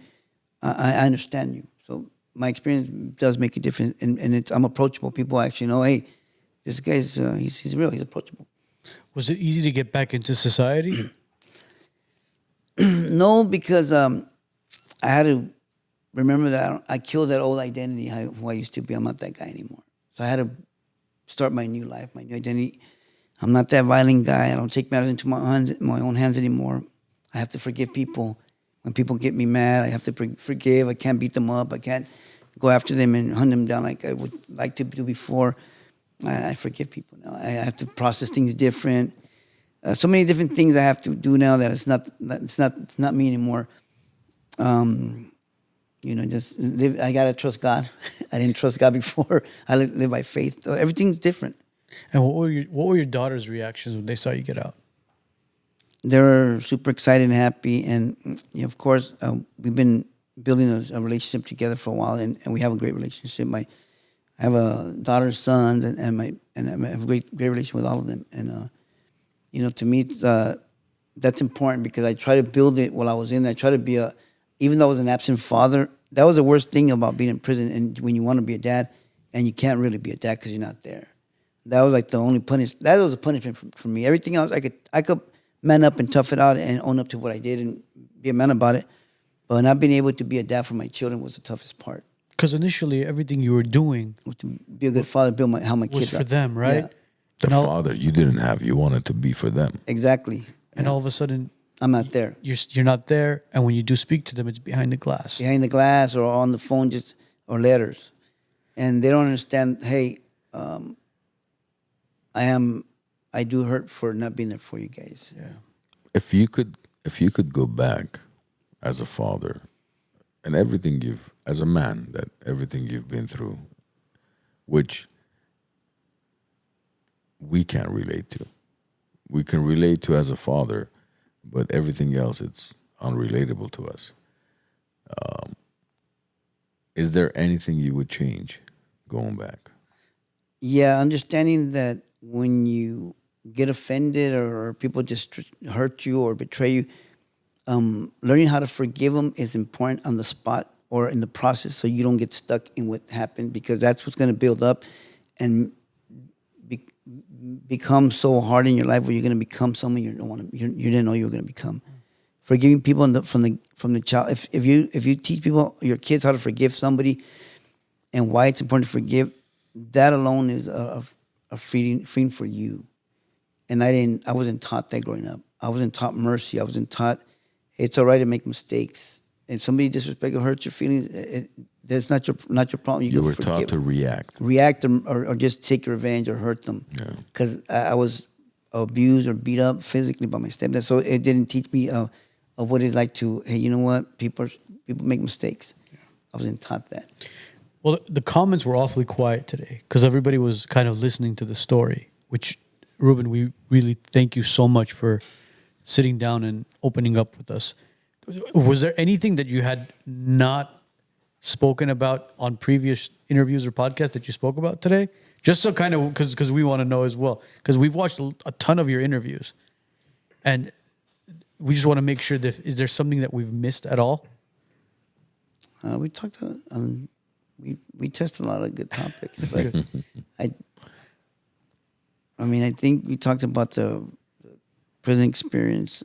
I understand you. So my experience does make a difference, and I'm approachable. People actually know, hey, this guy's he's real, he's approachable. Was it easy to get back into society? No, because I had to remember that I killed that old identity who I used to be. I'm not that guy anymore. So I had to start my new life, my new identity. I'm not that violent guy. I don't take matters into my own hands anymore. I have to forgive people. When people get me mad, I have to forgive. I can't beat them up. I can't go after them and hunt them down like I would like to do before. I forgive people now. I have to process things different. So many different things I have to do now that it's not me anymore. Just live. I gotta trust God. I didn't trust God before. I live by faith. So everything's different. And what were your daughter's reactions when they saw you get out? They were super excited and happy, and of course, we've been building a relationship together for a while, and we have a great relationship. I have a daughter's sons, and I have a great relationship with all of them, and. To me, that's important because I try to build it while I was in there. I try to be even though I was an absent father, that was the worst thing about being in prison. And when you want to be a dad, and you can't really be a dad because you're not there. That was like the only punishment. That was a punishment for me. Everything else, I could man up and tough it out and own up to what I did and be a man about it. But not being able to be a dad for my children was the toughest part. Because initially, everything you were doing to be a good father, build how my kids was for them, right? Yeah. The father you didn't have, you wanted to be for them. Exactly. And all of a sudden, I'm not there. You're not there, and when you do speak to them, it's behind the glass. Behind the glass or on the phone, or letters, and they don't understand. Hey, I do hurt for not being there for you guys. Yeah. If you could go back as a father, and everything you've as a man, that everything you've been through, which we can't relate to. We can relate to as a father, but everything else, it's unrelatable to us. Is there anything you would change going back? Yeah, understanding that when you get offended or people just hurt you or betray you, learning how to forgive them is important on the spot or in the process, so you don't get stuck in what happened, because that's what's going to build up and become so hard in your life where you're going to become someone you don't want to. You didn't know you were going to become. Forgiving people from the child. If you teach people, your kids, how to forgive somebody and why it's important to forgive, that alone is a freeing for you. And I wasn't taught that growing up. I wasn't taught mercy. I wasn't taught it's all right to make mistakes. If somebody disrespects or hurts your feelings, that's not your problem. You were taught to react, or just take revenge or hurt them. Because I was abused or beat up physically by my stepdad, so it didn't teach me of what it's like to, hey, you know what, people make mistakes. I wasn't taught that. Well, the comments were awfully quiet today because everybody was kind of listening to the story, which, Ruben, we really thank you so much for sitting down and opening up with us. Was there anything that you had not spoken about on previous interviews or podcasts that you spoke about today? Just so kind of, because we want to know as well. Because we've watched a ton of your interviews. And we just want to make sure that, is there something that we've missed at all? We talked, we tested a lot of good topics. But I think we talked about the prison experience.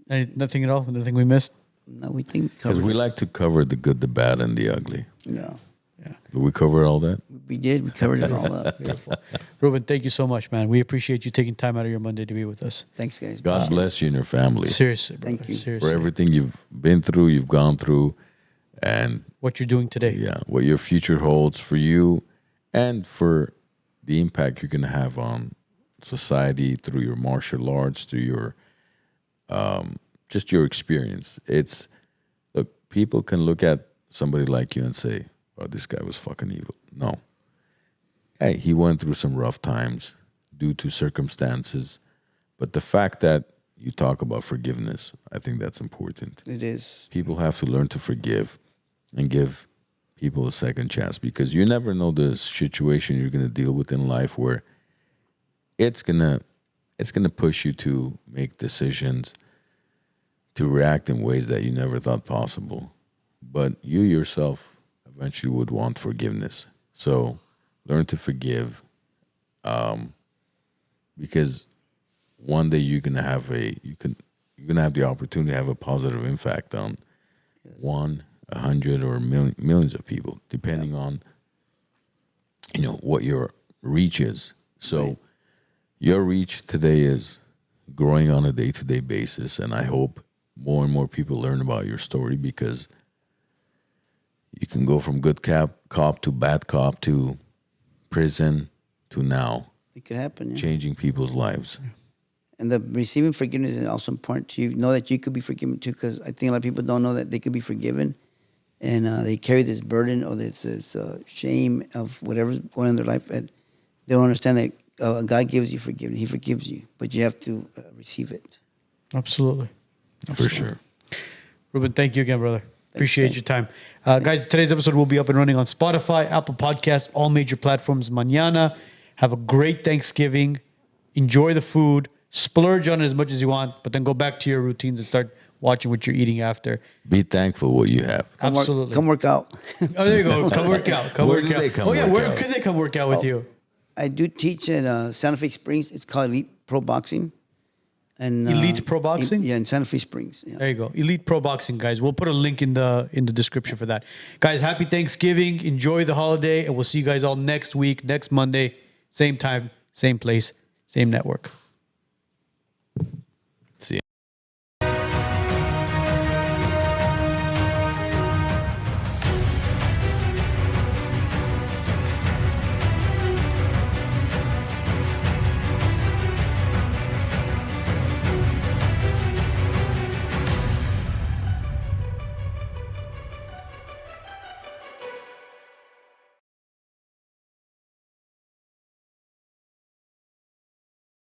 Nothing at all? Nothing we missed? No, we think because we like to cover the good, the bad, and the ugly. Yeah. Did we cover all that? We did. We covered it all up. Beautiful. Ruben, thank you so much, man. We appreciate you taking time out of your Monday to be with us. Thanks, guys. God bless you and your family. Seriously, brother. Thank you. Seriously. For everything you've been through, you've gone through, and what you're doing today. Yeah, what your future holds for you and for the impact you're going to have on society through your martial arts, through your just your experience. Look, people can look at somebody like you and say, oh, this guy was fucking evil. No. Hey, he went through some rough times due to circumstances. But the fact that you talk about forgiveness, I think that's important. It is. People have to learn to forgive and give people a second chance, because you never know the situation you're going to deal with in life where it's gonna push you to make decisions, to react in ways that you never thought possible. But you yourself eventually would want forgiveness. So learn to forgive, because one day you're gonna have the opportunity to have a positive impact on 100 or millions of people, depending on what your reach is. So your reach today is growing on a day-to-day basis, and I hope more and more people learn about your story, because you can go from good cop to bad cop to prison to now. It could happen. Yeah. Changing people's lives. And the receiving forgiveness is also important to you. Know that you could be forgiven too, because I think a lot of people don't know that they could be forgiven. And they carry this burden or this shame of whatever's going on in their life. And they don't understand that God gives you forgiveness. He forgives you, but you have to receive it. Absolutely. For sure. Ruben, thank you again, brother. Appreciate your time. Guys, today's episode will be up and running on Spotify, Apple Podcasts, all major platforms mañana. Have a great Thanksgiving. Enjoy the food. Splurge on it as much as you want, but then go back to your routines and start watching what you're eating after. Be thankful what you have. Absolutely. Come work out. Oh, there you go. Come work out. Where do they come Oh, yeah. work Where out? could they come work out with you? I do teach at Santa Fe Springs. It's called Elite Pro Boxing. And Elite Pro Boxing? Yeah, in Santa Fe Springs. Yeah. There you go. Elite Pro Boxing, guys. We'll put a link in the description for that. Guys, happy Thanksgiving. Enjoy the holiday, and we'll see you guys all next week, next Monday, same time, same place, same network.